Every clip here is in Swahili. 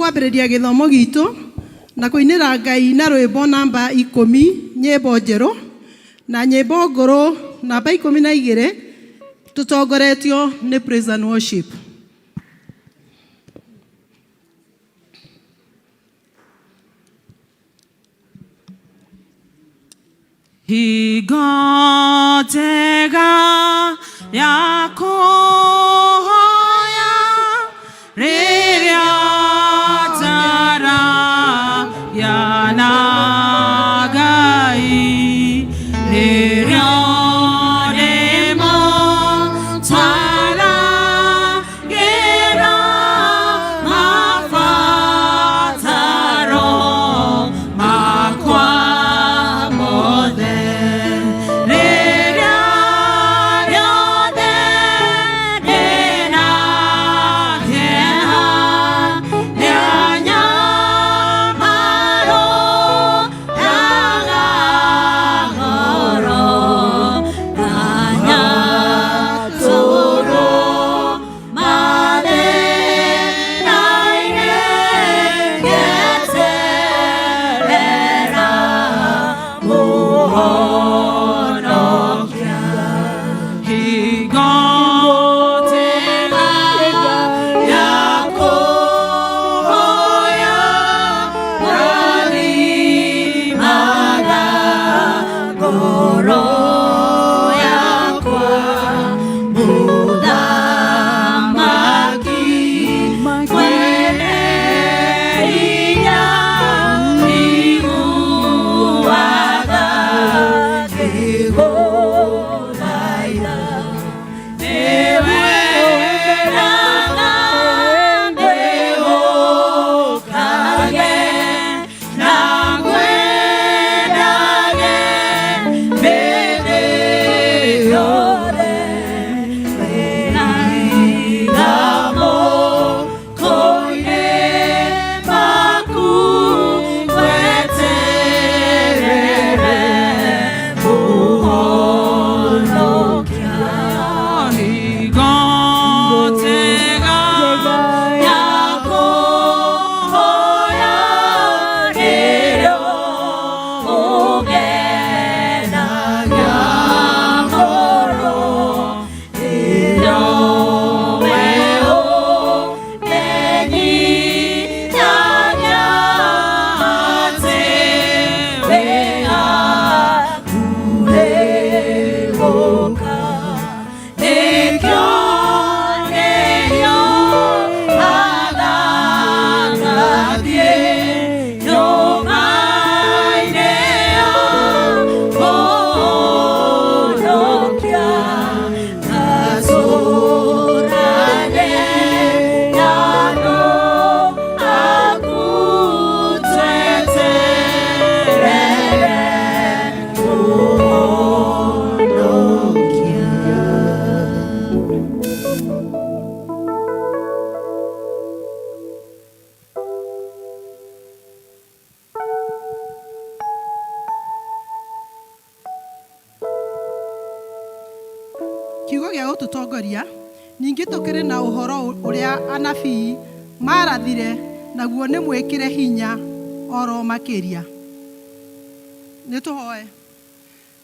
kwambĩrĩria gĩthomo gitu na kũinĩra Ngai na rwĩmbo namba 10 nyĩmbo njerũ na nyĩmbo ngũrũ namba 12 tũtongoretio nĩ praise and worship. Higotega yako kiugo gĩa gũtũtongoria ningĩ tũkĩrĩ na ũhoro ũrĩa anabii marathire naguo nĩ mwĩkĩre hinya oro makĩria. Nĩ tũhoe.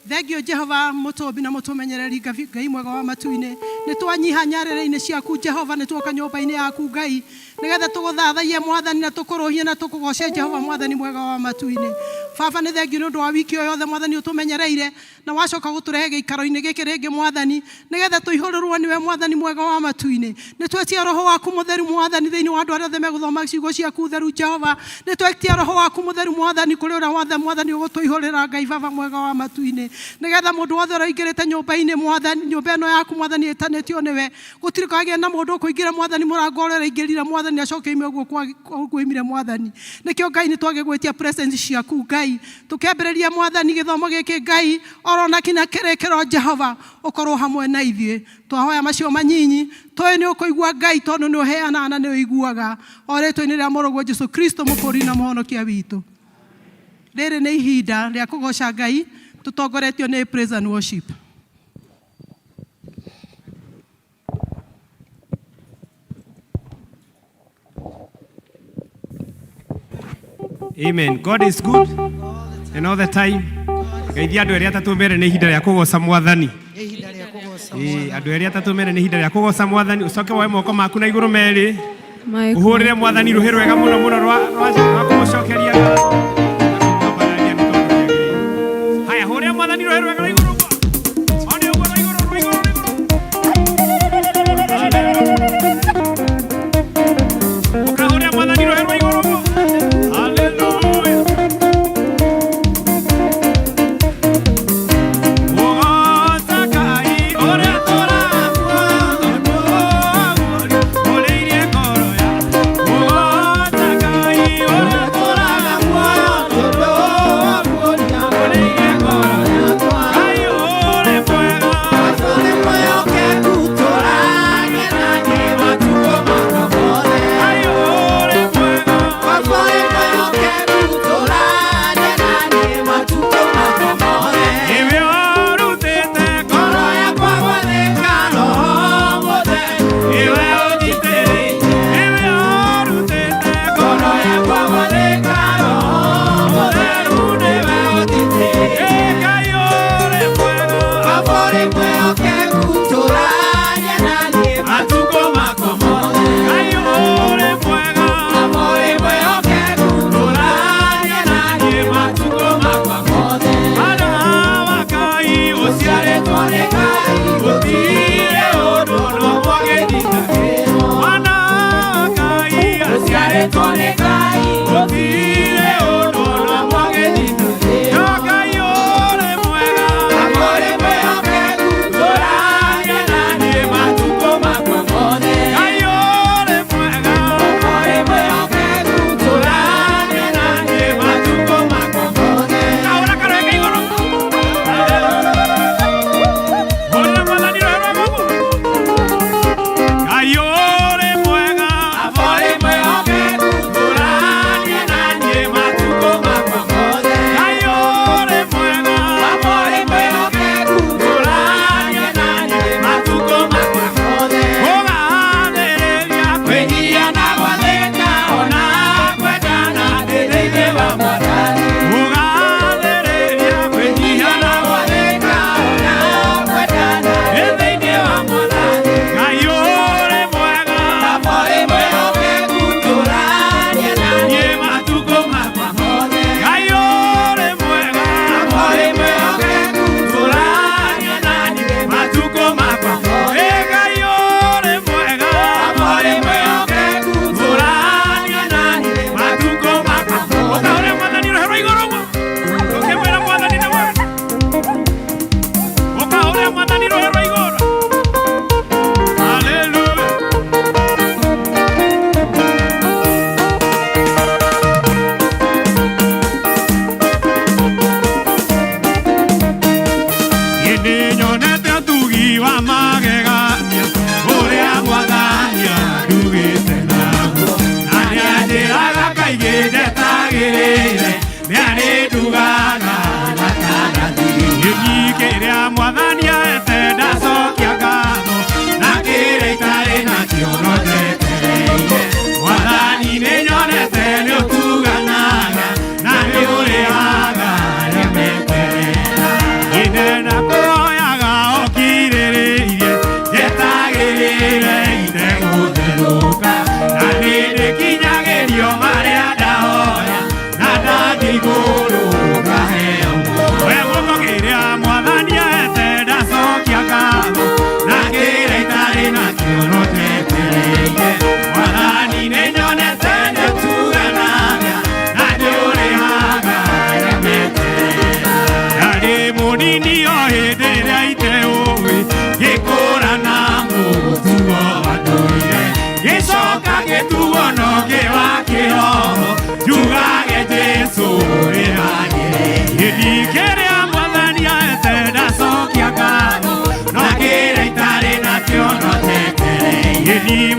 Thengio Jehova mũtũmbi na mũtũmenyereri Ngai mwega wa matu-inĩ, nĩ twanyiha nyarĩrĩ-inĩ ciaku Jehova, nĩ twoka nyũmba-inĩ yaku Ngai nĩgetha tũgũthathaie Mwathani na tũkũrũhie na tũkũgoce Jehova Mwathani mwega wa matu-inĩ. Baba nĩ thengio nĩ ũndũ wa wiki o yothe Mwathani ũtũmenyereire na wacoka gũtũrehe gĩikaro-inĩ gĩkĩ rĩngĩ Mwathani nĩgetha tũihũrĩrwo nĩwe Mwathani mwega wa matu-inĩ. Nĩ twetia roho waku mũtheru Mwathani thĩinĩ wa andũ arĩa othe megũthoma ciugo ciaku theru Jehova. Nĩ twetia roho waku mũtheru Mwathani kũrĩ ũrĩa wothe Mwathani ũgũtũihũrĩra Ngai Baba mwega wa matu-inĩ nĩgetha mũndũ wothe ũraingĩrĩte nyũmba-inĩ Mwathani, nyũmba ĩno yaku Mwathani ĩtanĩtio nĩwe, gũtirĩ kagĩa na mũndũ ũkũingĩra Mwathani mũrango ũrĩa ũraingĩrire Mwathani acoke ime ũguo kwĩmire Mwathani. Nĩkĩo Ngai nĩ twagĩgwĩtia presence ciaku Ngai, tũkĩambĩrĩria Mwathani gĩthomo gĩkĩ Ngai oro na kinya kĩrĩkĩro Jehova ũkorwo hamwe na ithuĩ. Twahoya macio manyinyi tũĩ nĩ ũkũigua Ngai tondũ nĩ ũheanaga na nĩ ũiguaga, o rĩtwa-inĩ rĩa mũrũguo Jesũ Kristo mũkũri na mũhonokia witũ. Rĩrĩ nĩ ihinda rĩa kũgoca Ngai tũtongoretio nĩ praise and worship. Amen. God is good and all the time. Geithia andu eri atatu mbere ni ihinda rĩa kũgoca Mwathani. Andu eri atatu mbere ni ihinda rĩa kũgoca Mwathani. Ucoke woe moko maku na igũrũ merĩ. Uhũrĩre Mwathani rũhĩ rwega mũno mũno rwa kũmũcokeria ngatho. Haya, hũrĩra Mwathani rũhĩ rwega rwa igũrũ.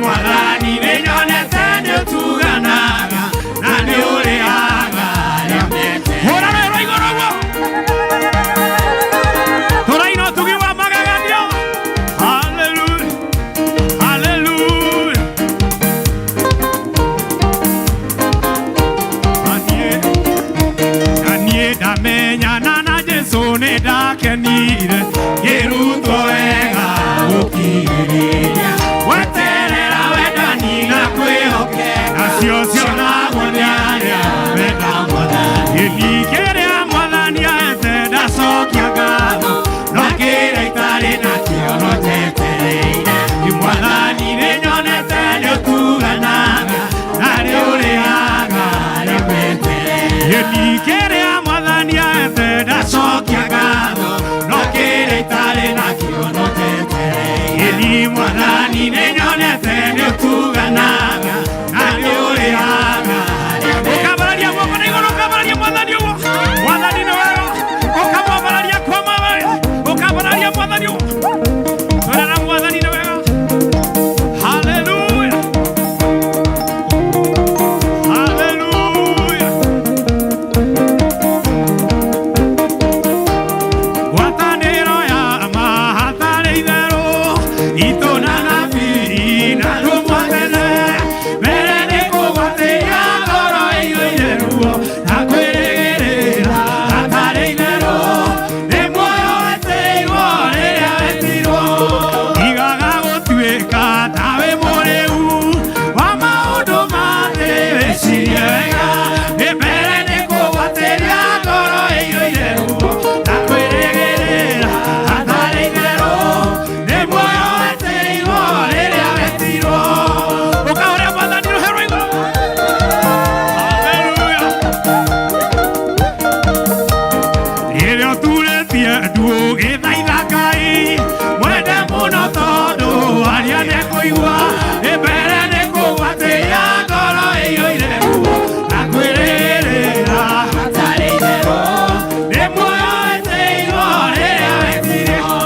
Mwathani nĩ nyonete nĩ ũtuganaga na nĩ ũrĩhaga arĩa metereire. Hũra rwĩmbo igũrũ ũguo. Tũraina ũtugi wa magegania. Hallelujah. Hallelujah. ndamenyana na Jesu nĩ ndakenire ngĩrutwo wega gũkirĩrĩria gweterera wendani na kwĩhokeka nacio cionagwo nĩ arĩa wenda Mwathani kĩrĩa Mwathani aete ndacokia ngatho no kĩrĩa itarĩ nakĩo no njetereire Mwathani nĩ nyonete nĩ ũtuganaga na nĩ ũrĩhaga arĩa metereire kĩrĩa Mwathani aete ndacokia ngatho no kĩrĩa itarĩ nakĩo no njetereire Mwathani nĩ nyonete nĩ ũtuganaga na nĩ ũrĩhaga arĩa metereire ũkambararia guoko na igũrũ ũkambararia Mwathani ũguo Mwathani nĩ wega ũkamwambararia kwa mawega ũkambararia Mwathani ũguo twĩrana Mwathani nĩ wega haleluya haleluya ngwatanĩro ya ma hatarĩ itherũ itũ na nabii na rũmwathene mbere nĩ kũgwatĩria ngoro ĩiyũire ruo na kwĩrĩgĩrĩra hatarĩ itherũ nĩ muoyo weteirwo rĩrĩa wetirwo igaga gũtuĩka tawe mũrĩu wa maũndũ ma thĩ wĩcirie wega mbere nĩ kũgwatĩria ngoro ĩiyũire ruo na kwĩrĩgĩrĩra hatarĩ itherũ nĩ muoyo weteirwo rĩrĩa wetirwo ũkahũrĩra Mwathani rũhĩ rwa igũrũ haleluya rĩrĩa ũturĩtie ndu ũgĩthaitha Ngai mwende mũno tondũ aria nĩekũigua mbere nĩ kũgwatĩria ngoro ĩiyũire ruo na kwĩrĩgĩrĩra hatarĩ itherũ nĩ muoyo weteirwo rĩrĩa wetirwo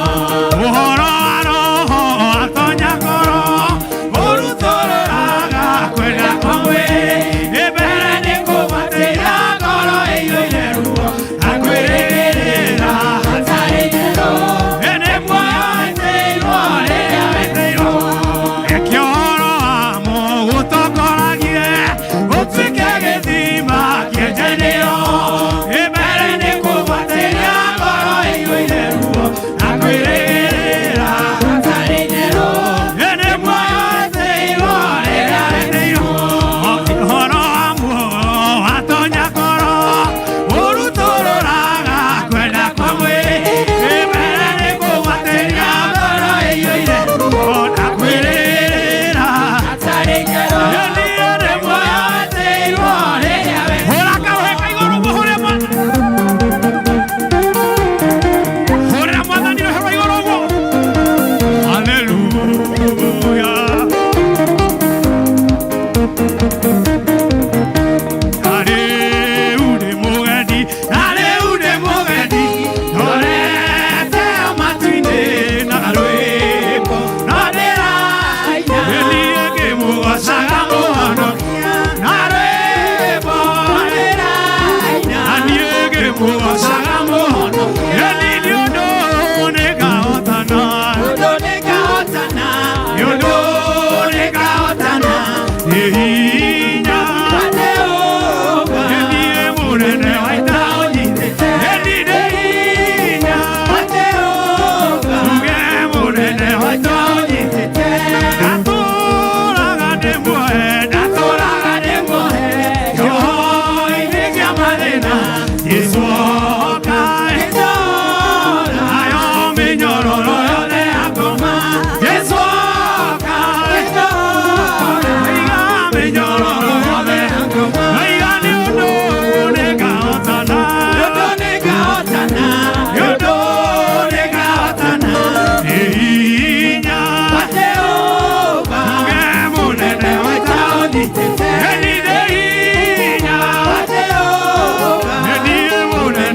ũhoro wa roho atonya ngoro ũrutũrũraga kwenda kwa mwĩrĩ mbere nĩ kũgwatĩria ngoro ĩiyũire ruo na kwĩrĩgĩrĩra hatarĩ itherũ nĩ muoyo weteirwo rĩrĩa wetirwo reke ũhoro wamo gũtongoragie ũtuĩke gĩthima kĩenjanĩro mbere nĩ kũgwatĩria ngoro ĩiyũire ruo na kwĩrĩgĩrĩra hatarĩ itherũ nĩ muoyo weteirwo rĩrĩa wetirwo ũhoro wamo watonya ngoro ũrutũrũraga kwenda kwa mwĩrĩ mbere nĩ kũgwatĩria ngoro ĩiyũire ruo na kwĩrĩgĩrĩra hatarĩ itherũ nĩ muoyo weteirwo rĩrĩa wetirwo hũra kahũĩ ka igũrũ mũhũre hũrĩra Mwathani rũhĩ rwa igũrũ ũguo haleluya Rĩu ndĩ mũgendi na rĩu ndĩ mũgendi ndorete matu-inĩ na rwĩmbo no ndĩraina niĩ ngĩmũgocaga Mũhonokia na rwĩmbo ndĩraina na niĩ ngĩmũgocaga Mũhonokia nĩ ũndũ nĩngahotana nĩ ũndũ nĩngahotana nĩ hinya niĩ mũnene wa ita ũnyitĩte nĩ hinya tuge mũnene wa ita ũnyitĩte ndatũũraga ndĩ muohe kĩoho-inĩ kĩa mathĩna Jesũ oka nayo mĩnyororo yothe yakoma Jesũ oka iga mĩnyororo yothe yakoma iga nĩ ũndũ nĩngahotana nĩ hinya tuge mũnene wa ita ũnyitĩte nĩ hinya nĩ niĩ mũnene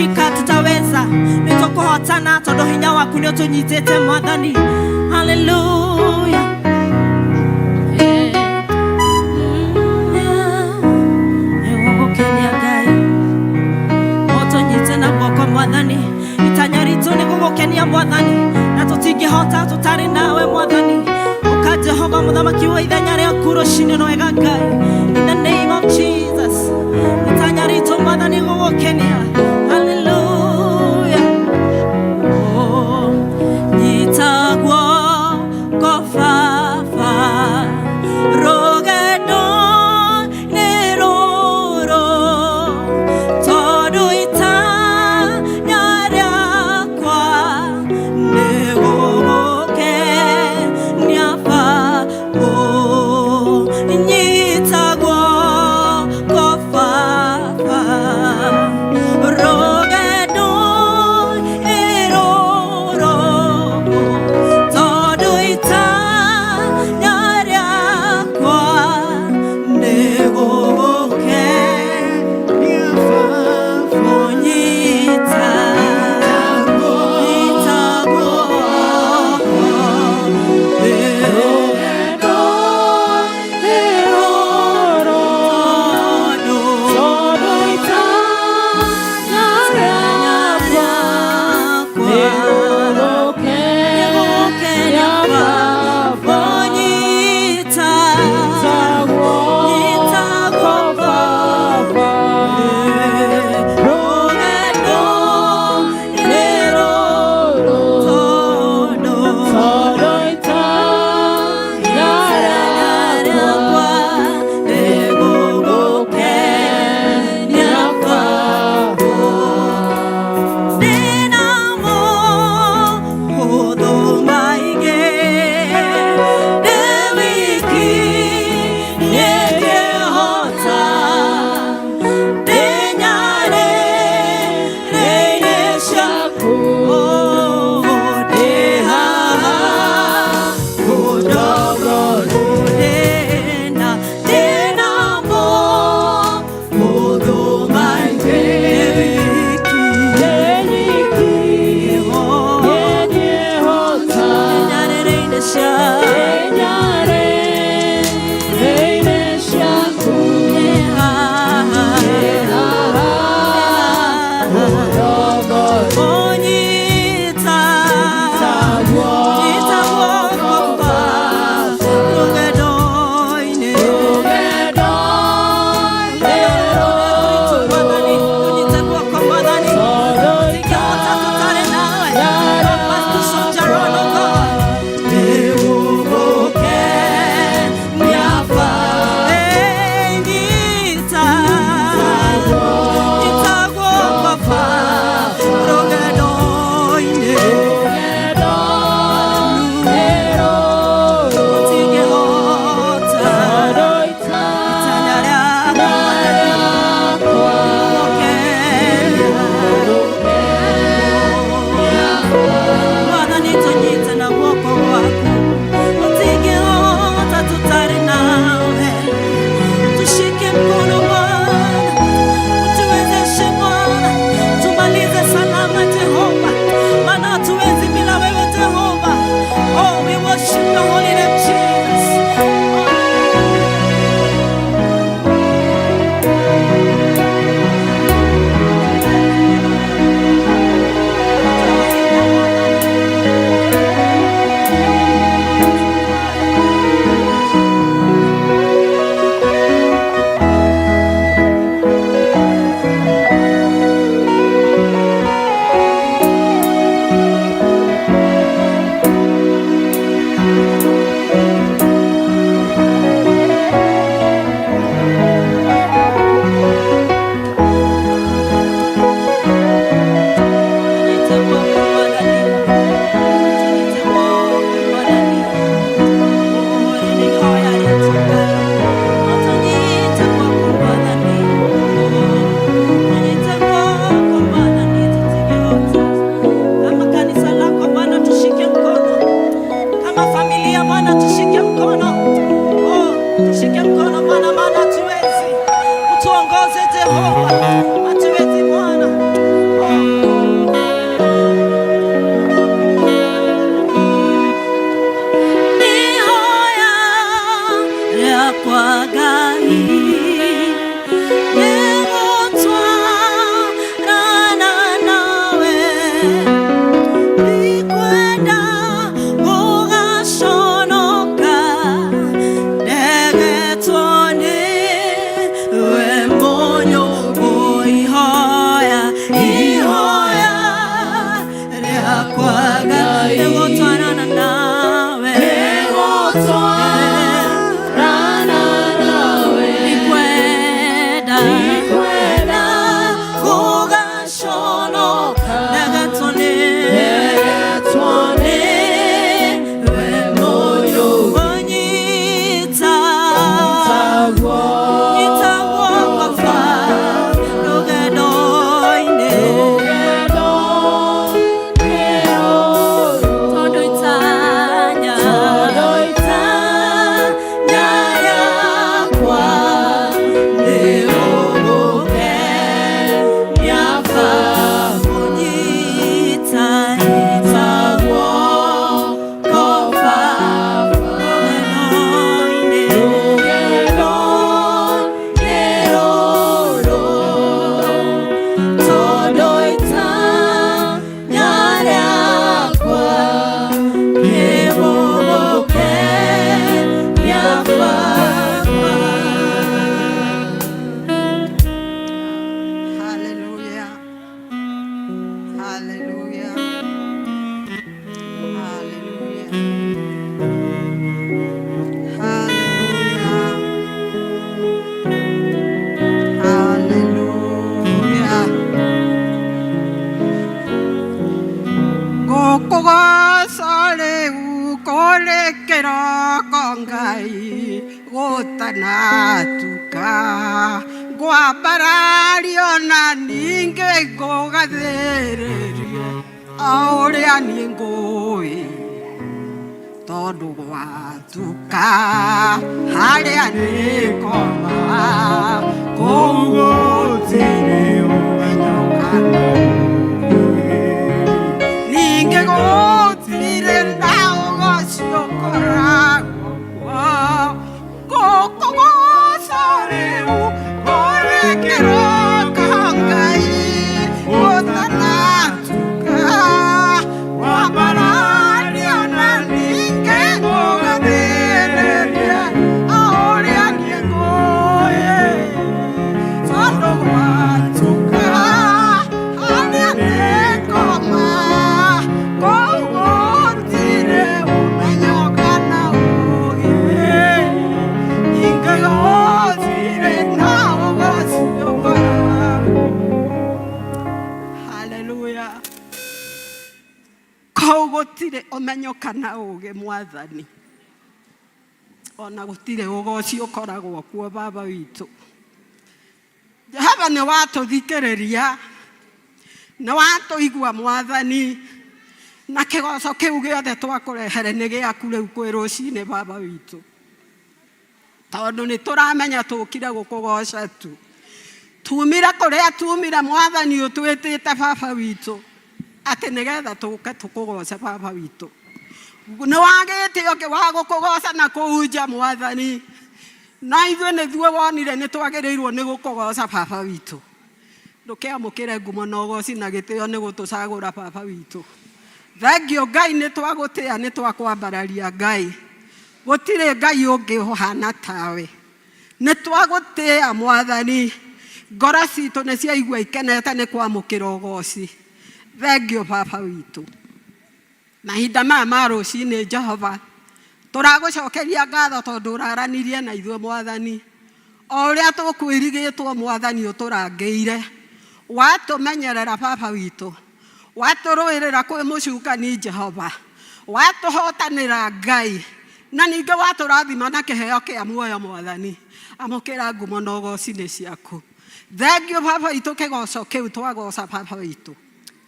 hakika tutaweza, nitukuhotana tondu hinya waku ni utunyitite Mwathani. Hallelujah. Mwathani itanya ritu ni gugukenia Mwathani, na tutingihota tutari nawe Mwathani. Uka Jehova muthamaki wa ithenya riaku rucini no wega Ngai, in the name of Jesus. Itanya ritu Mwathani gugukenia. Hallelujah. Oh, nyitagwo kofafa rogeno neroro todo nyita Hallelujah. Hallelujah. Hallelujah. Hallelujah. Gokogosale ukolekera kongai gotanatuka gwambarario na ninge gogathererio auria ningoi tondu gwatuka haria nikoma kugutire umenyokana ninge gutire ndao gociukoragwo gokogocariu gorekero kangai gotanatuka wambarario na ninge gogathereria auria ningoe tondu gwatuka haria nikoma kugutire umenyokana uye ninge gotire nao gociukora. Hallelujah. Kou gutire umenyokana uge Mwathani ona gutire ugoci ukoragwo kuo baba witu. Jehova ni watuthikiriria ni watuigua Mwathani na kigoco kiu giothe twakurehere ni giaku riu kwi rucini baba witu tondu ni turamenya tukire gukugoca tu tumire kuria tumire Mwathani utwitite baba witu ati nigetha tuke tukugoce baba witu ni wagitio ki wa gukugoca na kuunja Mwathani na ithuĩ nĩthuĩ wonire nĩ twagĩrĩirwo nĩ gũkũgoca baba witũ ndũkĩamũkĩre ngumo na ũgoci na gĩtĩo nĩ gũtũcagũra baba witũ. Thengio Ngai nĩ twagũtĩa nĩ twakwambararia Ngai gũtirĩ Ngai ũngĩ ũhana tawe nĩ twagũtĩa Mwathani ngoro citũ nĩ ciaigua ikenete nĩ kwamũkĩra ũgoci. Thengio baba witũ mahinda maya ma rũcinĩ Jehova tũragũcokeria ngatho tondũ ũraranirie na ithuĩ Mwathani o ũrĩa tũkwĩrigĩtwo Mwathani ũtũrangĩire watũmenyerera baba witũ watũrũĩrĩra kwĩ mũcukani Jehova watũhotanĩra Ngai na ningĩ watũrathima na kĩheo kĩa muoyo Mwathani amũkĩra ngumo na ũgoci nĩ ciaku. Thengio baba witũ kĩgoco kĩu twagoca baba witũ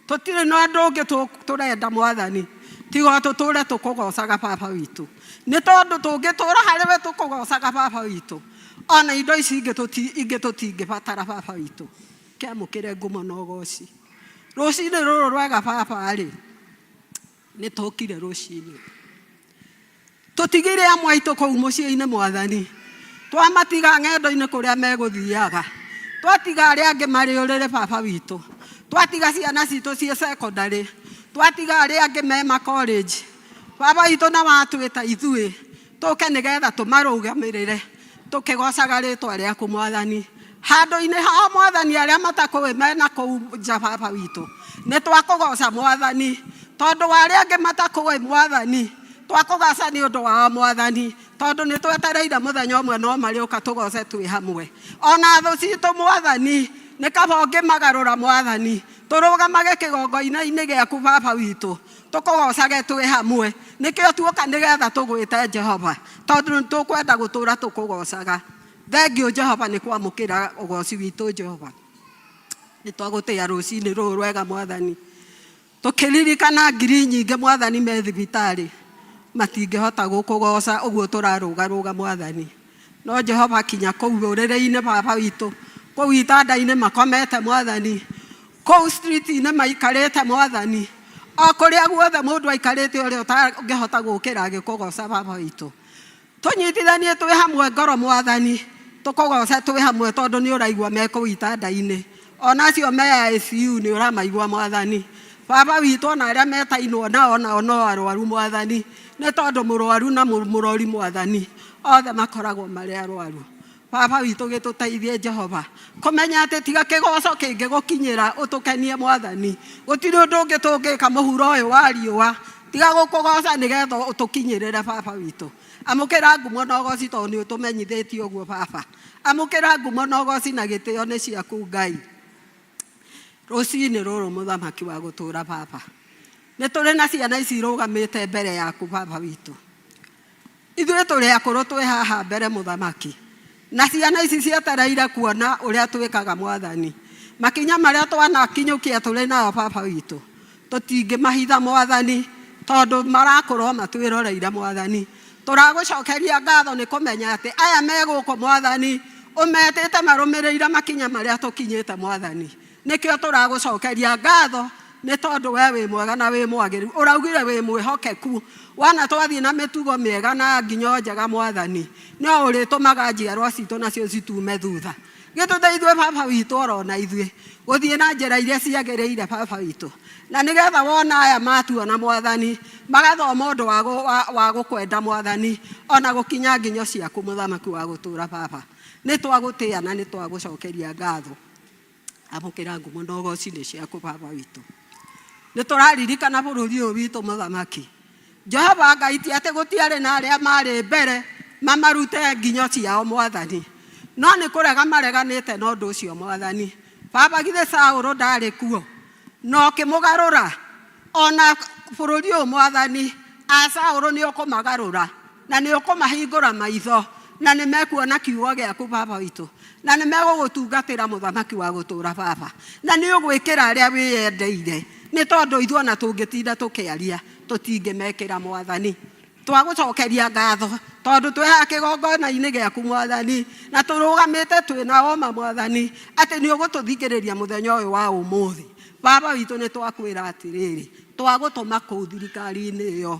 tũtirĩ na andũ ũngĩ tũrenda Mwathani tiga tũtũre tũkũgocaga baba witũ nĩ tondũ tũngĩtũra harĩ we tũkũgocaga baba witũ ona indo ici ingĩ tũtingĩbatara baba witũ kĩamũkĩre ngumo na ũgoci. Rũcinĩ rũrũ rwega baba rĩ nĩ tũkire rũcinĩ tũtigire amwe aitũ kũu mũciĩ-inĩ Mwathani twamatiga ng'endo-inĩ kũrĩa megũthiaga twatiga arĩa angĩ marĩ ũrĩrĩ baba witũ twatiga ciana citũ ciĩ secondary twatiga arĩa angĩ me ma college baba witũ na watwĩta ithuĩ tũke nĩgetha tũmarũgamĩrĩre tũkĩgocaga rĩtwa rĩaku Mwathani handũ-inĩ ha Mwathani arĩa matakũĩ mena kũu nja baba witũ nĩ twakũgoca Mwathani tondũ arĩa angĩ matakũĩ Mwathani twakũgoca nĩ ũndũ wao Mwathani tondũ nĩ twetereire mũthenya ũmwe no marĩũka tũgoce twĩ hamwe ona thũ citũ Mwathani nĩ kaba ũngĩmagarũra Mwathani tũrũgamage kĩgongo-inĩ gĩaku baba witũ tũkũgocage twĩ hamwe nĩkĩo tuoka nĩgetha tũgwĩte Jehova tondũ nĩ tũkwenda gũtũra tũkũgocaga. Thengio Jehova nĩ kwamũkĩra ũgoci witũ Jehova nĩ twagũtĩa rũcinĩ rũrũ rwega Mwathani tũkĩririkana ngiri nyingĩ Mwathani me thibitarĩ matingĩhota gũkũgoca ũguo tũrarũgarũga Mwathani no Jehova kinya kũu ũrĩrĩ-inĩ baba witũ kũu itanda-inĩ makomete Mwathani kũu street-inĩ maikarĩte Mwathani o kũrĩa guothe mũndũ aikarĩte ũrĩa ũtangĩhota gũkĩra agĩkũgoca baba witũ tũnyitithanie twĩ hamwe ngoro Mwathani tũkũgoce twĩ hamwe tondũ nĩ ũraigua me kũu itanda-inĩ ona acio me ICU nĩ ũramaigua Mwathani baba witũ ona arĩa metainwo nao no arwaru Mwathani nĩ tondũ mũrwaru na mũrori Mwathani othe makoragwo marĩ arwaru. Baba witũ gĩtũteithie Jehova kũmenya atĩ tiga kĩgoco kĩngĩ gũkinyĩra ũtũkenie Mwathani gũtirĩ ũndũ ũngĩ tũngĩka mũhuro ũyũ wa riũa tiga gũkũgoca nĩgetha ũtũkinyĩrĩre Baba witũ. Amũkĩra ngumo na ũgoci tondũ nĩ ũtũmenyithĩtie ũguo Baba. Amũkĩra ngumo na ũgoci na gĩtĩo nĩ ciaku Ngai. Rũcinĩ rũrũ mũthamaki wa gũtũũra Baba, nĩ tũrĩ na ciana ici irũgamĩte mbere yaku Baba witũ. Ithuĩ tũrĩ akũrũ twĩ haha mbere mũthamaki, na ciana ici cietereire kuona ũrĩa twĩkaga Mwathani. Makinya marĩa twanakinyũkia tũrĩ nayo Baba witũ, tũtingĩmahitha Mwathani tondũ marakorwo matwĩroreire Mwathani. Tũragũcokeria ngatho nĩ kũmenya atĩ aya megũkũ Mwathani ũmetĩte marũmĩrĩire makinya marĩa tũkinyĩte Mwathani. Nĩkĩo tũragũcokeria ngatho nĩ tondũ we wĩ mwega na wĩ mwagĩrĩru. Ũraugire wĩ mwĩhokeku wana twathiĩ na mĩtugo mĩega na nginyo njega Mwathani, no ũrĩtũmaga njiarwa citũ nacio citume thutha. Gĩtũteithie Baba witũ orona ithuĩ gũthiĩ na njĩra iria ciagĩrĩire Baba witũ, na nĩgetha wona aya matuona Mwathani magathoma ũndũ wa gũkwenda Mwathani ona gũkinya nginyo ciaku mũthamaki wa gũtũũra Baba. Nĩ twagũtĩĩa na nĩ twagũcokeria ngatho. Amũkĩra ngumo na ũgoci nĩ ciaku Baba witũ. Nĩ tũraririkana bũrũri ũyũ witũ mũthamaki. Jehova Ngai ti atĩ gũtiarĩ na arĩa marĩ mbere mamarute nginyo ciao Mwathani, no nĩ kũrega mareganĩte na ũndũ ũcio Mwathani. Baba githĩ Saũlũ ndarĩ kuo no kĩmũgarũra ona bũrũri ũyũ Mwathani? Saũlũ nĩ ũkũmagarũra na nĩ ũkũmahingũra maitho na nĩ mekuona kiugo gĩaku Baba witũ, na nĩ megũgũtungatĩra mũthamaki wa gũtũũra Baba, na nĩ ũgwĩkĩra arĩa wĩyendeire, nĩ tondũ ithuĩ ona tũngĩtinda tũkĩaria tũtingĩmekĩra Mwathani. Twagũcokeria ngatho tondũ twĩ haha kĩgongona-inĩ gĩaku Mwathani, na tũrũgamĩte twĩna oma Mwathani atĩ nĩ ũgũtũthikĩrĩria mũthenya ũyũ wa ũmũthĩ. Baba witũ nĩ twakwĩra atĩrĩrĩ, twagũtũma kũu thirikari-inĩ ĩyo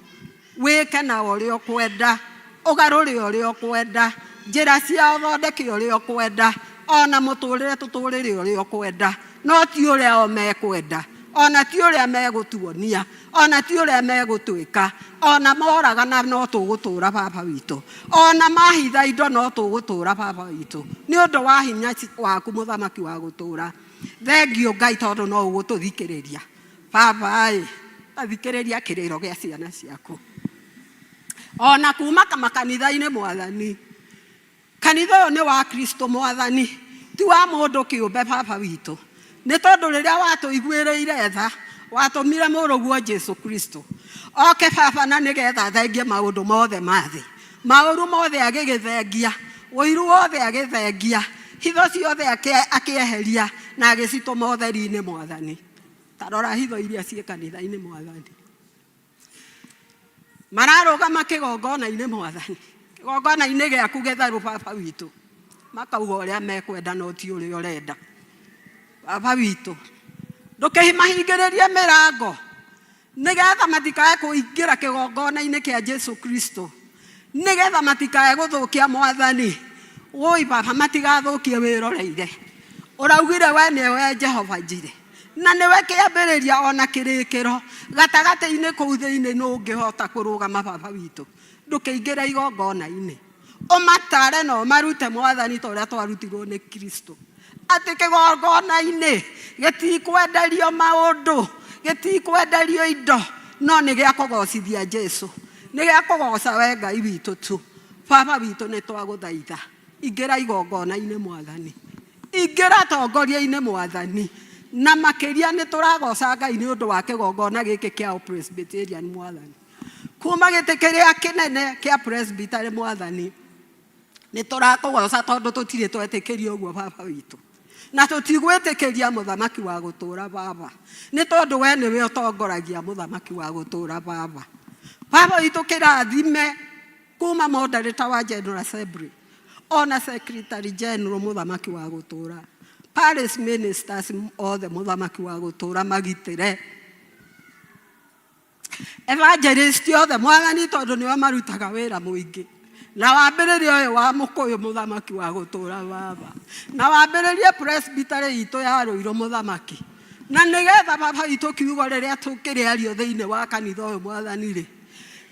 wĩke na ũrĩa ũkwenda, ũgarũre ũrĩa ũkwenda, njĩra ciao thondeke ũrĩa ũkwenda, ona mũtũrĩre tũtũrĩre ũrĩa ũkwenda, no ti ũrĩa o mekwenda, ona ti ũrĩa megũtuonia, ona ti ũrĩa megũtwĩka, ona moragana no tũgũtũũra Baba witũ, ona mahitha indo no tũgũtũũra Baba witũ, nĩ ũndũ wa hinya waku mũthamaki wa gũtũũra. Thengiũ Ngai tondũ no ũgũtũthikĩrĩria Baba athikĩrĩria kĩrĩro gĩa ciana ciaku. Ona kuma makanitha-inĩ Mwathani, kanitha ũyũ nĩ wa Kristo Mwathani, ti wa mũndũ kĩũmbe Baba witũ, nĩ tondũ rĩrĩa watũiguĩrĩire tha watũmire mũrũguo Jesu Kristo oke Baba na nĩgetha thengie maũndũ mothe ma thĩ, maũru mothe agĩgĩthengia, ũiru wothe agĩthengia, hitho ciothe akĩeheria na agĩcitũma ũtheri-inĩ Mwathani. Tarora hitho iria ciĩ kanitha-inĩ Mwathani, mararũgama kĩgongona-inĩ Mwathani, kĩgongona-inĩ gĩaku gĩtherũ Baba witũ, makauga ũrĩa mekwenda no ti ũrĩa ũrenda. Baba witũ ndũkĩmahingĩrĩrie mĩrango nĩgetha matikae kũingĩra kĩgongona-inĩ kĩa Jesu Kristo, nĩgetha matikae gũthũkia Mwathani. Woi Baba matigathũkie wĩroreire, ũraugire we nĩwe Jehova njire na nĩwe kĩambĩrĩria ona kĩrĩkĩro, gatagatĩ-inĩ kũu thĩinĩ nĩ ũngĩhota kũrũgama Baba witũ. Ndũkĩingĩre igongona-inĩ, ũmatare na ũmarute Mwathani ta ũrĩa twarutirwo nĩ Kristo, atĩ kĩgongona-inĩ gĩtikwenderio maũndũ, gĩtikwenderio indo, no nĩ gĩa kũgocithia Jesu, nĩ gĩa kũgoca we Ngai witũ tu. Baba witũ nĩ twagũthaitha, ingĩra igongona-inĩ Mwathani, ingĩra tongoria-inĩ Mwathani, na makĩria nĩ tũragoca Ngai nĩ ũndũ wa kĩgongona gĩkĩ kĩa Presbyterian Mwathani, kuma gĩtĩ kĩrĩa kĩnene kĩa Presbyterian Mwathani, nĩ tũrakũgoca tondũ tũtirĩ twetĩkĩria ũguo Baba witũ, na tũtigwĩtĩkĩria mũthamaki wa gũtũũra Baba, nĩ tondũ we nĩwe ũtongoragia mũthamaki wa gũtũũra Baba. Baba witũ kĩrathime kuma Moderator wa General Assembly ona Secretary General mũthamaki wa gũtũũra, Parish Ministers othe mũthamaki wa gũtũũra magitĩre, Evangelist othe Mwathani tondũ nĩwe marutaga wĩra mũingĩ, na wambĩrĩria ũyũ wa Mũkũyũ mũthamaki wa gũtũũra Baba, na wambĩrĩrie Presbytery itũ ya Rũirũ mũthamaki, na nĩgetha Baba witũ kiugo rĩrĩa tũkĩrĩario thĩinĩ wa kanitha ũyũ Mwathani rĩ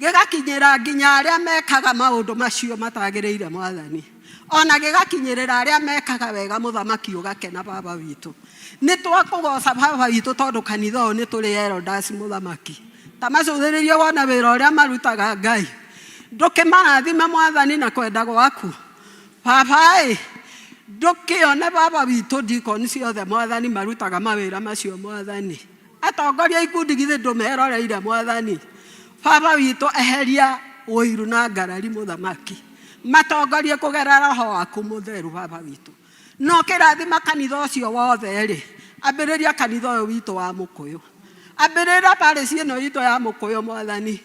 gĩgakinyĩra nginya arĩa mekaga maũndũ macio matagĩrĩire Mwathani, ona gigakinyirira aria mekaga wega muthamaki ugakena baba witu ni twakugoca baba witu tondu kanitha uyu ni turi elders muthamaki tamacuthiririe wona wira uria marutaga Ngai ndukimarathima mwathani na kwenda gwaku baba ndukione baba witu ndikoni ciothe mwathani marutaga mawira macio mwathani atongoria ikundi githe ndumeroreire mwathani baba witu eheria uiru na ngarari muthamaki matongorie kugerera roho waku mutheru baba witu no kirathima kanitha ucio wothe ri ambiriria kanitha uyu witu wa Mukuyu ambiriria parish ino yitu ya Mukuyu mwathani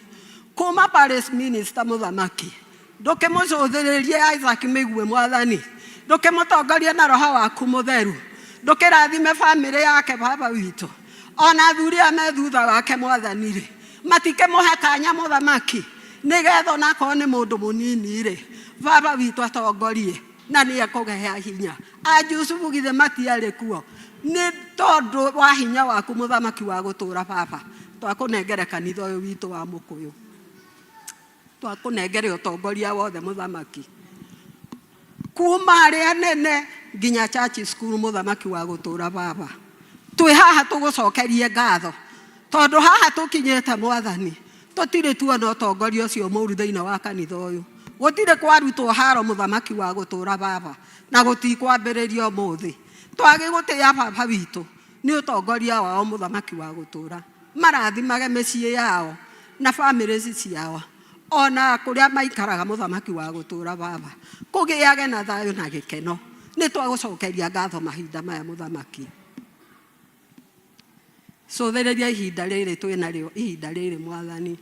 kuma parish minister muthamaki ndukimucuthiririe Isaac Migwe mwathani ndukimutongorie na roho waku mutheru ndukirathime family yake baba witu ona athuri ame thutha wake mwathani ri matike muhe kanya muthamaki nigetha nako ni mundu munini ri baba witu atongorie na ni akugehea hinya ajusubu githe matiare kuo ni tondu wa hinya waku muthamaki wa gutura baba twakunengere kanitha uyu witu wa Mukuyu twakunengere utongoria wothe muthamaki kuma aria nene nginya church school muthamaki wa gutura baba twi haha tugucokerie ngatho tondu haha tukinyete mwathani tutire tuona utongoria ucio muru thiina wa kanitha uyu gutire kwarutwo haro muthamaki wa gutura baba na gutikwambiririo muthi twagi gutia baba witu ni utongoria wao muthamaki wa gutura marathimage micii yao na families ciao ona kuria maikaraga muthamaki wa gutura baba kugiage na thayo na gikeno ni twagucokeria ngatho mahinda maya muthamaki so thereria ihinda riri twina rio ihinda riri mwathani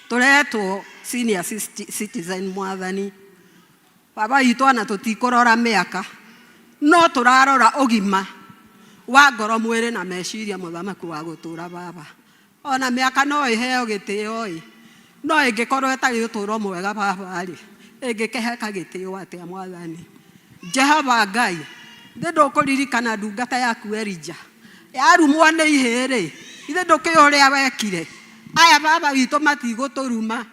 turetwo senior citizen mwathani baba itu ana tutikorora miaka no turarora ugima wa ngoro mwiri na meciria muthamaki wa gutura baba ona miaka no iheo gitio no ingikorwo etari uturo mwega baba ri ingikeheka gitio atia mwathani Jehova Ngai ndukuririkana ndungata yaku Elijah yarumwo ni ihiri ithe ndukiuria wekire aya baba witu matiguturuma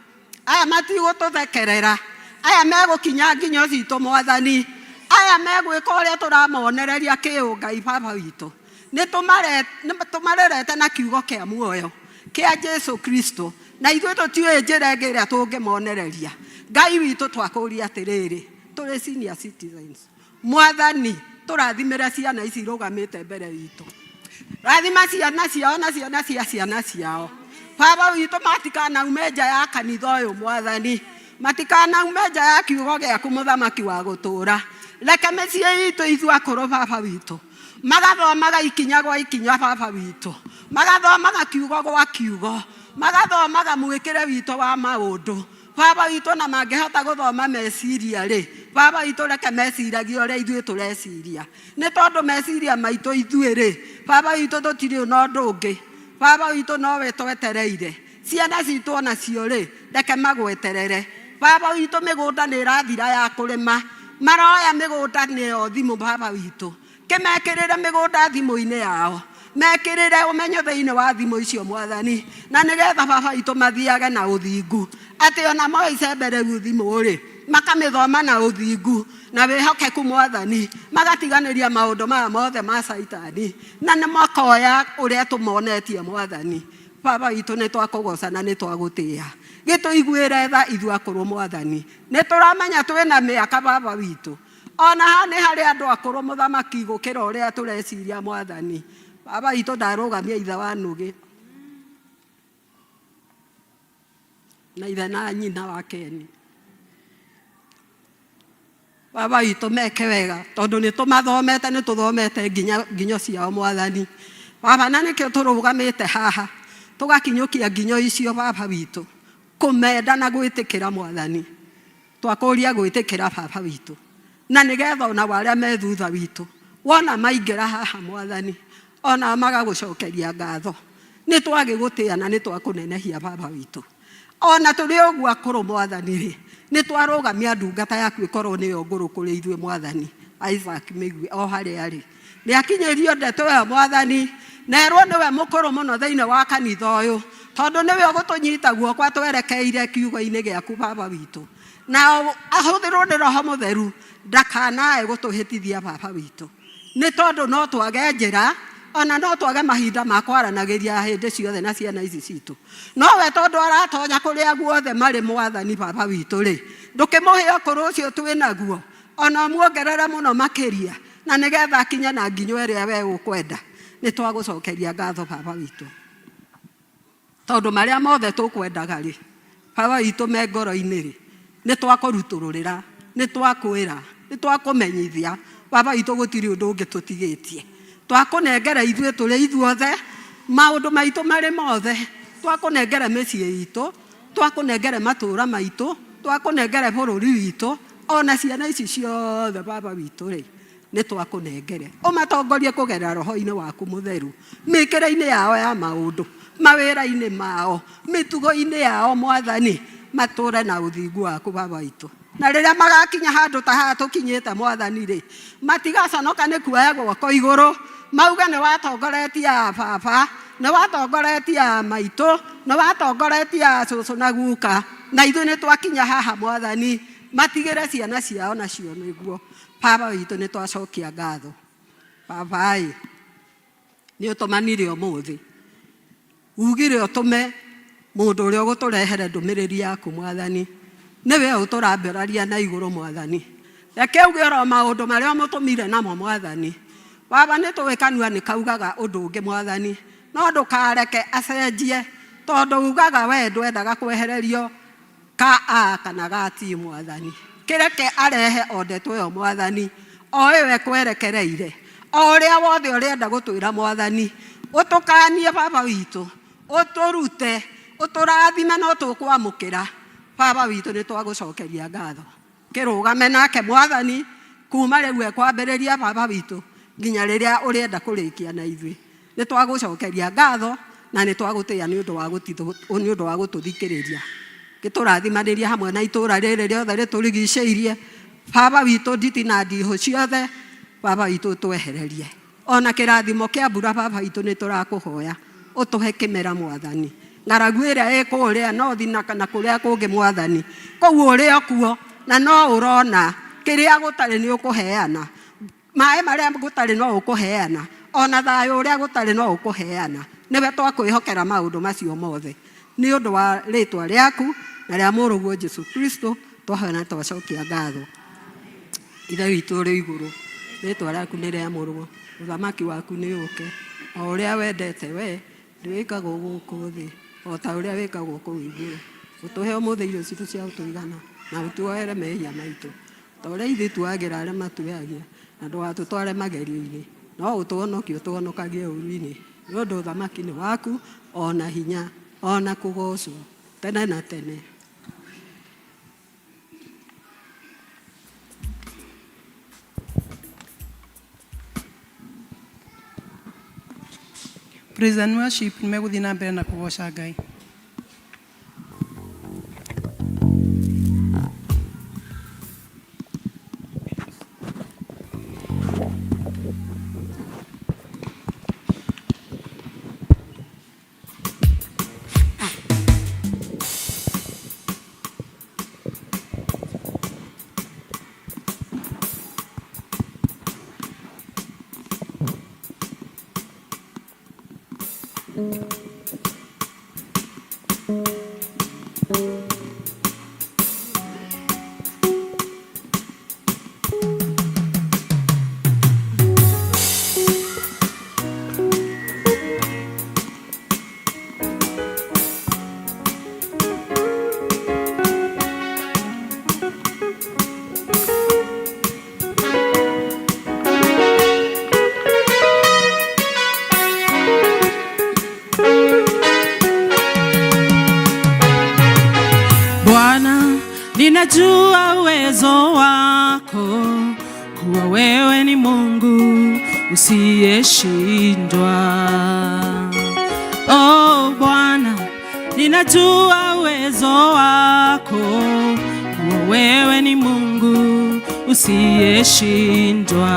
aya matigututhekerera aya megukinya nginya citu mwathani aya megwika uria turamonereria kiungai baba witu ni tumarerete na kiugo kia muoyo kia Jesu Kristo na ithuĩ tũtiũĩ njĩra ĩngĩ ĩrĩa tũngĩmonereria Ngai witũ twakuria atiriri tũrĩ senior citizens mwathani tũrathimĩre ciana ici irũgamĩte mbere witũ rathima ciana ciao na ciana cia ciana ciao baba witũ matikanaume nja ya kanitha ũyũ mwathani matikanaume nja ya kiugo gĩaku muthamaki wa gutura reke mĩciĩ itũ ithuĩ akũrũ baba witũ magathomaga ikinya gwa ikinya baba witũ magathomaga kiugo gwa kiugo magathomaga mwĩkĩre witũ wa maũndũ baba witũ na mangĩhota guthoma meciria ri baba witũ reke meciragie ũrĩa ithuĩ tũreciria nĩ tondũ meciria maitũ ithuĩ ri baba witũ tũtirĩ na ũndũ ũngĩ baba witũ nowe twetereire ciana citũ onacio ri reke magweterere baba witũ mĩgũnda nĩ ĩrathira ya kũrĩma maroya mĩgũnda nĩyo thimũ baba witũ kĩmekĩrĩre mĩgũnda thimũ-inĩ yao mekĩrĩre ũmenyo thĩinĩ wa thimũ icio mwathani na nĩgetha baba witũ mathiage na ũthingu atĩ ona moice mbere thimũ ri makamĩthoma na ũthingu na wĩhokeku mwathani magatiganĩria maũndũ maya mothe ma caitani na nĩ makoya ũrĩa tũmonetie mwathani baba witũ nĩ twakũgoca na nĩ twagũtĩĩa gĩtũiguĩre tha ithuĩ akũrũ mwathani nĩ tũramenya twĩna mĩaka baba witũ ona haha nĩ harĩ andũ akũrũ muthamaki gũkĩra ũrĩa tũreciria mwathani baba witũ ndarũgamia ithe wa nũgĩ na ithe na nyina wa Keni baba witũ meke wega tondũ nĩ tũmathomete nĩ tũthomete nginyo ciao mwathani baba na nĩkĩo tũrũgamĩte haha tũgakinyũkia nginyo icio baba witũ kũmenda na gwĩtĩkĩra mwathani twakũria gwĩtĩkĩra baba witũ na nĩgetha ona warĩa me thutha witũ wona maingĩra haha mwathani ona magagũcokeria ngatho nĩ twagĩgũtĩa na nĩ twakũnenehia baba witũ ona tũrĩ ũguo akũrũ mwathani ri nĩ twarũgamia ndungata yaku ĩkorwo nĩyo ngũrũ kũrĩ ithuĩ mwathani Isaac Migwe o harĩa arĩ nĩ akinyĩrio ndeto ĩyo mwathani nerwo nĩwe mũkũrũ mũno thĩinĩ wa kanitha ũyũ tondũ nĩwe ũgũtũnyita guoko twerekeire kiugo-inĩ gĩaku baba witũ na ahũthĩrwo nĩ Roho Mũtheru ndakanae gũtũhĩtithia baba witũ, nĩ tondũ no twage njĩra ona no twage mahinda ma kwaranagĩria hĩndĩ ciothe na ciana ici citũ, no we tondũ aratonya kũrĩa guothe marĩ Mwathani baba witũ rĩ, ndũkĩmũhe ũkũrũ ũcio twĩ naguo, ona muongerere mũno makĩria, na nĩgetha akinye na nginyo ĩrĩa we ũkwenda. Nĩ twagũcokeria ngatho baba witũ, tondũ marĩa mothe tũkwendaga rĩ baba witũ me ngoro-inĩ rĩ, nĩ twakũrutũrũrĩra, nĩ twakwĩra, nĩ twakũmenyithia baba witũ gũtirĩ ũndũ ũngĩ tũtigĩtie, twakũnengera ithuĩ tũrĩ ithuothe maũndũ maitũ marĩ mothe, twakũnengera mĩciĩ itũ, twakũnengera matũũra maitũ, twakũnengera bũrũri witũ, ona ciana ici ciothe baba witũ rĩ, nĩ twakũnengere ũmatongorie kũgerera Roho-inĩ waku Mũtheru, mĩkĩre-inĩ yao ya maũndũ, mawĩra-inĩ mao, mĩtugo-inĩ yao Mwathani, matũũre na ũthingu waku baba witũ. Na rĩrĩa magakinya handũ ta haha tũkinyĩte Mwathani rĩ, matigaconoka nĩ kuoya guoko igũrũ mauga nĩ watongoretia baba, nĩ watongoretia maitũ, nĩ watongoretia cũcũ na guka, na ithuĩ nĩ twakinya haha Mwathani, matigĩre ciana ciao nacio nĩguo. Baba witũ nĩ twacokia ngatho baba ĩ, nĩ ũtũmanire ũmũthĩ, ugire ũtũme mũndũ ũrĩa ũgũtũrehere ndũmĩrĩri yaku Mwathani, nĩwe ũtũrambĩraria na igũrũ Mwathani, reke uge oro maũndũ marĩa mũtũmire namo Mwathani. Baba nĩ tũĩ kanua nĩ kaugaga ũndũ ũngĩ Mwathani, no ndũkareke acenjie, tondũ ugaga we ndwendaga kwehererio ka kana gati Mwathani, kĩreke arehe o ndeto ĩyo Mwathani, o we kwerekereire, o ũrĩa wothe ũrenda gũtwĩra Mwathani, ũtũkanie baba witũ, ũtũrute, ũtũrathime no tũkwamũkĩra baba witũ. Nĩ twagũcokeria ngatho, kĩrũgame nake Mwathani kuma rĩu ekwambĩrĩria baba witũ nginya rĩrĩa ũrenda kũrĩkia na ithuĩ. Nĩ twagũcokeria ngatho na nĩ twagũtĩĩa nĩ ũndũ wa gũtũthikĩrĩria, gĩtũrathimanĩria hamwe na itũũra rĩrĩ rĩothe rĩtũrigicĩirie baba witũ, nditi na ndihũ ciothe baba witũ twehererie, ona kĩrathimo kĩa mbura baba witũ nĩ tũrakũhoya ũtũhe kĩmera Mwathani, ng'aragu ĩrĩa ĩkũrĩa no thina kana kũrĩa kũngĩ Mwathani, kũu ũrĩ o kuo na no ũrona, kĩrĩa gũtarĩ nĩ ũkũheana, maĩ marĩa gũtarĩ no ũkũheana, ona thayũ ũrĩa gũtarĩ no ũkũheana. Nĩwe twakwĩhokera maũndũ macio mothe, nĩ ũndũ wa rĩtwa rĩaku na rĩa mũrũguo Jesũ Kristo twahoya na twacokia ngatho. Ithe witũ ũrĩ igũrũ, rĩtwa rĩaku nĩ rĩa mũrũguo, ũthamaki waku nĩ ũke, o ũrĩa wendete we ndwĩkagwo gũkũ thĩ o ta ũrĩa wĩkagwo kũu igũrũ. Ũtũhe ũmũthĩ irio citũ cia gũtũigana, na ũtuohere mehia maitũ ta ũrĩa ithuĩ tuagĩra arĩa matuagia, na ndũgatũtware magerio-inĩ, no ũtũhonokie ũtũhonokagie ũru-inĩ, nĩ ũndũ ũthamaki nĩ waku, ona hinya, ona kũgocwo tene na tene. Praise and worship, nimegũthiĩ na mbere na kũgoca Ngai. Ninajua uwezo wako, kuwa wewe ni Mungu usiyeshindwa. Oh Bwana, ninajua uwezo wako, kuwa wewe ni Mungu usiyeshindwa.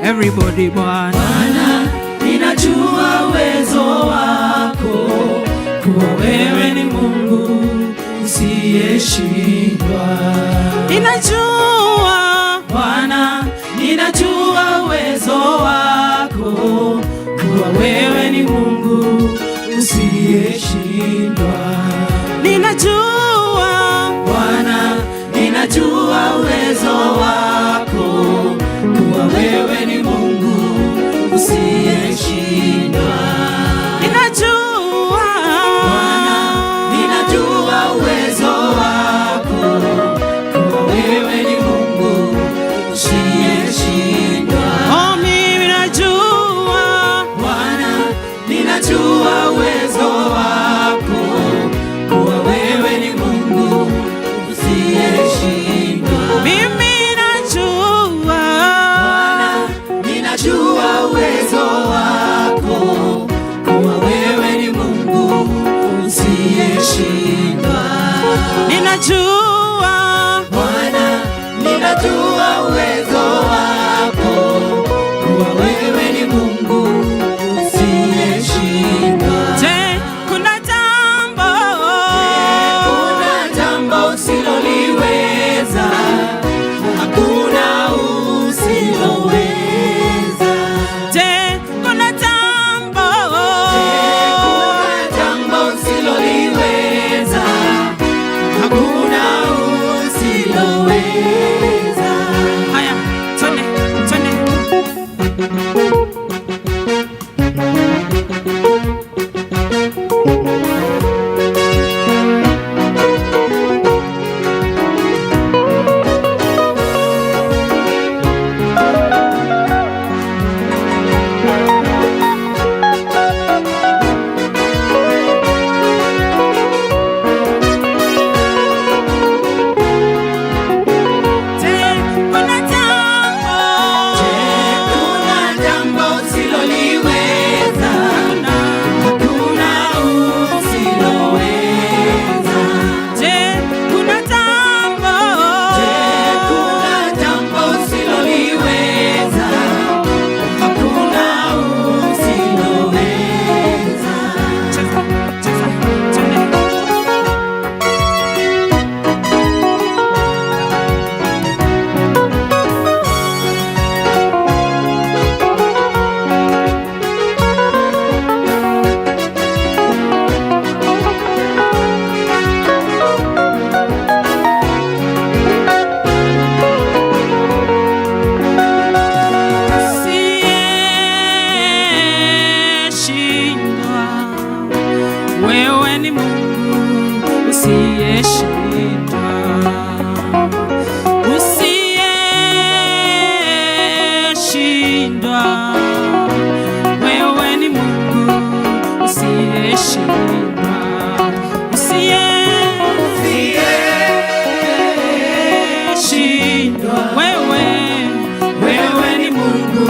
Everybody Bwana, ninajua uwezo wako, kuwa wewe ni Mungu usiyeshindwa. Ninajua Bwana, ninajua uwezo wako, kuwa wewe ni Mungu usiyeshindwa. Ninajua Bwana, ninajua uwezo wako, kuwa wewe ni Mungu usiyeshindwa. Ninajua Bwana, ninajua uwezo wako, kuwa wewe ni Mungu usiyeshindwa. Oh, mimi najua Bwana, ninajua uwezo wako, kuwa wewe ni Mungu usiyeshindwa. Mimi najua Bwana, ninajua uwezo wako, kuwa wewe ni Mungu usiyeshindwa. Ninajua Bwana, ninajua uwezo wako, kuwa wewe ni Mungu usiyeshindwa. Je, kuna jambo usiloliweza? Hakuna usiloweza. Je, kuna jambo usiloliweza? Hakuna usiloweza. Haya, twende. Wewe ni Mungu usiyeshindwa. Usiyeshindwa. Wewe ni Mungu usiyeshindwa. Usiyeshindwa. Wewe ni Mungu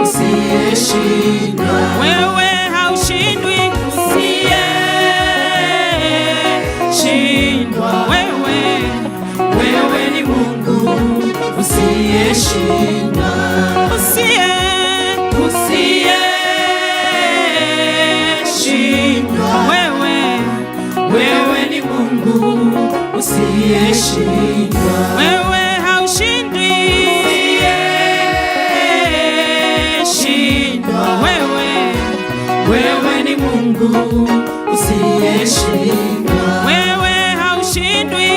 usiyeshindwa. Wewe haushindwi. Wewe ni Mungu usiyeshindwa. Usiyeshindwa. Wewe ni Mungu usiyeshindwa. Wewe haushindwi. Wewe ni Mungu usiyeshindwa. Wewe haushindwi.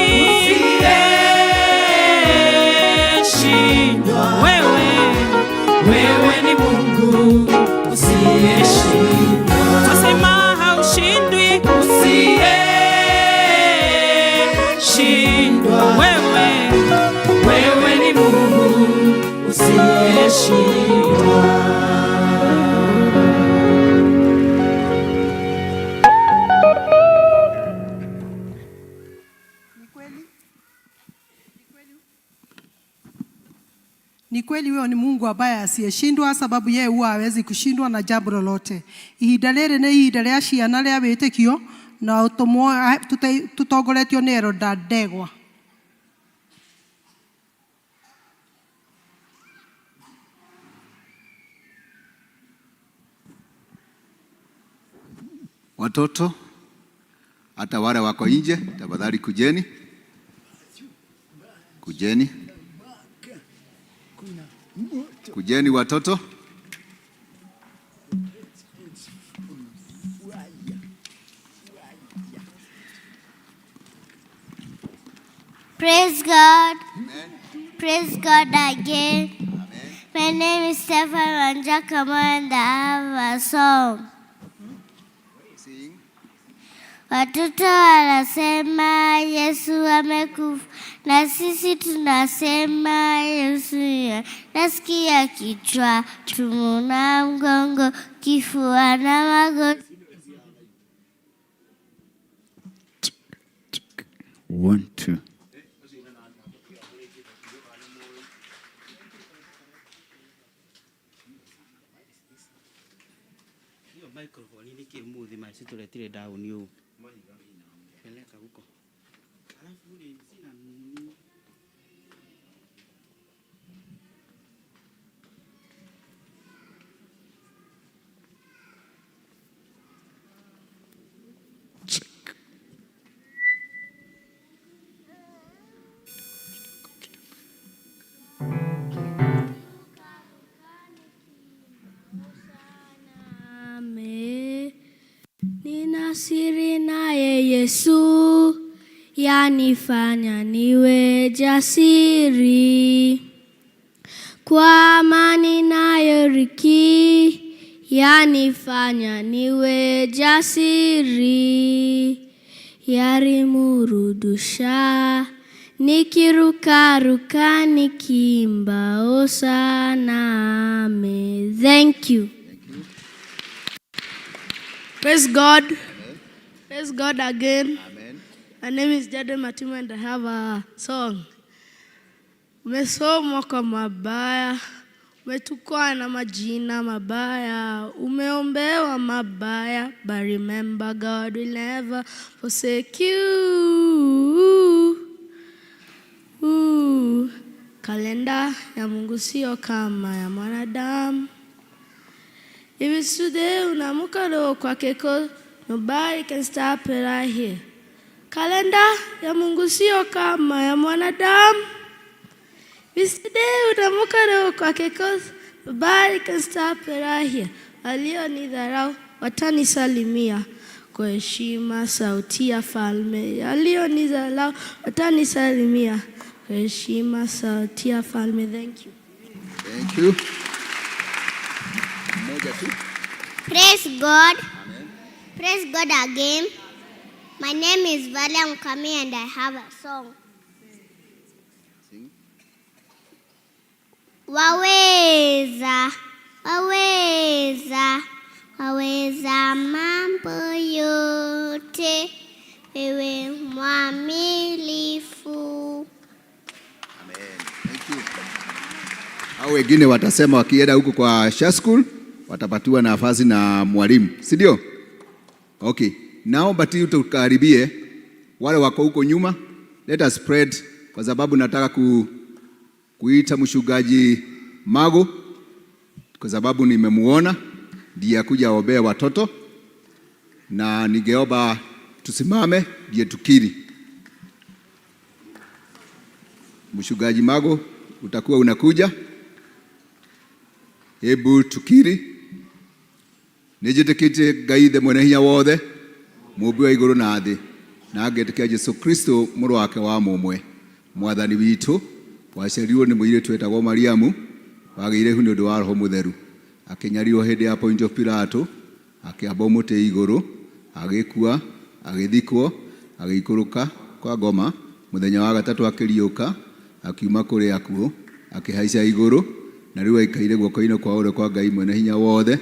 Wewe ni Mungu usiyeshindwa. Tusema haushindwi. Usiyeshindwa. Wewe ni Mungu usiyeshindwa. Ni kweli huyo ni Mungu ambaye asiyeshindwa, sababu yeye huwa hawezi kushindwa na jambo lolote. Ihinda rĩrĩ nĩ ihinda rĩa ciana rĩa wĩtĩkio na tutongoretio nĩ Eroda Ndegwa. Watoto, Hata wale wako nje, tafadhali kujeni. Kujeni. Kujeni watoto. Praise God. Amen. Praise God again. Amen. My name is Stefan Wanjakama and I have a song. Sing. Watoto wanasema Yesu amekufa, na sisi tunasema Yesu nasikia kichwa, tumbo na mgongo, kifua na magoti. 1 2. Microphone ni kimuthi maci tuletire down you peleka huko alafu ni sina Nina siri naye Yesu, yanifanya niwe jasiri. Kwa amani nayo riki, yanifanya niwe jasiri. Yarimurudusha, nikirukaruka nikiimba hosana. Thank you. Praise God. Amen. Praise God again. Amen. My name is Jaden Matimu and I have a song. Umesomwa kwa mabaya, umetukwa na majina mabaya, umeombewa mabaya, but remember God will never forsake you. Kalenda ya Mungu sio kama ya mwanadamu. If it's today, unamuka leo kwake, nobody can stop it right here. Kalenda ya Mungu sio kama ya mwanadamu. If it's today, unamuka leo kwake, nobody can stop it right here. Walionidharau watanisalimia kwa heshima, sauti ya falme. Walionidharau watanisalimia kwa heshima, sauti ya falme. Thank you. Thank you. Praise God. Amen. Praise God again. My name is Valia Mukami and I have a song. Sing. Waweza, waweza, waweza mambo yote, wewe mwaminifu. Amen. Thank you. Hao wengine watasema wakienda huko kwa Shah School watapatiwa nafasi na mwalimu, si ndio? Okay. Naomba tukaribie wale wako huko nyuma. Let us spread kwa sababu nataka kuita mshugaji Mago kwa sababu nimemuona ndiye kuja aombee watoto, na ningeomba tusimame ndiye tukiri. Mshugaji Mago, utakuwa unakuja. Hebu tukiri. Nijitikite Ngai mwene hinya wothe, mumbi wa iguru na thi, na ngetikira Jesu Kristo mũrũ wake wa mũmwe, mwathani witũ, waciarirwo nĩ mũirĩtu wetagwo Mariamu, wagĩire hu nĩ ũndũ wa Roho Mũtheru, akĩnyarirwo hĩndĩ ya Poncio Pilato, akĩamba mũtĩ igũrũ, agĩkua, agĩthikwo, agĩikũrũka kwa ngoma, mũthenya wa gatatũ akĩriũka, akiuma kũrĩ akuũ, akĩhaica igũrũ, na rĩu aikaire guoko-inĩ kwa ũrĩo kwa Ngai mwene hinya wothe.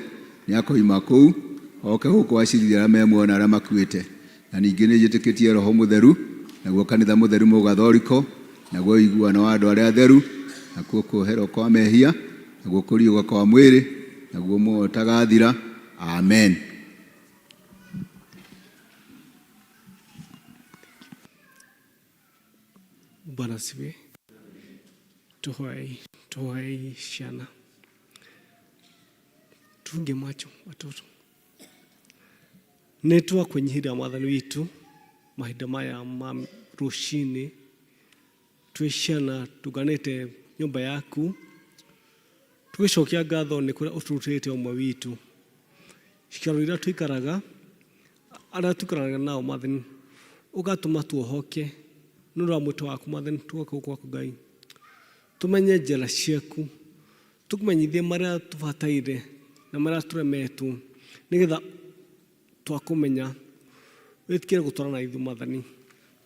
Nĩ akoima kũu oke gũkũ acirithia arĩa memuona arĩa makuĩte. Na ningĩ nĩ njĩtĩkĩtie Roho Mũtheru, naguo kanitha mũtheru mũgathoriko, naguo ũiguano wa andũ arĩa atheru, nakuo kuoherwo kwa mehia, naguo kũriũka kwa mwĩrĩ, naguo muoyo ũtagathira. Amen. Bwana asifiwe. Tuhoe shana. Tufunge macho watoto. Netua kwenye hili ya mwathani witu mahinda maya ma rũcinĩ twĩ ciana tuganĩte nyũmba yaku tũgĩcokia ngatho nĩ kũrĩa ũtũrutĩte ũmwe witũ cikaro iria tũikaraga arĩa tũikaraga nao Mwathani ũgatũma tuohoke nĩ ũndũ wa mwĩto waku Mwathani tũgoka gwaku Ngai tũmenye njĩra ciaku tũkũmenyithie marĩa tũbataire na marĩa tũremetwo nĩgetha twakũmenya wĩtĩkĩre gũtwarana na ithuĩ Mwathani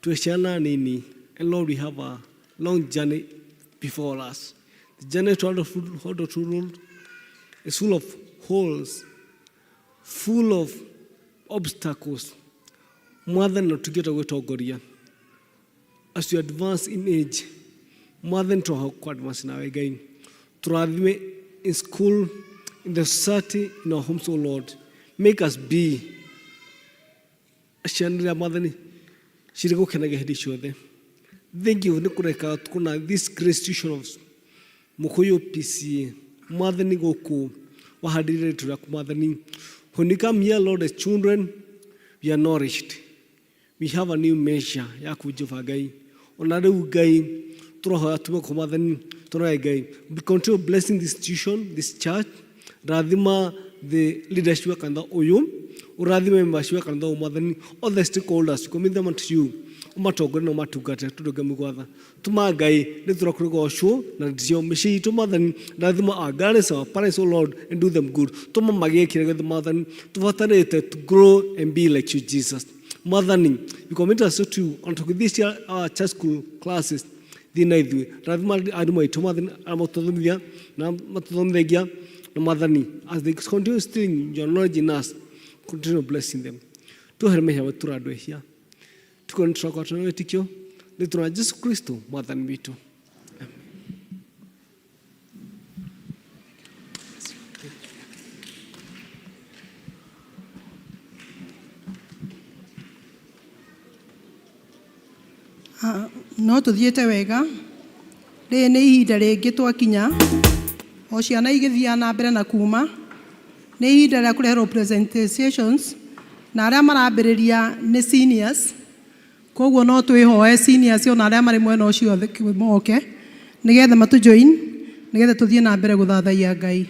twĩ ciana nini. And Lord, we have a long journey before us. The journey to the true road is full of holes, full of obstacles. Mwathani natũgĩte gwĩtongoria as you advance in age. Mwathani tũroka advance nawe Ngai tũrathime in school, in the society, in our homes, O Lord. Make us be ciana iria Mwathani cirĩ gũkenagia hĩndĩ ciothe. Thank you nĩ kũreka tukuna this great institution of Mukuyu PCA. Mwathani gũkũ wahandĩrĩre rĩtũ rĩaku Mwathani. When we come here, Lord, as children, we are nourished. We have a new measure ya kũnjũba Ngai. Ona rĩu Ngai tũrohoya tume kwa Mwathani tũroya Ngai. We continue blessing this institution, this church. Rathima the leadership wa kanitha ũyũ. Urathime members wa kanitha ũyũ Mwathani. All the stakeholders, commit them unto you. Umatongore na umatungate tudoge mugwatha tuma Ngai nĩ tũrakũrĩgocwo na cio mĩciĩ itũ Mwathani rathima our guardians, our parents, O Lord, and do them good. Tuma magĩkĩre gwetha Mwathani tũbatarĩte to grow and be like you Jesus. Mwathani, we commit ourselves to you unto this year our church school classes thina ithuĩ rathima arimũ aitũ Mwathani amatũthomithia na matũthomithagia na Mwathani as they continue stealing your knowledge in us, continue blessing them. Tuheremehia wetu andũ ehia tukoni tũrakwatana wĩtĩkio nĩ tũra Jesu Kristo Mwathani witũ. No tũthiĩte wega rĩrĩ nĩ ihinda rĩngĩ twakinya o ciana igĩthiaga na mbere na kuma nĩ ihinda rĩa kũreherwo presentations na arĩa marambĩrĩria nĩ seniors. Koguo no twĩhoe seniors ona arĩa marĩ mwena ũcio moke nĩgetha matũjoin nĩgetha tũthiĩ na mbere gũthathaiya Ngai.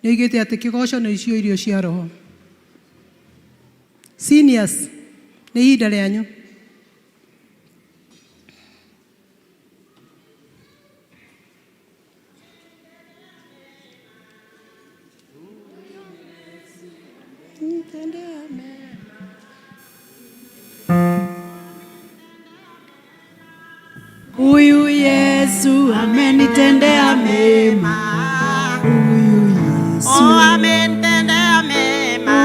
Nĩoigĩte atĩ kĩgoco nĩ icio irio cia roho. Seniors nĩ ihinda rĩanyu. Huyu Yesu amenitendea mema. Huyu Yesu amenitendea mema.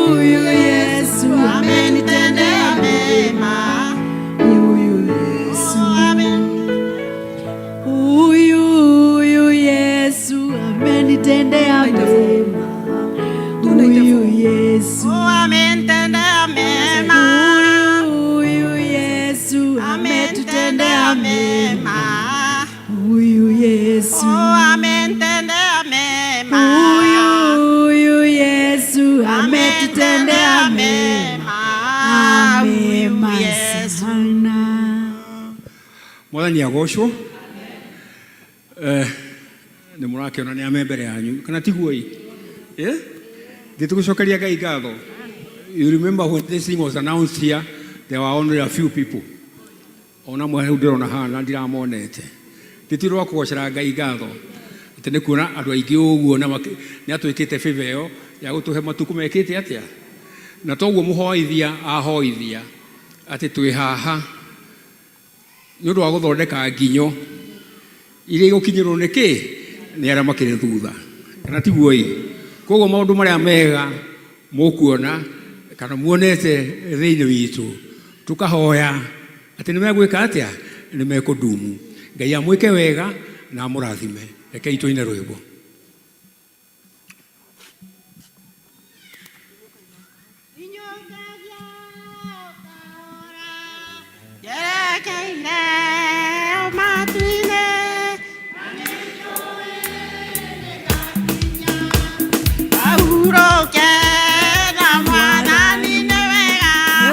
Huyu Yesu amenitendea mema. Huyu Yesu Huyu Yesu amenitendea mema. Huyu Yesu amenitendea mema. Huyu Yesu ametutendea mema. Huyu Yesu ametutendea mema. Huyu Yesu ametutendea mema. Mema sana. Mwathani agocwo. Nĩ mũrakĩona nĩ ame mbere yanyu kana tiguo ĩ Gĩtũgũcokeria Ngai ngatho. You remember when this thing was announced here, there were only a few people. Ona mwe rĩu ndĩrona hana ndiramonete. Nditirwo kũgocera Ngai ngatho. Atĩ nĩ kuona andũ aingĩ ũguo na nĩ atwĩkĩte favor ĩyo ya gũtũhe matukũ mekĩte atĩa. Na toguo mũhoithia ahoithia atĩ twĩ haha nĩ ũndũ wa gũthondeka nginyo iria igũkinyĩrwo nĩ kĩ nĩ arĩa makĩrĩ thutha. Kana tiguo ĩ. Koguo maũndũ marĩa mega mũkuona kana muonete thĩinĩ witũ tukahoya atĩ nĩ megwĩka atĩa nĩ mekũndumu. Ngai amwĩke wega na amũrathime. Rekei tũine rwĩmbo.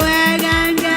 Weganga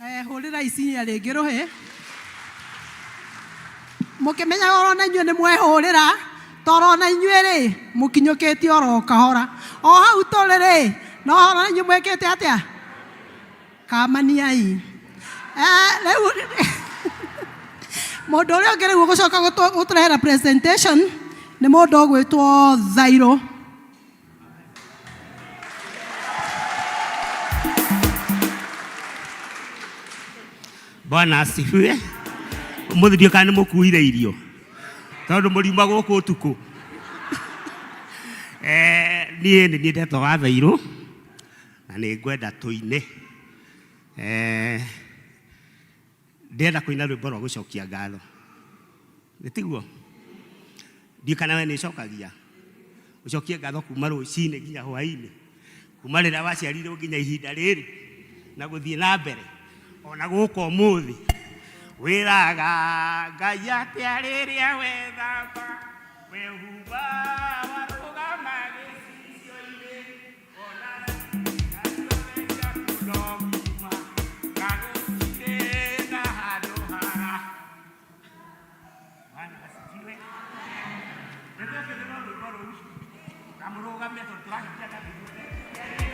Hũrĩra icinia rĩngĩ rũhĩ. Mũkĩmenya oro na inyuĩ nĩ mwehũrĩra, toro na inyuĩ rĩ mũkinyũkĩtie oro kahora. O hau tũrĩ rĩ, no oro na inyuĩ mwĩkĩte atĩa? Kamaniai. Rĩu mũndũ ũrĩa ũngĩ rĩu gũcoka gũtũrehera presentation nĩ mũndũ ũgwĩtwo Zairo. Bwana asifiwe. Umuthi ndio kana mukuire irio. Tondu murima guku utuku. Nie ni ndetwo wa Zairo. Na ni ngwenda tuine. Ndenda kuina rwimbo rwa gucokia ngatho. Nitiguo. Ndio kana we ni cokagia. Ucokie ngatho kuma rucine nginya hwaini. Kuma rĩrĩa waciarirwo nginya ihinda rĩrĩ na guthie na mbere. Ona guko muthi wiraga Ngai atia riria wethamba wehuba warugama gĩcicio-inĩ ona ngatũrĩria kũndogima gagũtirĩ na handũ haha. Bwana asifiwe. Nĩtũkĩrĩrwo rwĩmbo rũu na mũrũgame tondũ tũrahikia Ngai.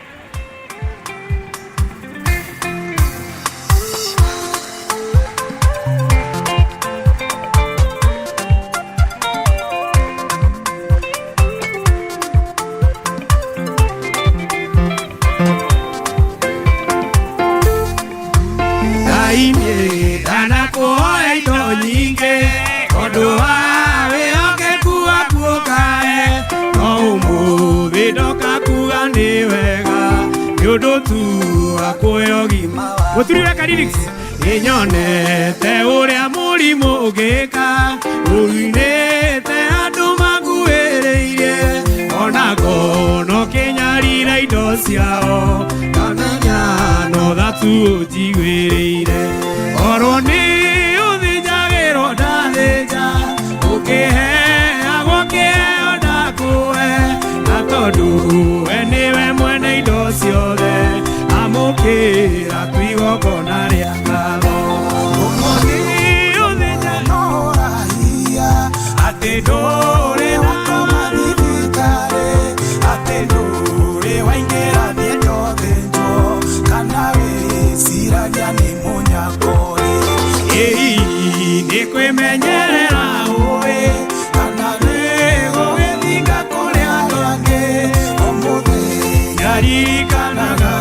Guturiweka lyrics inyonete uria murimu ugika uinete andu maguĩrĩire ona ngono kinyarira indo ciao kamenya no thatu njiguĩrĩire oro ni ũthĩnjagĩrwo ndathĩnja ũkĩheagwo kĩheo ndakuhe na tondũ we nĩwe mwene indo ciothe amũkĩra twigongona rĩa ngatho ũmũthĩ ũthĩnja no rahia atĩ ndũrĩ na thibitarĩ atĩ ndũrĩ waingĩra nĩendo thĩnjo kana wĩciragia nĩ mũnyakori nĩ kwĩmenyerera ũĩ kana nĩ gũgĩthinga kũrĩ andũ angĩ ũmũthĩ nyaririkanaga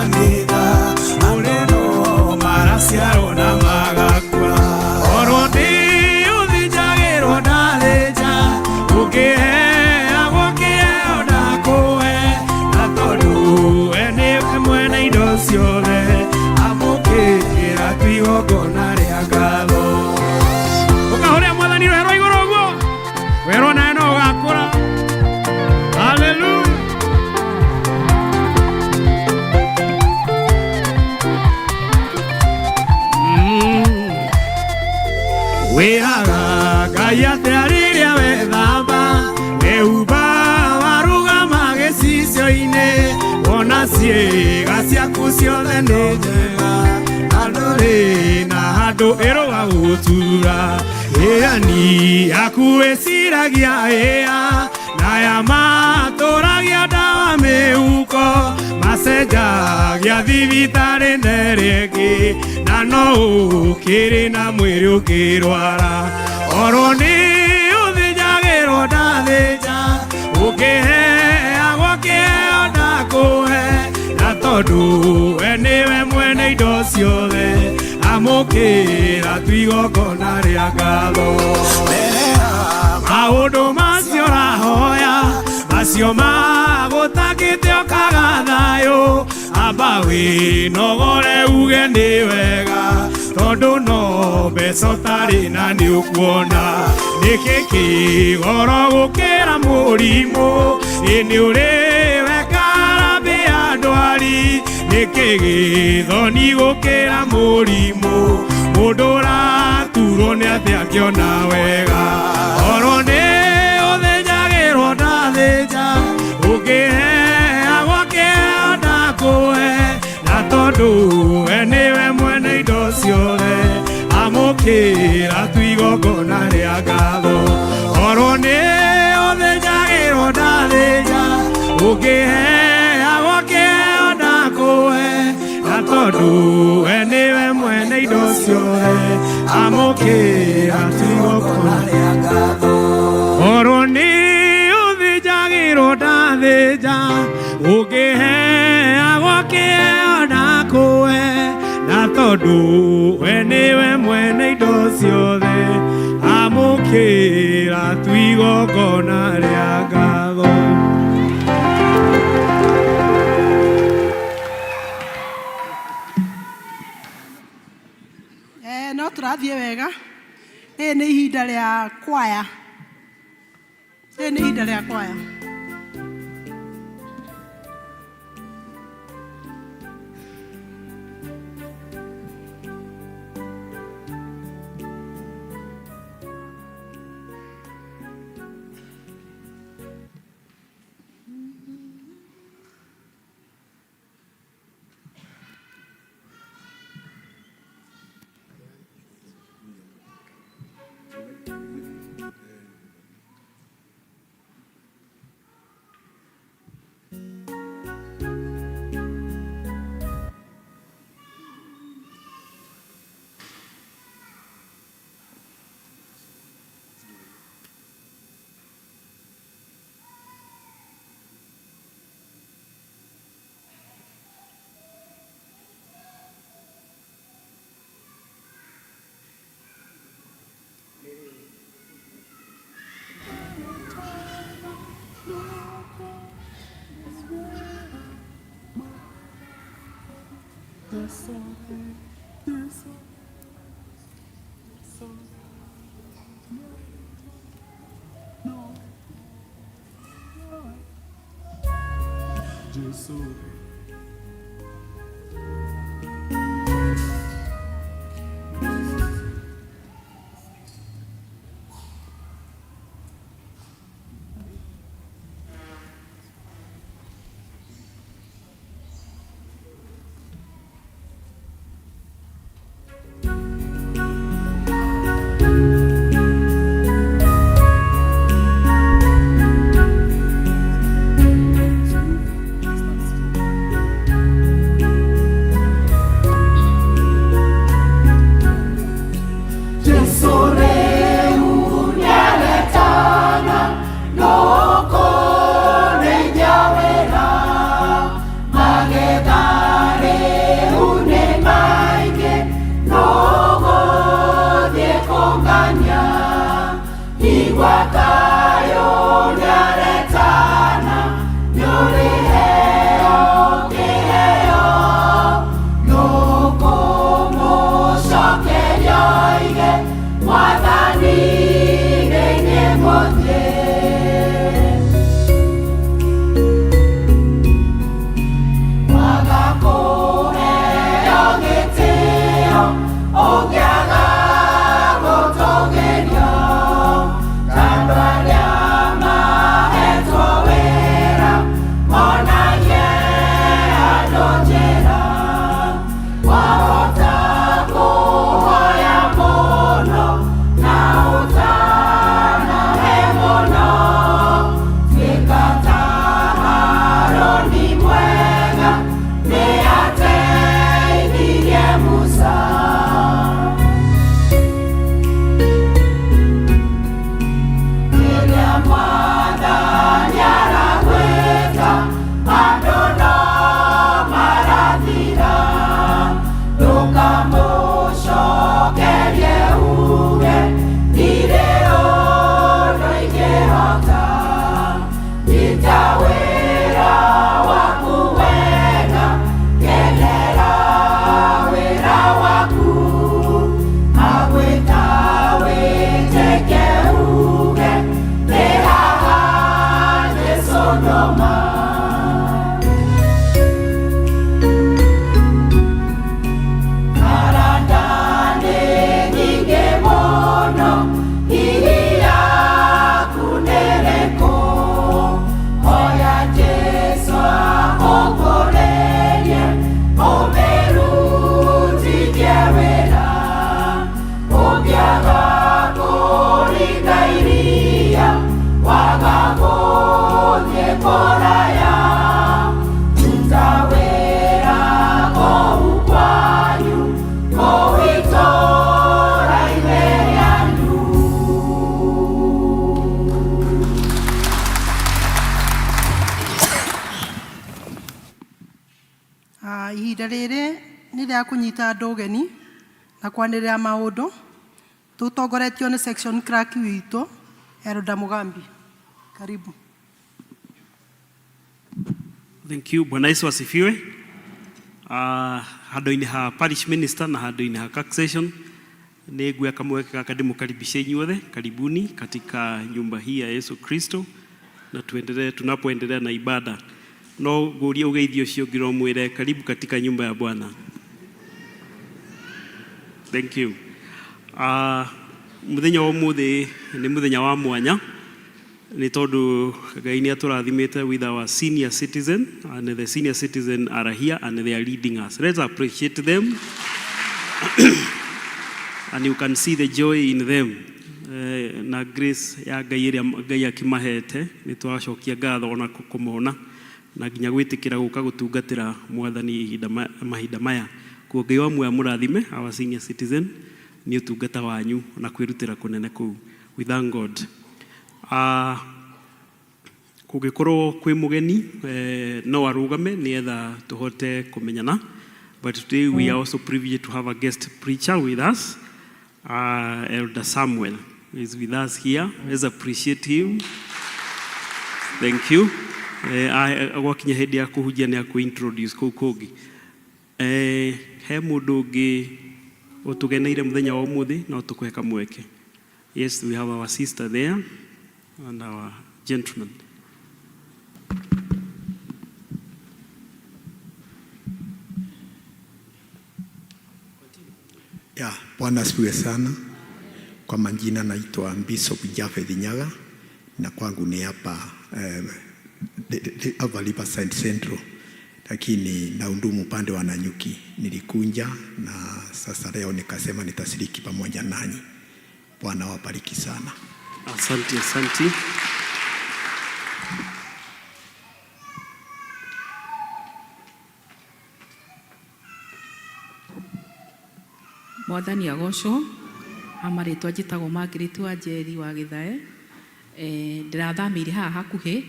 ciaro na magakua oro ni ũthĩnjagĩrwo ndathĩnja ũkĩheagwo kĩheo ndakuhe na tondũ we nĩwe mwene indo ciothe amũkĩra twigongona rĩa ngatho ũkahũrĩra Mwathani rwĩmbo rwa igũrũ ũguo werwo nawe no ũgakũra. Hallelujah. Wiraga Ngai atia riria wethamba wehuba warugama gĩcicio-inĩ ona ciĩga ciaku ciothe nĩ njega na ndũrĩ na handũ ĩrũga gũtura ĩani yaku ĩciragia ĩa naya matũragia ndawa mĩhuko macenjagia thibitarĩ nerĩngĩ na no ũkĩrĩ na mwĩrĩ ũkĩrwara oro nĩ ũthĩnjagĩrwo ndathĩnja ũkĩheagwo kĩheo ndakuhe na tondũ we nĩwe mwene indo ciothe amũkĩra twigongona rĩa ngatho maũndũ macio rahoya macio magũtakĩte ũkaga thayũ amba wĩnogore uge nĩ wega tondũ no mbeca ũtarĩ na nĩ ũkuona nĩkĩ kĩgoro gũkĩra mũrimũ nĩ ũrĩ weka harambĩ ya ndwari nĩkĩ gĩthoni gũkĩra mũrimũ mũndũ ũraturwo nĩ atĩ akĩona wega oro nĩ ũthĩnjagĩrwo ndathĩnja ũkĩheagwo kĩheo ndakuhe na tondũ we nĩwe mwene indo ciothe tondu we niwe mwene indo ciothe amukira twigokona ria ngatho oro ni uthijagirwo ndathija ukiheagwo kĩheo na kũwe na tondu we niwe mwene indo ciothe amukira twigokona ria ngatho. No tũrathiĩ wega. Rĩrĩ nĩ ihinda rĩa kwaya. Rĩrĩ nĩ ihinda rĩa kwaya. Ihinda rĩrĩ nĩ rĩa kũnyita andũ ũgeni na kwanĩrĩra maũndũ. Tũtongoretio nĩ section clerk witũ Elda Mugambi. Karibu. Thank you. Bwana Yesu asifiwe. Handũ-inĩ ha parish minister na handũ-inĩ ha clerk session nĩ nguoya kamweke gaka ndĩmũkaribishe inyuothe. Karibuni katika nyumba hii ya Yesu Kristo, na tunapoendelea na ibada. No nguria ugeithio cio ngiromwire karibu katika nyumba ya Bwana. Thank you. Muthenya wa umuthi ni muthenya wa mwanya ni tondu Ngai ni aturathimite with our senior citizen, and the senior citizen are here and they are leading us. Let's appreciate them. And you can see the joy in them. Na grace ya Ngai iria Ngai akimahete ni twacokia ngatho ona kumona na nginya gwitikira guka gutungatira mwathani mahinda maya. Kuo Ngai wamwe amurathime our senior citizen ni utungata wanyu na kwirutira kunene kuu. We thank God. Kugikorwo kwi mugeni no arugame ni etha tuhote kumenyana, but today we are also privileged to have a guest preacher with us. Elder Samuel is with us here. Let's appreciate him. Thank you. Agwakinya hindi ya kuhunjia ni akuintroduce kuu kungi. He mundu ungi utugeneire muthenya wa umuthi no tukuhe kamweke. Yes, we have our sister there and our gentleman. Ya, Bwana asifiwe sana. Kwa majina naitwa Bishop Japhet Nyaga na kwangu ni hapa hapa Riverside Central, lakini nahudumu upande wa Nanyuki. Nilikunja na sasa leo nikasema nitashiriki pamoja nanyi. Bwana wabariki sana. Asante, asante. Mwathani agocwo. Amaritwa njitagwo Margaret wa Njeri wa Githae. Ndirathamĩire haha hakuhĩ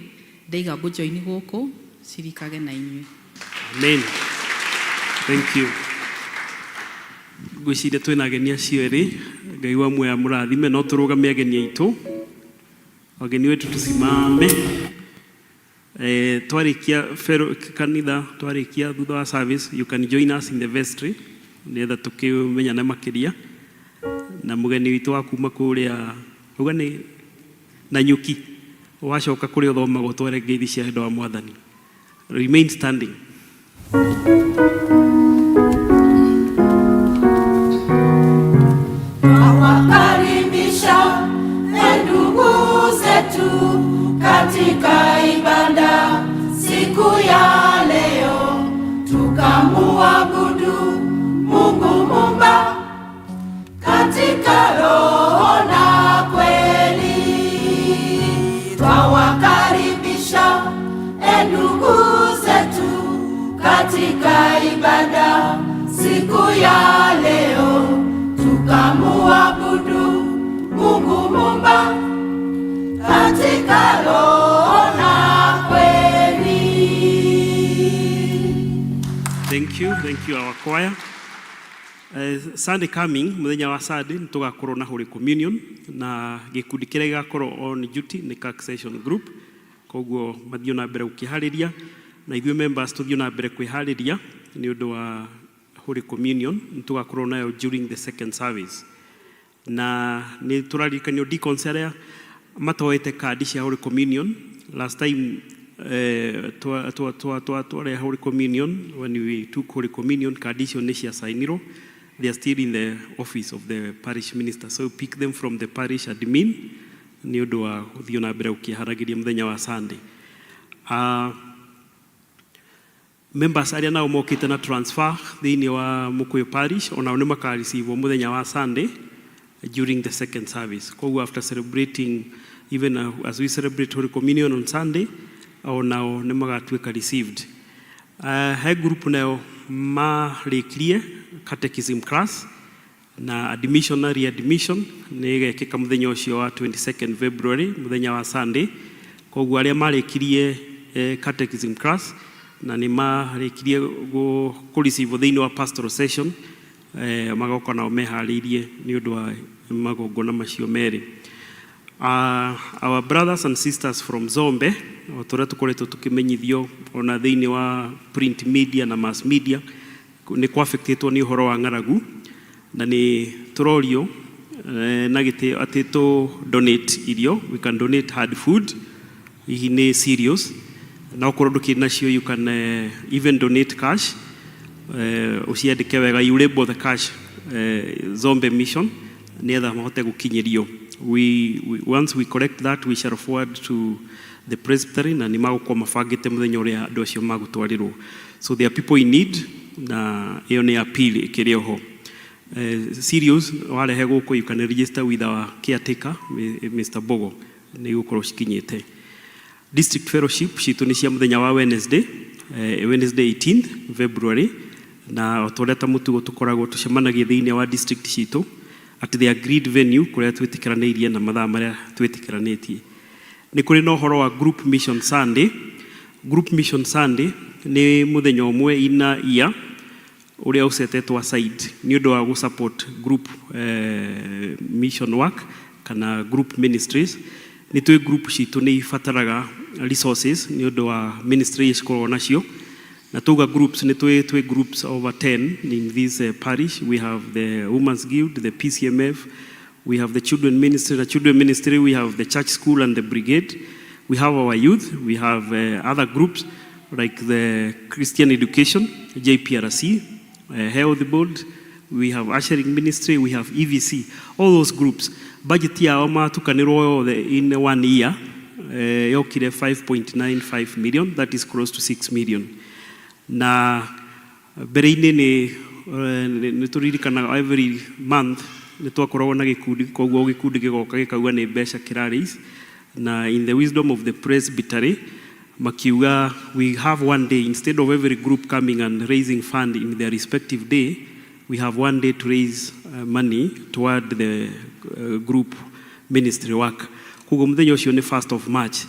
ndaiga ngũnjoini gũkũ cirikage na inyuĩ. Amen. Thank you. Ngwĩciria twĩna ageni acio erĩ. Ngai wamwe amũrathime. No tũrũgame ageni aitũ. Ageni wetu tusimame. Twarikia kanitha, twarikia thutha wa service, you can join us in the vestry. Nietha tukimenyana makiria na mugeni witu wa kuma kuria ugani Nanyuki wacoka kuri uthoma gutware ngeithi cia ndo wa Mwathani. Remain standing. Nawakaribisha ndugu zetu katika ibada siku ya leo, tukamuabudu Mungu Muumba katika roho na kweli. Twawakaribisha ndugu zetu katika ibada siku ya leo, tukamuabudu Mungu Muumba katika roho na kweli. Thank you our choir. Sunday coming, muthenya wa Sunday tugakorwo na Holy Communion na gikundi kĩrĩa gĩgakorwo on duty ni clerk session group. Koguo mathio na mbere gũkĩharĩria na ithuĩ members tũthio na mbere kwĩharĩria nĩ ũndũ wa Holy Communion tugakorwo nayo during the second service. Na nĩ tũrarikanio deacons arĩa matoete kadi cia Holy Communion. Last time twarĩ Holy Communion, when we took Holy Communion, kadi icio nĩ cia signirwo. They are still in the office of the parish minister, so pick them from the parish admin nĩ ũndũ wa gũthio na mbere ũkĩharagĩria mũthenya wa Sunday. Members arĩa nao mokĩte na transfer thĩinĩ wa Mũkũyũ parish onao nĩ makareceive mũthenya wa Sunday during the second service. Koguo after celebrating, even as we celebrate Holy Communion on Sunday, onao nĩ magatuĩka received. He group nayo marĩkirie catechism class na admission na readmission nĩ gekĩka mũthenya ũcio wa 22nd February, mũthenya wa Sunday. Koguo arĩa marĩkirie catechism class na nĩ marĩkirie kũreceive thĩinĩ wa pastoral session magoka nao meharĩirie nĩ ũndũ wa magongona macio merĩ. Our brothers and sisters from Zombe tũrĩa tũkoretwo tũkĩmenyithio ona thĩinĩ wa print media na mass media nĩ kwa-affectĩtwo nĩ ũhoro wa ng'aragu, na nĩ tũrorio na gĩtĩ atĩ tũ donate irio. We can donate hard food, hihi nĩ cereals, na okorwo ndũkĩrĩ nacio you can even donate cash. Uciandĩke wega, you label the cash Zombe Mission nĩgetha mahote gũkinyĩrio. Once we collect that, we shall forward to the presbytery na nĩ magũkorwo mabangĩte mũthenya ũrĩa andũ acio magũtwarĩrwo. So there are people in need, na ĩyo nĩ appeal ĩkĩrĩ oho. Cereals warehe gũkũ, you can register with our caretaker Mr. Bogo, nĩ gũkorwo cikinyĩte. District fellowship citũ nĩ cia mũthenya wa Wednesday 18th February, na tũreta mũtugo tũkoragwo tũcemanagia thĩinĩ wa district citũ at the agreed venue kũrĩa twĩtĩkĩranĩirie na mathaa marĩa twĩtĩkĩranĩtie. Nĩ kũrĩ na ũhoro wa group mission Sunday. Group mission Sunday nĩ mũthenya ũmwe ina year ũrĩa ũcetetwo aside nĩ ũndũ wa gũsupport group mission work kana group ministries. Nĩ twĩ group citũ nĩ ibataraga resources nĩ ũndũ wa ministry cikoragwo nacio, na tuga groups nĩ twĩ groups over 10 in this parish. We have the Women's Guild, the PCMF, we have the children ministry. The children ministry, we have the church school and the brigade. We have our youth, we have other groups like the Christian education, JPRC, health board, we have ushering ministry, we have EVC, all those groups. Budget yao matukanirwo in 1 year yokire 5.95 million, that is close to 6 million. Na mbere-inĩ nĩ tũririkanaga every month nĩ twakoragwo na gĩkundi, koguo gĩkundi gĩgoka gĩkauga nĩ mbeca kĩrarĩis, na in the wisdom of the presbytery makiuga we have one day, instead of every group coming and raising fund in their respective day, we have one day to raise money toward the group ministry work. Koguo mũthenya ũcio nĩ 1st of March.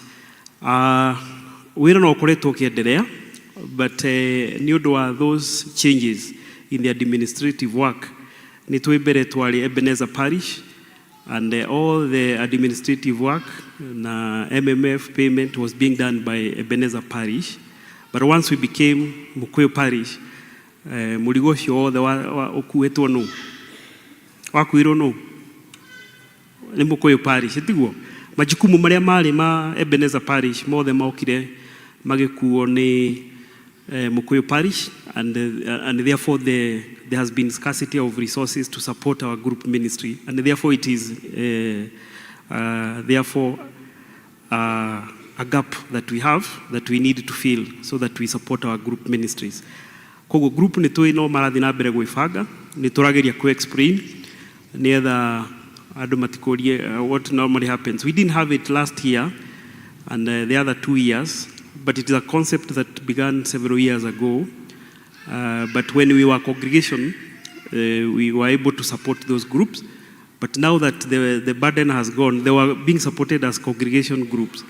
Wĩra no ũkoretwo ũkĩenderea, but nĩ ũndũ wa those changes in the administrative work nĩ twĩ mbere twarĩ Ebenezer Parish, and all the administrative work na MMF payment was being done by Ebenezer Parish. But once we became Mukuyu Parish, mũrigo ũcio wothe ũkuĩtwo nũ? Wakuirwo nũ? Nĩ Mukuyu Parish, tiguo? Majukumu marĩa marĩ ma Ebenezer Parish mothe maokire magĩkuo nĩ Mukuyu Parish, and therefore there has been scarcity of resources to support our group ministry, and therefore it is therefore a gap that we have that we need to fill so that we support our group ministries. Koguo group nĩ twĩ no marathi na mbere gwĩbanga, nĩ tũrageria ku-explain nĩgetha andũ matikũrie what normally happens. We didn't have it last year and the other 2 years, but it is a concept that began several years ago. But when we were a congregation, we were able to support those groups. But now that the burden has gone, they were being supported as congregation groups.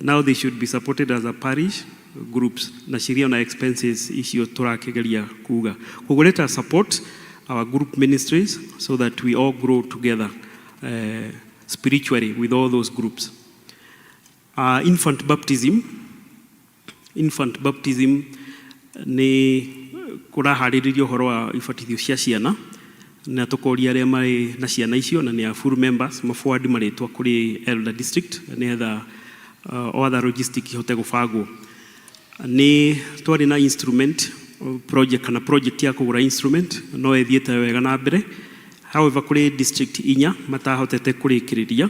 Now they should be supported as a parish groups. Na sheria na expenses icio tũrakĩgeria kuga. Koguo let us support our group ministries so that we all grow together spiritually with all those groups. Infant baptism nĩ kũraharĩrĩrio ũhoro wa ibatithio cia ciana, na tũkoria arĩa marĩ na ciana icio na nĩ a full members maforward marĩtwa kũrĩ elder district nĩgetha other logistic ihote gũbangwo. Nĩ twarĩ na instrument project kana project ya kũgũra instrument no ĩthiĩte wega na mbere. However, kũrĩ district 4 matahotete kũrĩkĩrĩria,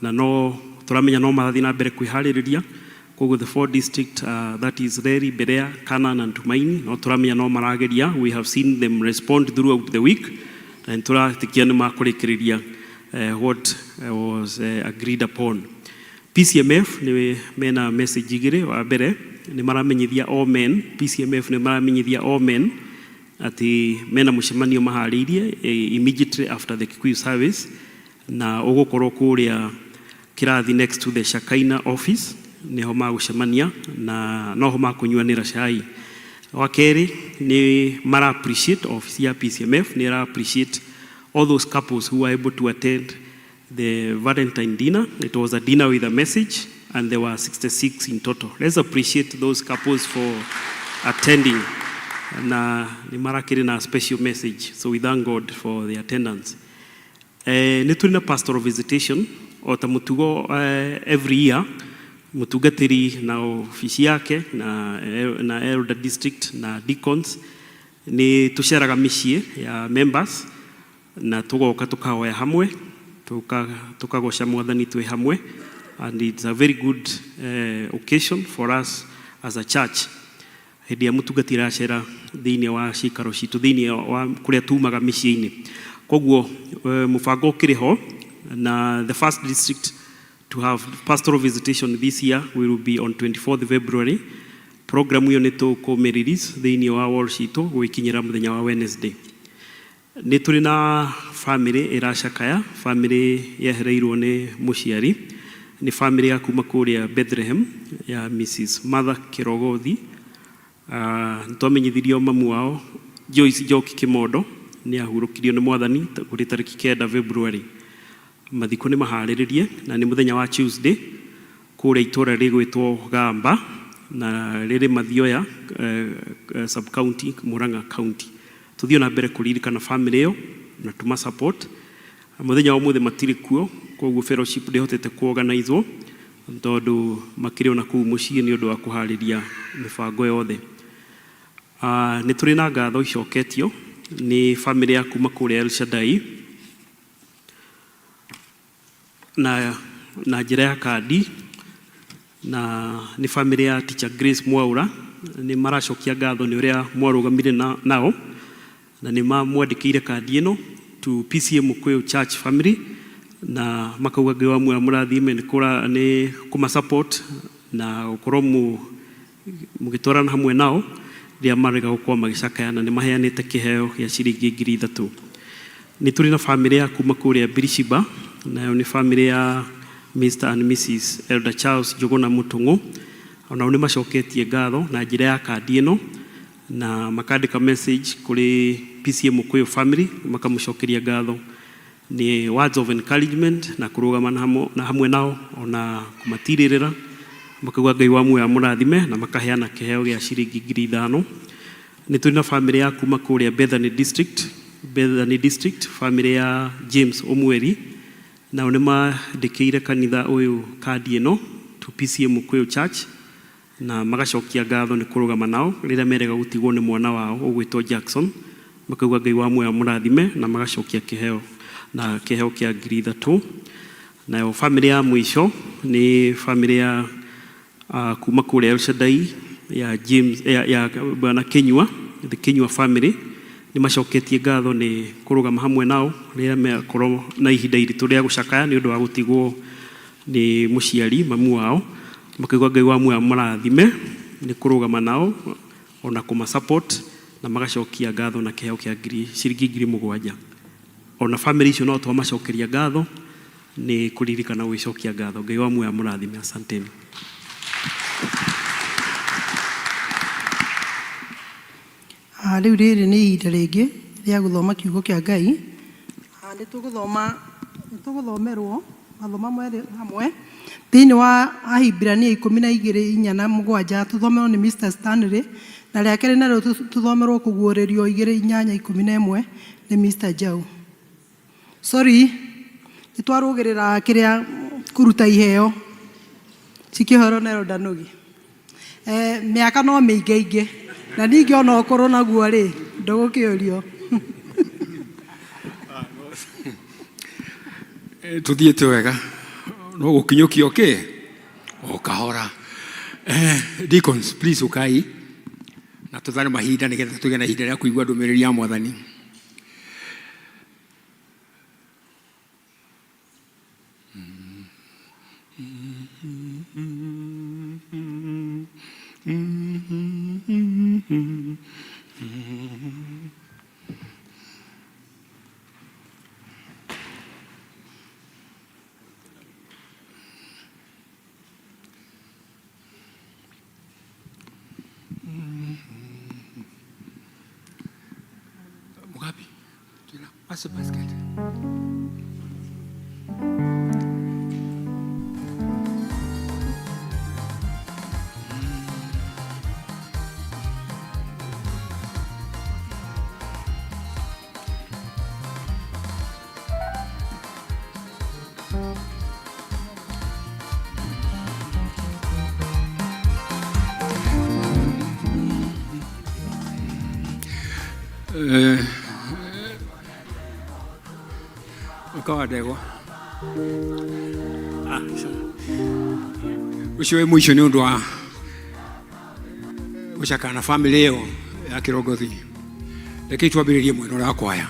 na no tũramenya no marathiĩ na mbere kwĩharĩrĩria. Koguo the 4 district, that is Reri, Berea, Canaan and Tumaini, no tũramenya no marageria. We have seen them respond throughout the week, and tũratikia nĩ makũrĩkĩrĩria what was agreed upon. PCMF nĩ mena message igĩrĩ. Wa mbere nĩ maramenyithia all men, PCMF nĩ maramenyithia all men ati mena mũcemanio maharĩirie immediately after the Kikuyu service, na ũgũkorwo kũrĩa kĩrathi next to the Shakaina office niho magucemania na noho makunyuanira cai. Wa keri ni mara appreciate office ya PCMF, ni appreciate all those couples who were able to attend the Valentine dinner. It was a dinner with a message, and there were 66 in total. Let's appreciate those couples for attending. Na ni marakiri na special message, so we thank God for the attendance. Ni tuli na pastoral visitation o ta mutugo every year, mutugatiri na ofisi yake na elder district na deacons ni tusheraga mishie ya members na tugoka tukahoya hamwe tukagoca mwathani twi hamwe, and it's a very good occasion for us as a church. Hĩndĩ ya mũtungatĩra acera thĩinĩ wa cikaro citũ thĩinĩ wa kũrĩa tumaga mĩciĩ-inĩ. Koguo mũbango ũkĩrĩ ho, na the first district to have pastoral visitation this year will be on 24th February. Program hiyo nĩ tũkũmĩ-release thĩinĩ wa wall citũ gũkinyĩra mũthenya wa Wednesday. Nĩ tũrĩ na family ĩracakaya, family yehereirwo nĩ mũciari, nĩ family ya kuma kũrĩa Bethlehem ya Mrs. Mother Kirogothi. Nitwamenyithirio mamu wao Joyce Njoki Kimondo nĩ ahurũkirio nĩ mwathani kũrĩ tarĩki 9 February. Mathiko nĩ maharĩrĩrie na nĩ mũthenya wa Tuesday kũrĩa itũũra rĩgwĩtwo Gamba na rĩrĩ Mathioya sub county Murang'a county. Tuthiĩ na mbere kũririkana family ĩyo na tuma support. Mũthenya wa ũmũthĩ matirĩ kuo, koguo fellowship ndĩhotete kuorganizwo tondũ makĩrĩ ona kũu mũciĩ nĩ ũndũ wa kũharĩria mĩbango yothe. Nĩ tũrĩ na ngatho icoketio nĩ family ya kuma kũrĩa El Shaddai na njĩra ya kandi, na nĩ family ya teacher Grace Mwaura. Nĩ maracokia ngatho nĩ ũrĩa mwarũgamire nao na nĩ mamwandĩkĩire kandi ĩno to PCM Mukuyu Church family, na makauga Ngai wa muoyo mũrathime nĩ kuma support na gũkorwo mũgĩtwarana hamwe nao rĩrĩa marega gũkorwo magĩcakayana. Nĩ maheanĩte kĩheo gĩa ciringi 3,000. Nĩ tũrĩ na family ya kuma kũrĩa Birishiba, nayo nĩ family ya Mr. and Mrs. Elder Charles Njuguna Mũtũng'ũ. Onao nĩ macoketie ngatho na njĩra ya kandi ĩno na makandĩka message kũrĩ PCM Mukuyu family makamũcokeria ngatho. Ni words of encouragement na kurugama na hamwe nao ona kumatirĩrĩra, makauga Ngai wa muoyo mũrathime na makaheana kĩheo gĩa ciringi 5,000. Nĩ tũrĩ na family ya kuma kũrĩa Bethany district family ya James Omweri, nao nĩ mandĩkĩire kanitha ũyũ kandi ĩno to PCM Mukuyu Church na magacokia ngatho nĩ kũrũgama nao rĩrĩa merega gũtigwo nĩ mwana wao ũgwĩtwo Jackson. Makauga Ngai wa muoyo mũrathime na magacokia kĩheo na kĩheo kĩa 3,000. Nayo family ya mwisho ni family ya kuma kũrĩa El Shaddai ya James ya bwana Kenyua, the Kenyua family. Nĩ macoketie ngatho nĩ kũrũgama hamwe nao rĩrĩa mekorwo na ihinda iritũ rĩa gũcakaya nĩ ũndũ wa gũtigwo nĩ mũciari mamu wao. Makauga Ngai wa muoyo mũrathime nĩ kũrũgama nao ona kuma support na magacokia ngatho na kĩheo kĩa ciringi 7,000. Ona family icio no twamacokeria ngatho nĩ kũririkana gwĩcokia ngatho. Ngai wa muoyo mũrathime. Asanteni. Rĩu rĩrĩ nĩ ihinda rĩngĩ rĩa gũthoma kiugo kĩa Ngai. Nĩ tũgũthomerwo mathomo hamwe thĩinĩ wa Ahibirania 12:4-7. Tũthomerwo nĩ Mr. Stanley, na rĩa kerĩ narĩo tũthomerwo kũguũrĩrio 2:8-11 nĩ Mr. Jau. Sorry, nĩ twarũgĩrĩra kĩrĩa kũruta iheo cikĩhoro na Elder Nugi. Mĩaka no mĩingaingĩ na ningĩ ona ũkorwo naguo rĩ ndũgũkĩũrio. Tuthiĩte wega no gũkinyũkio o kahora. Deacons, please ukai na tũthane mahinda nĩgetha tũgĩe na ihinda rĩa kũigua ndũmĩrĩri ya Mwathani. Pass the basket. Ukawadego ucio mwisho ni undu wa gucakana family iyo ya Kirogothi. Reke twambiririe mweno wa kwaya.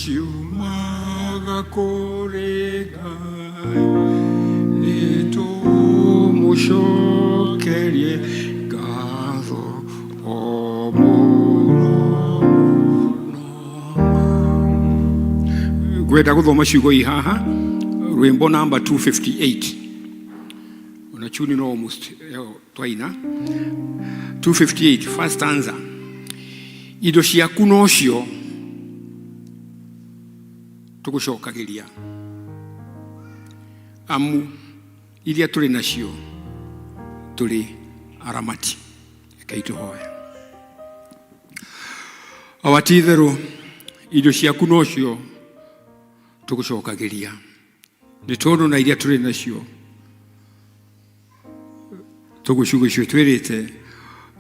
Shumaga koregai Eto mushokerie Gatho omuro Gwenda guthoma ciugo ihaha rwimbo number 258 Ona chuni no almost twaina 258 first stanza Indo ciaku nocio tugucokagiria amu iria turi nacio turi aramati kaituhoya awatitheru indo ciaku nocio tugucokagiria ni tondu na iria turi nacio tugucuga icio twirite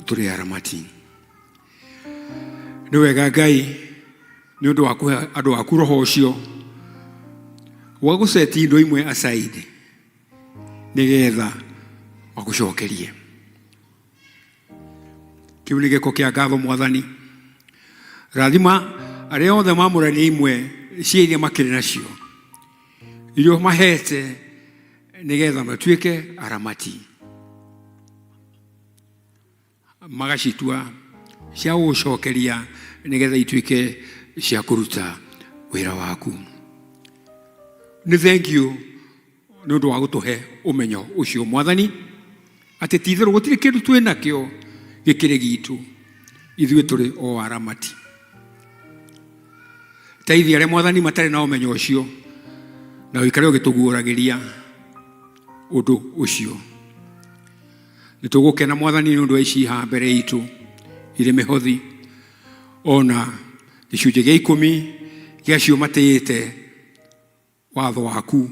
turi aramati ni wega Ngai ni undu wa kuhe andu aku roho ucio wa guseti indo imwe aside nigetha wagucokerie kiu ni giko kia ngatho Mwathani rathima aria othe mamurania imwe cia iria makiri nacio irio mahete nigetha matuike aramati magacitua cia gũcokeria nĩgetha ituĩke cia kũruta wĩra waku. Nĩ thank you nĩ ũndũ wa gũtũhe ũmenyo ũcio Mwathani, atĩ ti itherũ gũtirĩ kĩndũ twĩ nakĩo gĩkĩrĩ gitũ, ithuĩ tũrĩ o aramati. Teithia arĩa Mwathani matarĩ na ũmenyo ũcio, na ũikare ũgĩtũguũragĩria ũndũ ũcio. Nĩ tũgũkena Mwathani nĩ ũndũ wa ici haha mbere itũ irĩ mĩhothi, ona gĩcunjĩ gĩa 10 gĩacio matĩĩte watho waku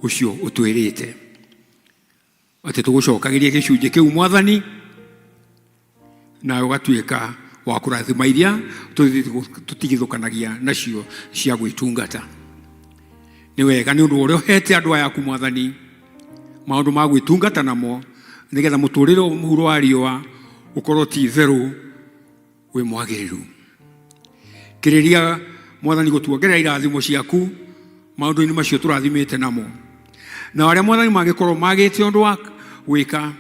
ũcio ũtwĩrĩte, atĩ tũgũcokagĩria gĩcunjĩ kĩu Mwathani, na ũgatuĩka wa kũrathima iria tũtigithũkanagia nacio cia gwĩtungata. Nĩ wega nĩ ũndũ ũrĩa ũhete andũ aya aku Mwathani maũndũ ma gwĩtungata namo, nĩgetha mũtũũrĩre mũhuro wa riũa ũkorwo ti itherũ wĩ mwagĩrĩru. Kĩrĩria Mwathani gũtuongerera irathimo ciaku maũndũ-inĩ macio tũrathimĩte namo, na arĩa Mwathani mangĩkorwo magĩte ũndũ wa gwĩka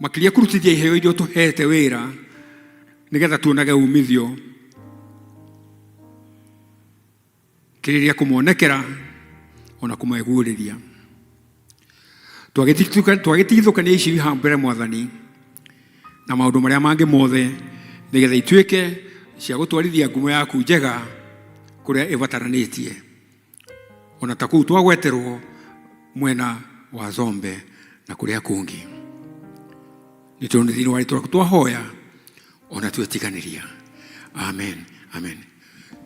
makĩria kũrutithia iheo iria tũhete wĩra, nĩgetha tuonage umithio. Kĩrĩria kũmonekera ona kũmaiguũrĩria. Twagĩtigithũkania ici haha mbere Mwathani na maũndũ marĩa mangĩ mothe, nĩgetha ituĩke cia gũtwarithia ngumo yaku njega kũrĩa ĩbataranĩtie, ona ta kũu twagweterwo mwena wa Zombe na kũrĩa kũngĩ. Nĩ tondũ thĩinĩ wa rĩĩtwa rĩaku twahoya ona twetiganĩria. Amen. Amen.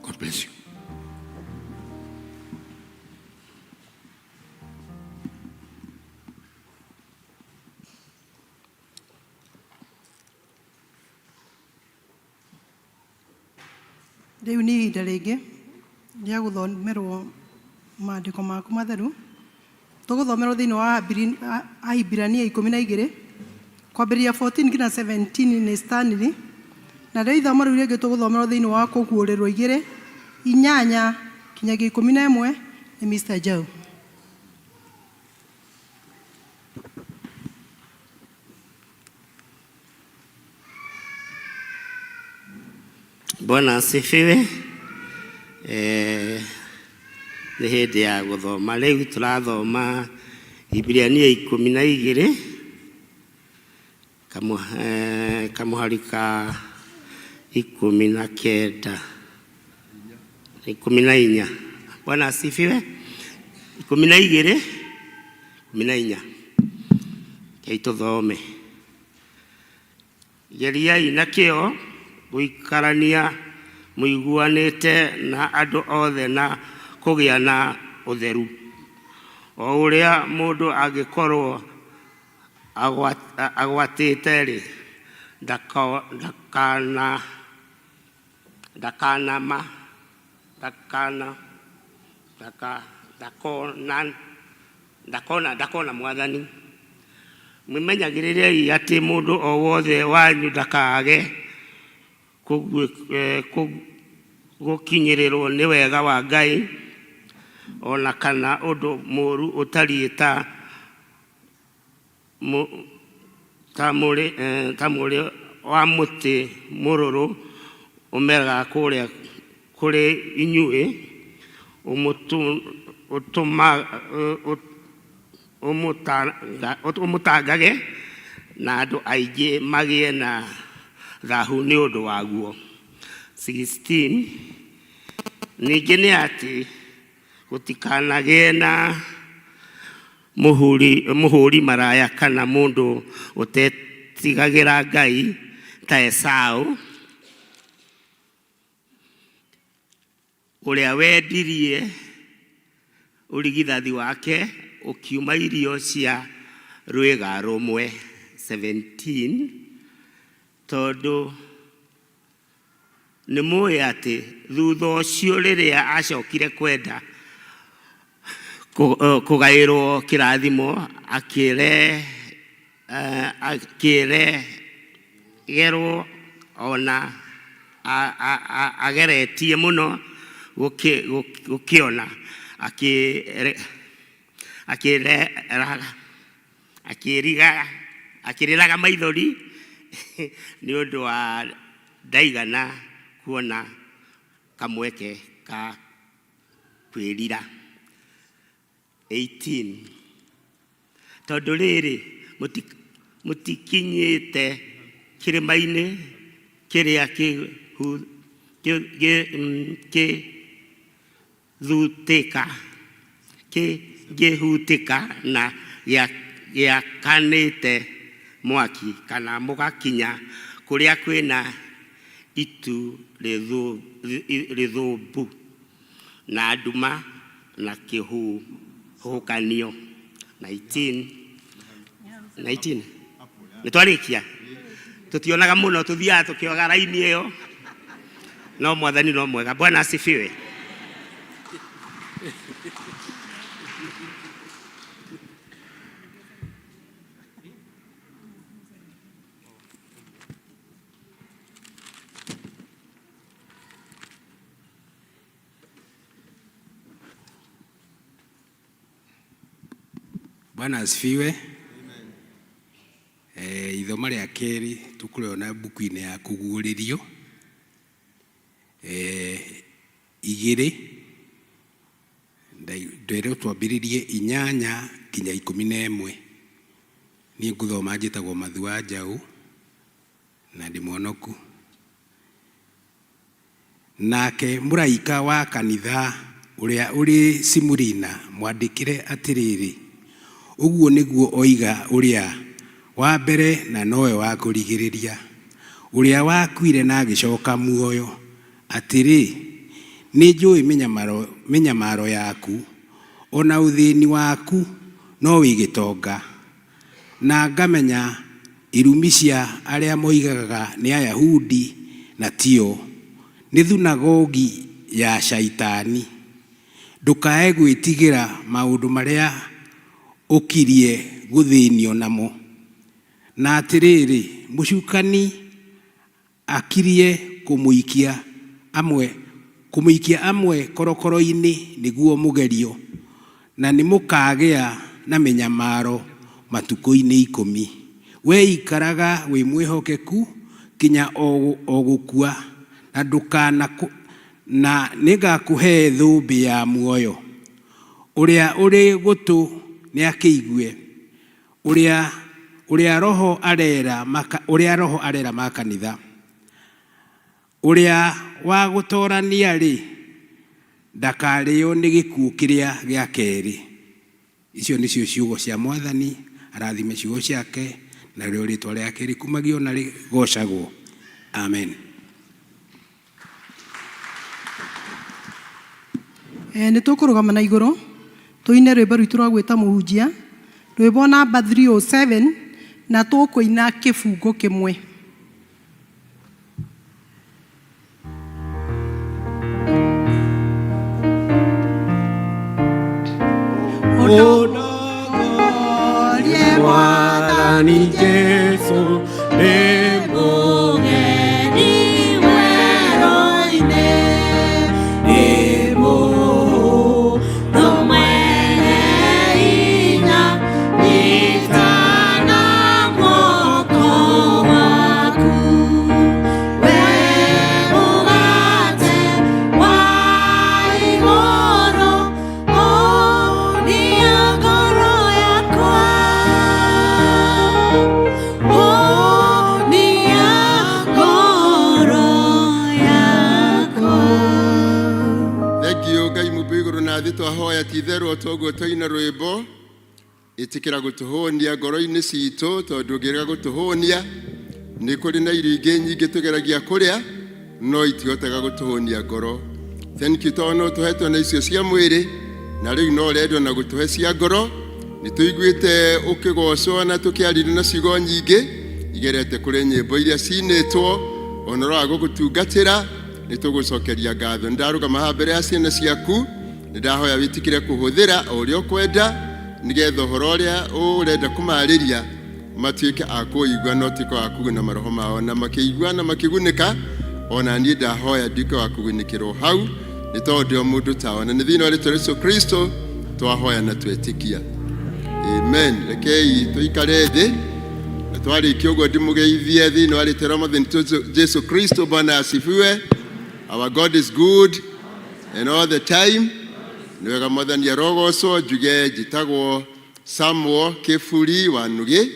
God bless you. Rĩu nĩ ihinda rĩngĩ rĩa gũthomerwo maandĩko maku matheru. Tũgũthomerwo thĩinĩ wa Ahibirania 12 kwambĩrĩria 14 nginya 17 nĩ Stanley, na rĩu ithomo rĩu rĩngĩ tũgũthomerwo thĩinĩ wa Kũguũrĩrwo 2:8 kinyagia 11 nĩ Mr. Joe. Bwana asifiwe. Nĩ hĩndĩ ya gũthoma. Rĩu tũrathoma Ibrania 12 kamũhari ka 19 14. Bwana asifiwe. 12:14 kei tũthome. Geriai na kĩo gũikarania mũiguanĩte na andũ othe na kũgĩa na ũtheru, o ũrĩa mũndũ angĩkorwo agwatĩte-rĩ, ndakona Mwathani. Mwĩmenyagĩrĩrei atĩ mũndũ o wothe wanyu ndakage gũkinyĩrĩrwo nĩ wega wa Ngai, ona kana ũndũ mũũru ũtariĩ ta mũrĩ wa mũtĩ mũrũrũ ũmeraga kũrĩa kũrĩ inyuĩ, ũmũtangage na andũ aingĩ magĩe na thahu nĩ ũndũ waguo. 16. Ningĩ nĩ atĩ gũtikanagĩe na mũhũri maraya kana mũndũ ũtetigagĩra Ngai ta Esaũ, ũrĩa wendirie ũrigithathi wake ũkiuma irio cia rwĩga rũmwe. 17. Tondũ nĩ mũĩ atĩ thutha ũcio rĩrĩa acokire kwenda kũgaĩrwo kĩrathimo akĩregerwo ona ageretie mũno gũkĩona akĩriga akiriraga maithori ni undu wa ndaigana kuona kamweke ka kwirira. 18 tondu riri mutikinyite kirima-ini kiria gihutika na giakanite mwaki kana mugakinya kuria kwina itu rithubu na nduma na kihuhukanio. 19 nitwarikia tutionaga muno tuthiaga tukioga raini iyo no mwathani no mwega. Bwana asifiwe. Bwana asifiwe. Ithoma rĩa kerĩ tũkũrĩona mbuku-inĩ ya kũguũrĩrio 2 ndĩrwo twambĩrĩrie 8 nginya 11. Niĩ ngũthoma njĩtagwo Mathu wa Njaũ na ndĩ mũhonoku. Nake mũraika wa kanitha ũrĩa ũrĩ Simurina mwandĩkĩre atĩrĩrĩ, ũguo nĩguo oiga ũrĩa wa mbere na nowe wa kũrigĩrĩria, ũrĩa wakuire na agĩcoka muoyo, atĩrĩ, nĩ njũĩ mĩnyamaro yaku, ona ũthĩni waku no wĩgĩtonga, na ngamenya irumi cia arĩa moigaga nĩ Ayahudi na tio, nĩ thunagogi ya Shaitani. Ndũkae gwĩtigĩra maũndũ marĩa ũkirie gũthĩnio namo. Na atĩrĩrĩ, mũcukani akirie kũmũikia amwe korokoro-inĩ nĩguo mũgerio, na nĩ mũkagĩa na mĩnyamaro matukũ-inĩ 10. We ikaraga wĩ mwĩhokeku kinya o gũkua, na nĩngakũhe thũmbĩ ya muoyo. Ũrĩa ũrĩ gũtũ nĩ akĩigue ũrĩa roho arera makanitha. Ũrĩa wa gũtorania-rĩ ndakarĩo nĩ gĩkuũ kĩrĩa gĩa kerĩ. Icio nĩcio ciugo cia Mwathani, arathime ciugo ciake, na rĩo rĩtwa rĩake rĩkumagio na rĩgocagwo. Amen. Nĩ tũkũrũgama na igũrũ tũine rwĩmbo rwitũ rwa gwĩta mũhunjia, rwĩmbo namba 307, na tũkũina kĩbungo kĩmwe. Onogorie Mwathani Jesu mũgeni werũ-inĩ, twahoya titherwo toguo twaina rwĩmbo ĩtĩkĩra gũtũhũnia ngoro-inĩ citũ, tondũ ũngĩrega gũtũhũnia nĩ kũrĩ na irio ingĩ nyingĩ tũgeragia kũrĩa no itihotaga gũtũhũnia ngoro. Thank you tondũ no tũhetwo na icio cia mwĩrĩ, na rĩu no ũrendwo na gũtũhe cia ngoro. Nĩ tũiguĩte ũkĩgocwo na tũkĩarĩrio na ciugo nyingĩ igerete kũrĩ nyĩmbo iria cinĩtwo onoro wa gũgũtungatĩra. Nĩ tũgũcokeria ngatho. Ndarũgama haha mbere ya ciana ciaku, ndahoya wĩtĩkĩre kũhũthĩra o ũrĩa ũkwenda, nĩgetha ũhoro ũrĩa ũrenda kũmarĩria matuĩke a kũigua no tiko a kũguna maroho mao, na makĩigua na makĩgunĩka. Ona niĩ ndahoya nduĩke wa kũgunĩkĩrwo hau, nĩ tondũ ndĩ o mũndũ tao, na nĩ thĩinĩ wa rĩĩtwa rĩa Jesũ Kristo twahoya na twetĩkia. Amen. Rekei tũikare thĩ twarĩkia ũguo ndĩmũgeithie thĩinĩ wa rĩtwa rĩa Mwathani Jesu Kristo. Bwana asifiwe. Our God is good and all the time. Nĩ wega Mwathani arogocwo. Njuge njĩtagwo Samuel Kĩburi wa Nũgĩ.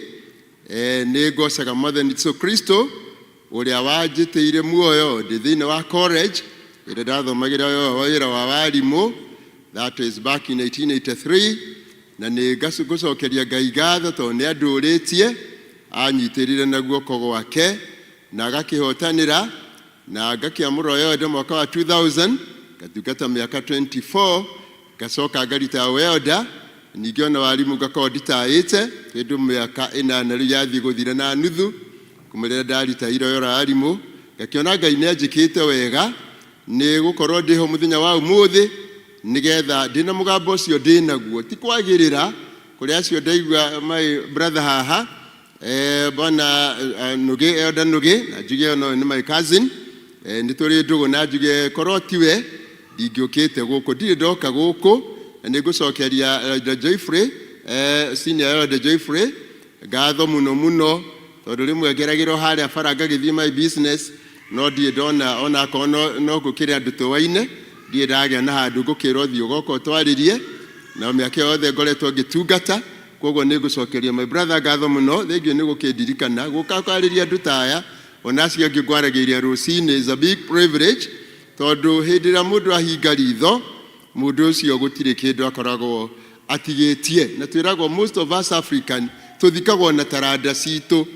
Nĩ ngocaga Mwathani Jesu Kristo ũrĩa wanjĩtĩire muoyo ndĩ thĩinĩ wa college ĩrĩa ndathomagĩra wĩra wa warimũ. That is back in 1883. Na nĩ ngũcokeria Ngai ngatho tondũ nĩ andũrĩtie, anyitĩrĩire na guoko gwake na agakĩhotanĩra na ngakĩamũra wenda mwaka wa 2000, ngatungata mĩaka 24, ngacoka ngarita wenda. Ningĩ ona warimũ ngakorwo nditaĩte kĩndũ mĩaka 8 rĩu yathiĩ gũthira na nuthu kuma rĩrĩa ndaritaire wĩra wa warimũ. Ngakĩona Ngai nĩ anjĩkĩte wega nĩ gũkorwo ndĩho mũthenya wa ũmũthĩ, nĩgetha ndĩna mũgambo ũcio ndĩnaguo ti kwagĩrĩra kũrĩ acio ndaigua my brother haha Bwana Nũgĩ, Elder Nũgĩ, na njuge ono nĩ my cousin. Nĩ tũrĩ ndũgũ na njuge korwo tiwe ndingĩũkĩte gũkũ, ndirĩ ndoka gũkũ. Na nĩ ngũcokeria Elder Joyfrey, senior Elder Joyfrey, ngatho mũno mũno tondũ rĩmwe ngeragĩrwo harĩa bara ngagĩthiĩ my business no ndirĩ ndona ona korwo no gũkĩrĩ andũ tũwaine, ndirĩ ndagĩa na handũ ngũkĩrwo thiĩ ũgoka ũtwarĩrie na mĩaka yothe ngoretwo ngĩtungata. Koguo nĩ ngũcokeria my brother ngatho mũno, thengio nĩ gũkĩndirikana gũka kwarĩria andũ taya ona acio angĩ ngwaragĩria rũcinĩ is a big privilege, tondũ hĩndĩ ĩrĩa mũndũ ahinga ritho mũndũ ũcio gũtirĩ kĩndũ akoragwo atigĩtie. Na twĩragwo most of us African tũthikagwo na taranda citũ,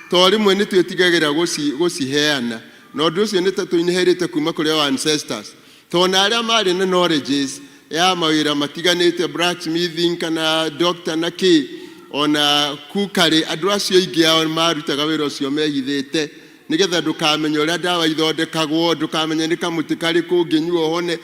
to rĩmwe nĩ twĩtigagĩra gũciheana, na ũndũ ũcio nĩ ta tũinherete kuma kũrĩ our ancestors. Tona arĩa marĩ na knowledges ya mawĩra matiganĩte, blacksmithing kana doctor na kĩ ona kukari, andũ acio aingĩ ao marutaga wĩra ũcio mehithĩte nĩgetha ndũkamenya ũrĩa ndawa ithondekagwo, ndũkamenya nĩ kamũtĩ karĩkũ ũngĩnyua ũhone.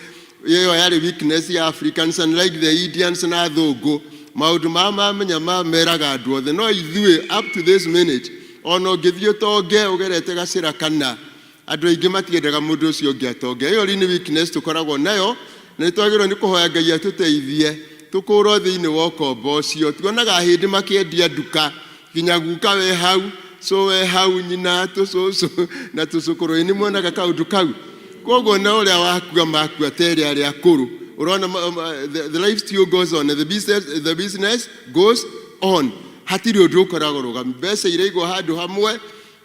Ĩyo yarĩ weakness ya Africans, and like the Indians na athũngũ, maũndũ mamenya mameraga andũ othe. No ithuĩ up to this minute ona ũngĩthiĩ ũtonge ũgerete gacĩra kana, andũ aingĩ matiendaga mũndũ ũcio ũngĩ atonge. Ĩyo nĩ weakness tũkoragwo nayo, na nĩtwagĩrĩirwo nĩ kũhoya Ngai atũteithie tũkũrwo thĩinĩ wa ũkombo ũcio. Tuonaga hĩndĩ makĩendia nduka nginya guka we hau, so we hau, nyina tũcũcũ na tũcũkũrũ nĩ muonaga kaũndũ kau. Koguo na ũrĩa wakua makua terĩa arĩa akũrũ, ũrona the life still goes on, the business goes on. Hatirĩ ũndũ ũkoragwo rũgami, mbeca iraigwo handũ hamwe,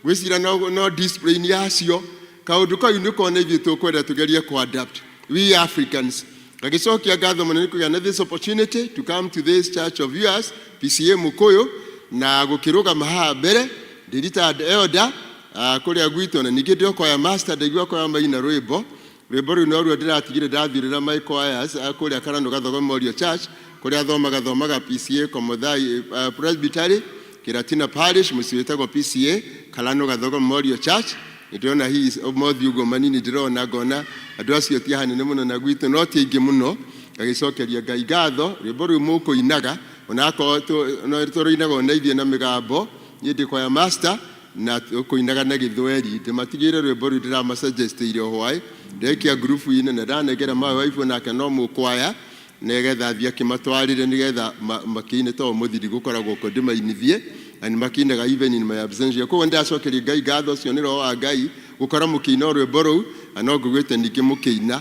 gwĩcira no discipline yacio. Kaũndũ kau nĩ kona ithuĩ tũkwenda tũgerie kũ-adapt we Africans. Ngagĩcokia ngatho mũno nĩ kũgĩa na this opportunity to come to this church of yours PCA Mũkũyũ na gũkĩrũgama haha mbere ndĩ retired elder kũrĩa gwitũ, na ningĩ ndĩ choir master, ndaigua choir maina rwĩmbo rũu no ruo ndĩratigire ndathirĩra my choirs kũrĩa Karano Gathogo Memorial Church kũrĩa thomaga PCA Komothai Presbytery Kiratina Parish, mũciĩ wĩtagwo PCA Karano Gathogo Memorial Church. Ndĩrona hii ũmothiũ ũguo manini ndĩrona ngona andũ acio ti hanene mũno na gwitũ no ti aingĩ mũno. Ngagĩcokeria Ngai ngatho rwĩmbo rũu mũkũinaga onakorwo tũrũinaga na ithuĩ na mĩgambo, niĩ ndĩ choir master na ũkũinaga na Gĩthweri. Ndĩmatigĩire rwĩmbo rũu ndĩramasuggestĩire o hwaĩ, ndekia ngurubu-inĩ na ndanengera my wife nake no mũkwaya nĩgetha thiĩ akĩmatwarĩre nĩgetha makĩine to mũthiri gũkoragwo kũ ndĩmainithie, na nĩ makĩinaga even in my absentia. Koguo ndacokeria Ngai ngatho ũcio nĩ roho wa Ngai gũkora mũkĩina rwĩmbo rũu, na no ngũgwĩte ningĩ mũkĩina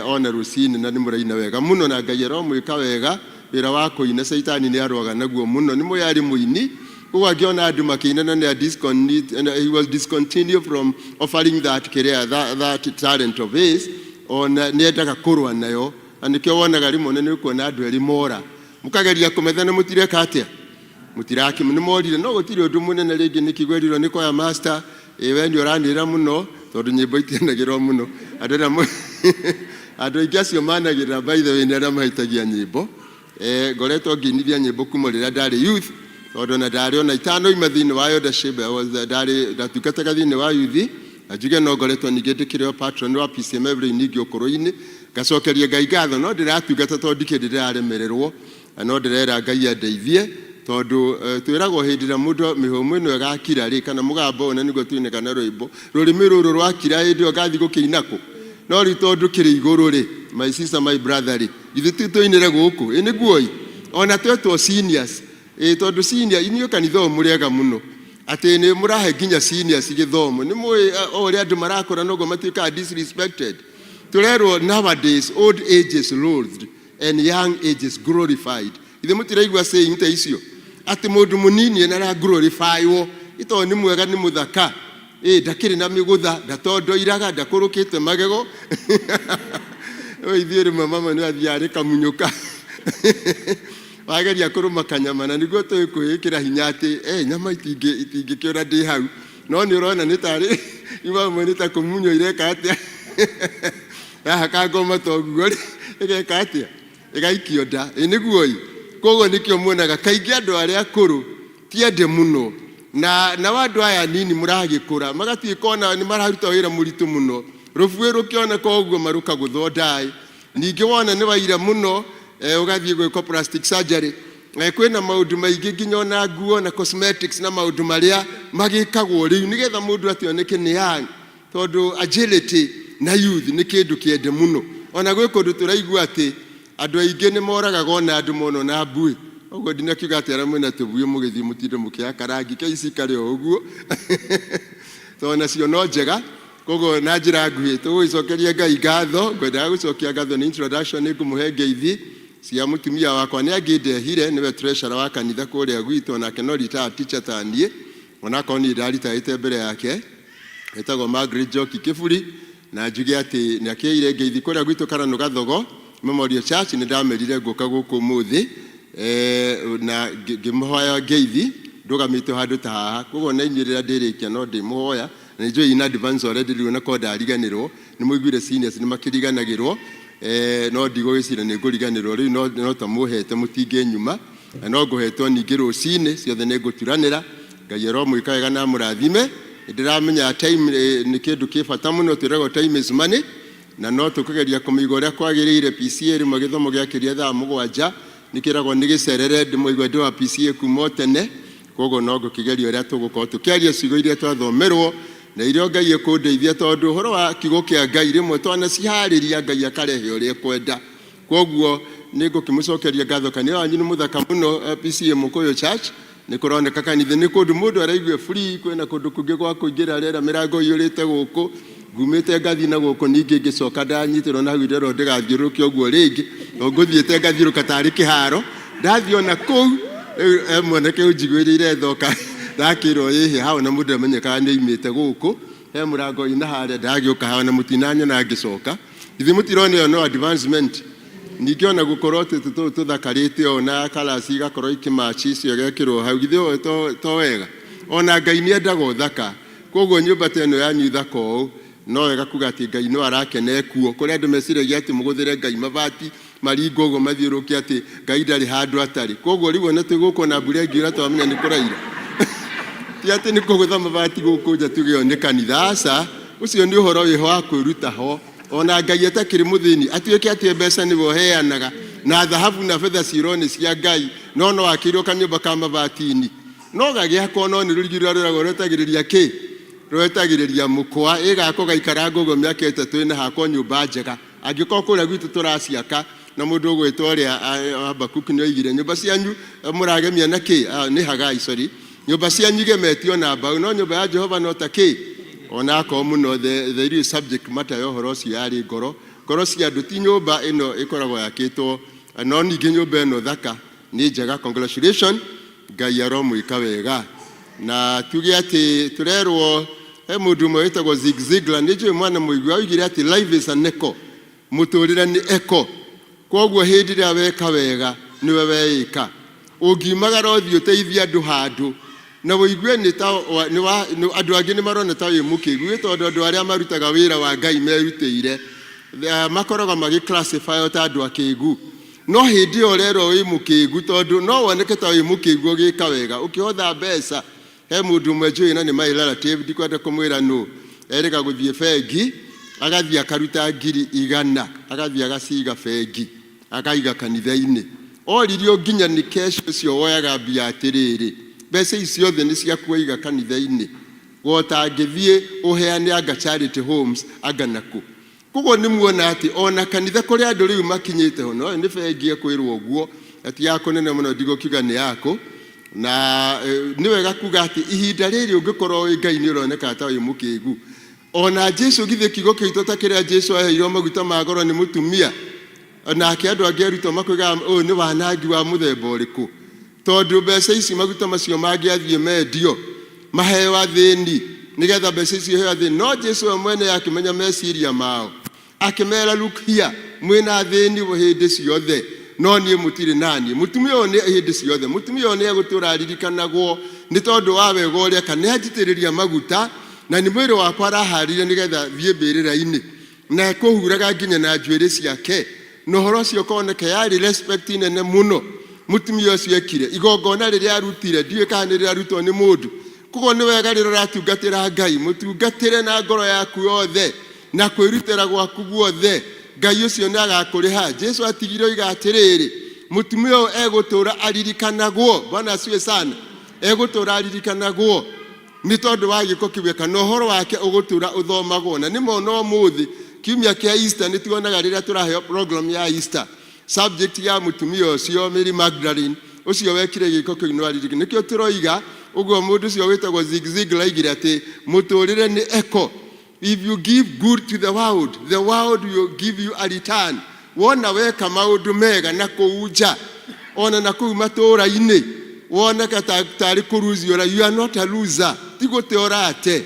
ona rũcinĩ na nĩ mũraina wega mũno, na Ngai aromwĩka wega. Wĩra wa kũina Saitani nĩ arũaga naguo mũno, nĩ mũyarĩ mũini. Koguo angĩona andũ makĩinana na he was discontinued from offering that career, that talent of his, ona nĩ endaga kũrũa nayo. Na nĩkĩo wonaga rĩmwe nĩ kuona andũ erĩ mora mũkageria kũmethana mũtireka atĩa mũtirakĩ nĩ morire. No gũtirĩ ũndũ mũnene rĩngĩ nĩ kĩgwerirwo nĩ choir master we nĩ ũranĩra mũno tondũ nyĩmbo itianagĩrwo mũno. Andũ aingĩ acio managĩrĩra by the way nĩ arĩa mahĩtagia nyĩmbo. Ngoretwo ngĩinithia nyĩmbo kuma rĩrĩa ndarĩ youth, tondũ na ndarĩ ona itanoima thĩinĩ wa eldership, ndatungataga thĩinĩ wa youth. Na njuge no ngoretwo ningĩ ndĩkĩrĩ patron wa PCM every ningĩ ũkũrũ-inĩ. Ngacokeria Ngai ngatho no ndĩratungata tondũ ndikĩrĩ ndĩraremererwo, na no ndĩrera Ngai andeithie tondũ twĩragwo hĩndĩ ĩrĩa mũndũ mĩhũmũ ĩno ĩgakira rĩ kana mũgambo ona nĩguo tuinĩka na rwĩmbo rũrĩmĩ rũrũ rwakira hĩndĩ ĩyo ngathiĩ gũkĩina kũ. No rĩ tondũ kĩrĩ igũrũ rĩ, my sister my brother rĩ, ithuĩ tũinĩre gũkũ nĩguo ona twetwo seniors tondũ senior inyuĩ kanitha mũrĩega mũno ati ni murahe ginya seniors githomo ni mwe ori andu marakora nogo matuika disrespected. Turerwo nowadays old age is loathed and young age is glorified. Ithe mutiraigua saying ta icio ati mundu munini na glorify wo ito ni mwega ni muthaka ndakiri na migutha ndatondo iraga ndakurukite magego ithiire mama ni athiare kamunyuka wageria kuruma kanyama na niguo tukwikira hinya ati nyama itingi kiora ndi hau no ni urona ni tari imwe ni ta kumunyo ireka atia kangoma toguo igeka atia igaikio nda niguo kogo nikio muonaga kaingi andu aria akuru tiende muno na wandu aya nini muragikura magatuikona ni mararuta wira muritu muno rufuwe rukiona koguo maruka guthondai ningi wona ni waira muno ugathie gwiko plastic surgery kwina maundu maingi nginya na nguo na cosmetics na maundu maria magikagwo riu nigetha mundu ationeke ni young tondu agility na youth ni kindu kiende muno ona gwiko ndu turaigua ati andu aingi ni moraga gona andu mono na mbui ogo ndina kiuga ati ara mwena tubuye mugithi mutinde mukia karangi kaisi kare oguo to na cio no njega kogo na njira nguhi tugicokeria Ngai ngatho ngwenda gucokia ngatho ni introduction ni kumuhe ngeithi cia mutumia wakwa ni angindehire niwe treasurer wa kanitha kuria gwito na kenolita teacher tanie ona ko ni ndarita ite mbere yake etagwo Margaret Joki Kiburi na njuge ati ni akire ngeithi kuria gwito Karano Gathogo Memorial Church ni ndamerire nguka guku muthi na ngimuhoya ngeithi ndugamite handu ta haha kogo na inyirira ndirikia no ndimuhoya na njo ina advance already riu na ko ndariganirwo ni muiguire seniors ni makiriganagirwo no ndigo gicira ni nguriganirwo riu no tamuhete mutinge nyuma no nguhetwo ningi rucine ciothe ni nguturanira Ngai ro muikaiga na murathime ndiramenya time ni kindu kibata muno twiragwo time is money na no tukugeria kumigo ria kwagirire PCA ri magithomo giakiria thaa 7 nikiragwo ni gicerere ndimoigwa ndi wa PCA kumotene kogo no ngukigeria ria tugukorwo tukiaria ciugo iria twathomerwo na irio Ngai ekundeithia tondu horo wa kigo kia Ngai rimwe twana cihariria Ngai akarehe uria kwenda koguo ni ngukimucokeria ngatho kanitha wanyu ni muthaka muno PCA Mukuyu Church ni kuroneka kanitha ni kundu mundu araigwe free kwena kundu kungi gwa kuingira rera mirango yurite guku ngumite ngathi na guku ningi ngicoka ndanyitirwo na hwirero ndigathiuruke oguo ringi nguthiite ngathiuruka tari kiharo ndathiona kou mwanake unjigwirire thoka ndakirwo yihi hao na mundu amenyeka ni imite guku he murango ina hare ndagiuka hao na mutinanya na ngicoka ithi mutirone no advancement ningiona gukorwo tuthakarite ona kalasi gakorwo ikimachi cio gekirwo hau githio to wega ona Ngai ni endaga uthaka koguo nyumba teno yanyu thaka o no wega kuga ati Ngai no arakene kuo kuria andu meciragia ati muguthire Ngai mabati maringo go mathiurukia ati Ngai ndari handu atari koguo riu ona tuguko na mbura ngira twamenya ni kuraira ti ati ni kugutha mabati guku nja tugio ni kanitha aca ucio ni uhoro wiho wa kwiruta ho ona Ngai atakiri muthini atuike ati mbeca ni boheanaga na dhahabu na fedha cironi cia Ngai no akirwo kanyumba ka mabatini no gagia kono ni rugirira rwetagiriria ki rwetagiriria mukwa igako gaikara ngogo miaka 3 na hako nyumba njega angiko kuria gwitu turaciaka na mundu gwitwa ria Habakuku ni oigire nyumba cianyu muragemia na ki ni Hagai sorry nyumba cianyu gemetio na mbau no nyumba ya Jehova no ta ki ona ko muno the real subject matter yo horo cio yari ngoro cia andu ti nyumba ino ikoragwo yakitwo no ningi nyumba ino thaka ni njega congratulations Ngai aromuika wega na tuge ati turerwo he mundu mwe witagwo Zig Ziglar ni njui mwana muigua oigire ati life is an echo muturire ni echo koguo hindi ria weka wega niwe weika ungimagara uthio teithia andu handu na woigue ni ta andu angi ni marona ta wi mukigu tondu andu aria marutaga wira wa Ngai merutire makoroga magi classify ta andu akigu no hindi orero wi mukigu tondu no woneke ta wi mukigu gika wega ukihotha mbeca he mundu mwenjui na ni my relative ndikwenda kumwira no erika guthie bengi agathie akaruta 100 agathie agaciga bengi akaiga kanitha-ini oririo nginya ni kesho cio woyaga mbia atiriri mbeca icio the ni cia kuiga kanitha-ini gotangithie uheane anga charity homes anga naku kugo ni muona ati ona kanitha kuri andu riu makinyite ho no ni bengi kwirwo guo ati yako nene muno ndigo kiuga ni yako na nĩ wega kuga atĩ ihinda rĩrĩ ũngĩkorwo wĩ Ngai nĩ ũroneka ta wĩ mũkĩgu. Ona Jesu githĩ kiugo kĩitũ ta kĩrĩa Jesu aheirwo maguta ma goro nĩ mũtumia, nake andũ angĩ arutwo makoiga ũyũ nĩ wanangi wa mũthemba ũrĩkũ, tondũ mbeca ici maguta macio mangĩathiĩ mendio maheo athĩni nĩgetha mbeca icio iheo athĩni. No Jesu we mwene akĩmenya meciria mao, akĩmera look here, mwĩna athĩni hĩndĩ ciothe no niĩ mũtirĩ naniĩ. Mũtumia ũyũ nĩ hĩndĩ ciothe, mũtumia ũyũ nĩ egũtũra aririkanagwo nĩ tondũ wa wega ũrĩa kana anjitĩrĩria maguta na nĩ mwĩrĩ wakwa araharĩria nĩgetha thiĩ mbĩrĩra-inĩ na kũhuraga nginya na njuĩrĩ ciake. Na ũhoro ũcio ũkoneka yarĩ respect nene mũno mũtumia ũcio ekire. Igongona rĩrĩa arutire ndiũĩ kana nĩ rĩarutwo nĩ mũndũ. Koguo nĩ wega rĩrĩa ũratungatĩra Ngai mũtungatĩre na ngoro yaku yothe na kwĩrutĩra gwaku guothe. Ngai ũcio nĩ agakũrĩha. Jesu atigire oiga atĩrĩrĩ, mũtumia ũyũ egũtũra aririkanagwo. Bwana asifiwe sana. Egũtũra aririkanagwo nĩ tondũ wa gĩko kĩu kana ũhoro wake ũgũtũra ũthomagwo. Na nĩ mona ũmũthĩ kiumia kĩa Easter nĩ tuonaga rĩrĩa tũraheo program ya Easter subject ya mũtumia ũcio Mary Magdalene ũcio wekire gĩko kĩu no aririkana. Nĩkĩo tũroiga ũguo mũndũ ũcio wĩtagwo Zig Ziglar aigire atĩ mũtũrĩre nĩ echo. If you give good to the world will give you a return. Wona weka maũndũ mega na kũunja ona na kũu matũũra-inĩ woneka tarĩ kũruzio, you are not a loser. Ti gũte orate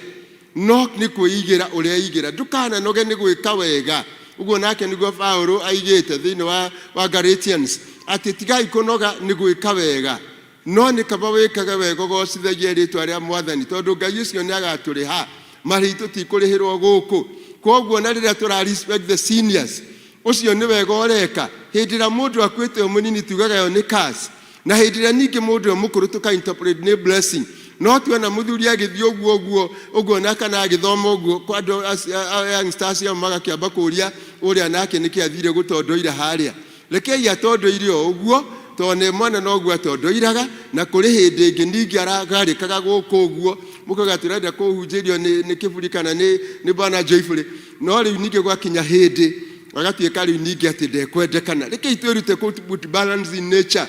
no nĩ kwĩigĩra ũrĩa igĩra. Ndũkananoge nĩ gwĩka wega. Ũguo nake nĩguo Paulo aigĩte thĩinĩ wa Galatians atĩ tigai kũnoga nĩ gwĩka wega no nĩ kaba wĩkaga wega ũgocithagie rĩtwa rĩa Mwathani tondũ Ngai ũcio nĩ agatũrĩha. Marĩhi tũtikũrĩhĩrwo gũkũ. Koguo na rĩrĩa tũra respect the seniors ũcio nĩ wega ũreka. Hĩndĩ ĩrĩa mũndũ akuĩte mũnini tugaga yo nĩ curse, na hĩndĩ ĩrĩa ningĩ mũndũ mũkũrũ tũka interpret nĩ blessing. No tuona mũthuri agĩthiĩ ũguo na kana agĩthoma ũguo kwa andũ youngsters ya magakĩamba kũria ũrĩa nake nĩkĩ athire gũtondoira harĩa. Rekei atondoire ũguo tondũ mwana no guo atondoiraga na kũrĩ hĩndĩ ĩngĩ ningĩ aragarĩkaga gũkũ ũguo mũkaga tũrenda kũhunjĩrio nĩ kĩburi kana nĩ Bwana Joyfully. No rĩu ningĩ gwakinya hĩndĩ agatuĩka rĩu ningĩ atĩ ndekwendekana. Rekei twĩrute put balance in nature.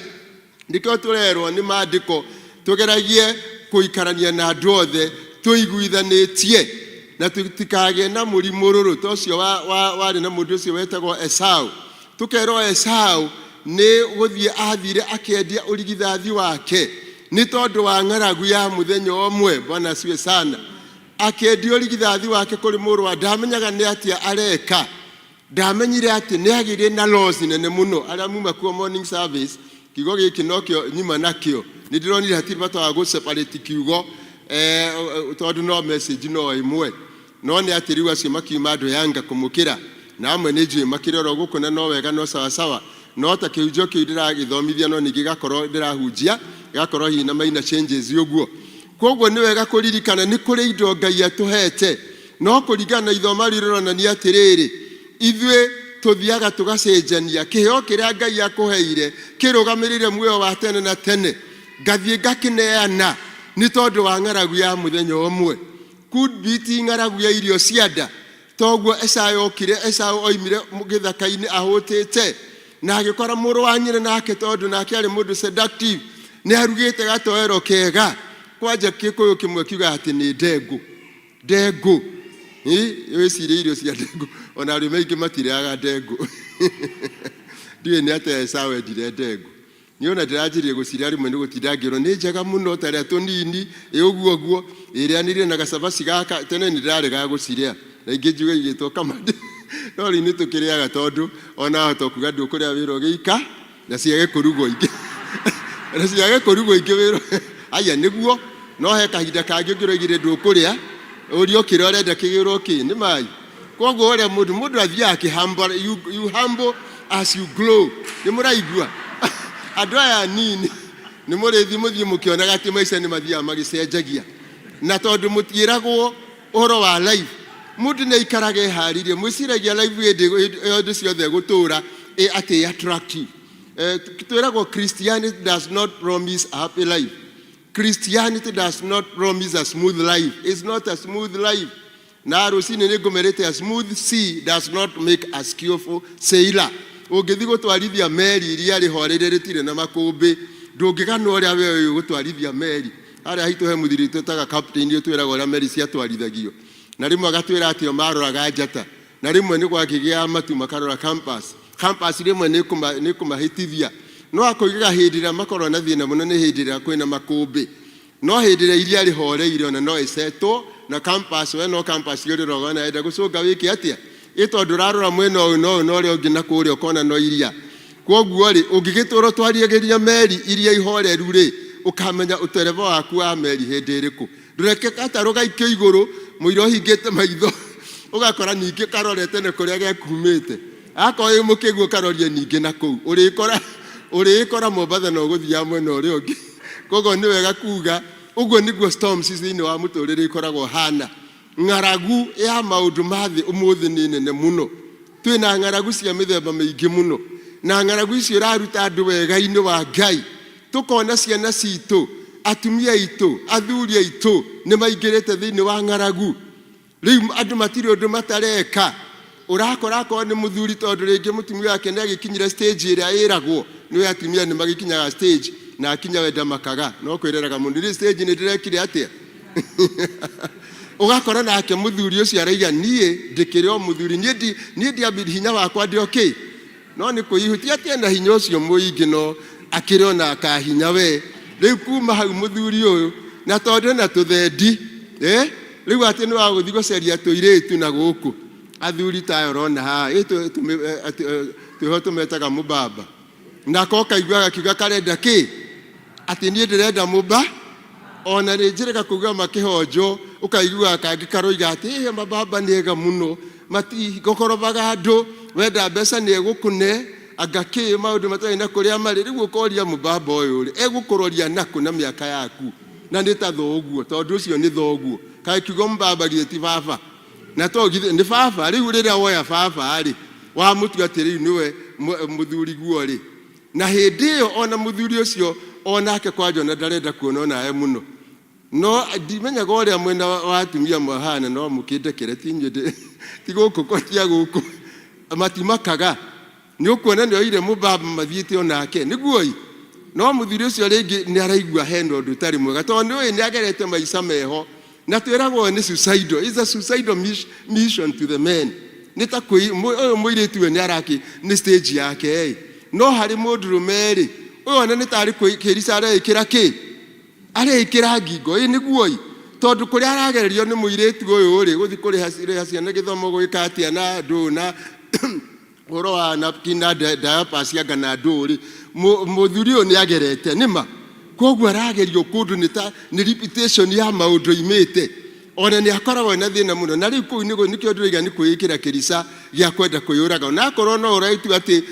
Ndĩkĩo tũrerwo nĩ maandĩko tũgeragie kũikarania na andũ othe tũiguithanĩtie na tũtikagĩe na mũrimũrũrũ ta ũcio warĩ na mũndũ ũcio wetagwo Esau. Tũkerwo Esau nĩ gũthiĩ athire akĩendia ũrigithathi wake nĩ tondũ wa ng'aragu ya mũthenya ũmwe. Bwana asifiwe sana. Akĩendia ũrigithathi wake kũrĩ mũrũ wa ndamenyaga nĩ atĩa areka. Ndamenyire atĩ nĩ agĩrĩ na loss nene mũno. Arĩa muma kuo morning service kiugo gĩkĩ nokĩo nyuma nakĩo nĩ ndĩronire hatirĩ bata wa gũseparate kiugo tondũ no message no ĩmwe. No nĩ atĩ rĩu acio makiuma andũ Yanga kũmũkĩra na amwe nĩ njũĩ makĩrora gũkũ na no wega no sawa. No ta kĩhunjio kĩu ndĩragĩthomithia no ningĩ gakorwo ndĩrahunjia gakorwo hihi na maina changes ũguo. Koguo nĩ wega kũririkana nĩ kũrĩ indo Ngai atũhete no kũringana na ithoma rĩronania atĩrĩrĩ ithuĩ tũthiaga tũgacenjania kĩheo kĩrĩa Ngai akũheire kĩrũgamĩrĩre muoyo wa tene na tene ngathiĩ ngakĩneana nĩ tondũ wa ng'aragu ya mũthenya ũmwe. Could be ti ng'aragu ya irio cia nda. Toguo Esau oimire gĩthaka-inĩ ahũtĩte na agĩkora mũrũ wa nyina nake tondũ nake arĩ mũndũ seductive nĩ arugĩte gatoero kega. Kwanja Gĩkũyũ kĩmwe kiuga atĩ nĩ ndengũ. Wĩcirie irio cia ndengũ ona arũme aingĩ matirĩaga ndengũ. Ndiũĩ nĩ atĩa Esau endire ndengũ. Niĩ ona ndĩranjirie gũciria rĩmwe nĩ gũtinda ngĩrwo nĩ njega mũno ta rĩa tũnini ũguo ĩrĩanĩrie na gacabaci gaka. Tene nĩ ndĩraregaga gũciria na ingĩ njuga igĩtwo kamande no rĩu nĩ tũkĩrĩaga tondũ ona hota kuga ndũkũrĩa wĩra ũgĩika na ciage kũrugwo ingĩ wĩra. Aya nĩguo no he kahinda kangĩ ũngĩroigire ndũkũrĩa ũrio kĩrĩa ũrenda kĩgĩrwo kĩ nĩ mai. Koguo ũrĩa mũndũ athiaga akĩhumble, you humble as you grow. Nĩ mũraigua andũ aya nini nĩ mũrĩthi mũthiĩ mũkĩonaga atĩ maica nĩ mathiaga magĩcenjagia na tondũ mũtiĩragwo ũhoro wa life. Mũndũ nĩ aikaraga eharĩirie mwĩciragia life hĩndĩ ciothe gũtũũra atĩ attractive. Twĩragwo Christianity does not promise a happy life. Christianity does not promise a smooth life. It's not a smooth life. Na rũcinĩ nĩ ngũmerĩte a smooth sea does not make a skillful sailor. Ũngĩthiĩ gũtwarithia meri iria rĩhorere rĩtirĩ na makũmbĩ ndũngĩgana ũrĩa we gũtwarithia meri harĩa hitũ he mũthiri twĩtaga captain twĩraga ũrĩa meri ciatwarithagio na rĩmwe agatwĩra atĩ maroraga njata na rĩmwe nĩ gwakĩgĩa matu makarora campus rĩmwe nĩ kũmahĩtithia no akoigaga hĩndĩ ĩrĩa makorwo na thĩna mũno nĩ hĩndĩ ĩrĩa kwĩna makũmbĩ no hĩndĩ ĩrĩa iria rĩhoreire ona no ĩcetwo na campus we no campus yũrĩroga na enda gũcũnga wĩke atĩa ĩtondũ ũrarora mwena ũyũ no ũrĩa ũngĩ na kũrĩa ũkona no iria kwoguo rĩ ũngĩgĩtũra twarĩagĩria meri iria ihoreru rĩ ũkamenya ũtereva waku wa meri hĩndĩ ĩrĩkũ ndũreke gatarũ gaikio igũrũ mũira ũhingĩte maitho ũgakora ningĩ karorete nĩ kũrĩa gekumĩte akorwo mũkĩguo karorie ningĩ na kũu ũrĩkora Mombatha no gũthiaga mwena ũrĩa ũngĩ koguo nĩ wega kuga ũguo nĩguo storms thĩinĩ wa mũtũrĩre ikoragwo hana ng'aragu ya maũndũ ma thĩ ũmũthĩ nĩ nene mũno twĩna ng'aragu cia mĩthemba mĩingĩ mũno na ng'aragu icio iraruta andũ wega-inĩ wa Ngai tũkona ciana citũ atumia aitũ athuri aitũ nĩ maingĩrĩte thĩinĩ wa ng'aragu rĩu andũ matirĩ ũndũ matareka ũrakora akorwo nĩ mũthuri tondũ rĩngĩ mũtumia wake nĩ agĩkinyire stage ĩrĩa ĩragwo nĩwe atumia nĩ magĩkinyaga stage na akinya wenda makaga no kwĩreraga mũndũ rĩ stage nĩ ndĩrekire atĩa ũgakora nake mũthuri ũcio araiga niĩ ndĩkĩrĩ o mũthuri niĩ ndiambire hinya wakwa ndĩ okay no nĩ kũihutia atĩ na hinya ũcio mũingĩ no akĩrĩ ona akahinya we rĩu kuma hau mũthuri ũyũ na tondũ na tũthendi rĩu atĩ nĩ wa gũthiĩ gũcaria tũirĩtu na gũkũ athuri tayo rona ha twĩho tũmetaga mũbamba nako kaiguaga kiuga karenda kĩ atĩ niĩ ndĩrenda mũba ona nĩ njĩrĩga kuga makĩhonjo ũkaiguaga kangĩ karoiga atĩ mabamba nĩ ega mũno matigũkorobaga andũ wenda mbeca nĩ egũkũne agakĩ maũndũ matarĩ na kũrĩa marĩ rĩu ũkoria mũbamba ũyũ rĩ egũkũroria nakũ na mĩaka yaku na nĩ ta thoguo tondũ ũcio nĩ thoguo kaĩ kiugo mũbamba githĩ ti baba na to nĩ baba rĩu rĩrĩa woya baba rĩ wa mũtu atĩ rĩu nĩwe mũthuri guo rĩ na hĩndĩ ĩyo ona mũthuri ũcio onake kwanja na ndarenda kuona onawe mũno no ndimenyaga ũrĩa mwena wa atumia mahana no mũkĩndekere ti gũkũ kotia gũkũ matimakaga nĩ ũkuona nĩ oire mũbamba mathiĩte onake nĩguo no mũthuri ũcio rĩngĩ nĩ araigua hena ũndũ ũtarĩ mwega tondũ nĩũĩ nĩ agerete maica meho na twĩragwo nĩ suicidal is a suicidal mission to the men nĩ ta ũyũ mũirĩtu we nĩ araki nĩ stage yake no harĩ mũndũrũme rĩ ũyũ ona nĩ tarĩ kwĩkĩrica areĩkĩra kĩ areĩkĩra ngingo nĩguo tondũ kũrĩa aragererio nĩ mũirĩtu ũyũ rĩ gũthiĩ kũrĩha ciana gĩthomo gwĩka atĩa na ndũ na ũhoro wa napkin na diapers anga na ndũ rĩ mũthuri ũyũ nĩ agerete nĩma kwoguo aragerio kũndũ nĩ reputation ya maũndũ imĩte ona nĩ akoragwo na thĩna mũno na rĩu kũu nĩkĩo ndĩrauga nĩ kwĩĩkĩra kĩrica gĩa kwenda kwĩyũraga ona akorwo no ũraitu atĩ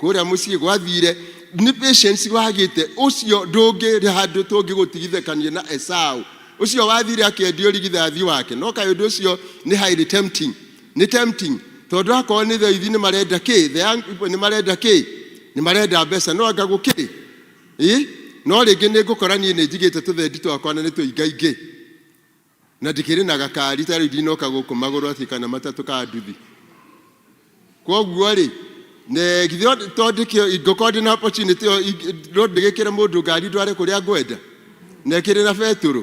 kũrĩa mũciĩ gwathire nĩ patience wagĩte ũcio ndũngĩ handũ tũngĩgũtigithĩkania na Esau ũcio wathire akĩendio rigithathi wake no kaĩ ũndũ ũcio nĩ highly tempting tondũ akorwo nĩ thaithi nĩ marenda kĩ the young people nĩ marenda kĩ nĩ marenda mbeca no anga gũkĩ no rĩngĩ nĩ ngũkora niĩ nĩ njigĩte tũthendi twakwa na nĩ tũingaingĩ na ndikĩrĩ na gakari tarĩ ndinoka gũkũ magũrũ atĩ kana matatũ ka nduthi kwoguo rĩ ne githio tondĩkio ingĩkorwo ndĩ na opportunity no ndĩgĩkĩre mũndũ ngari ndware kũrĩa ngwenda na kĩrĩ na betũrũ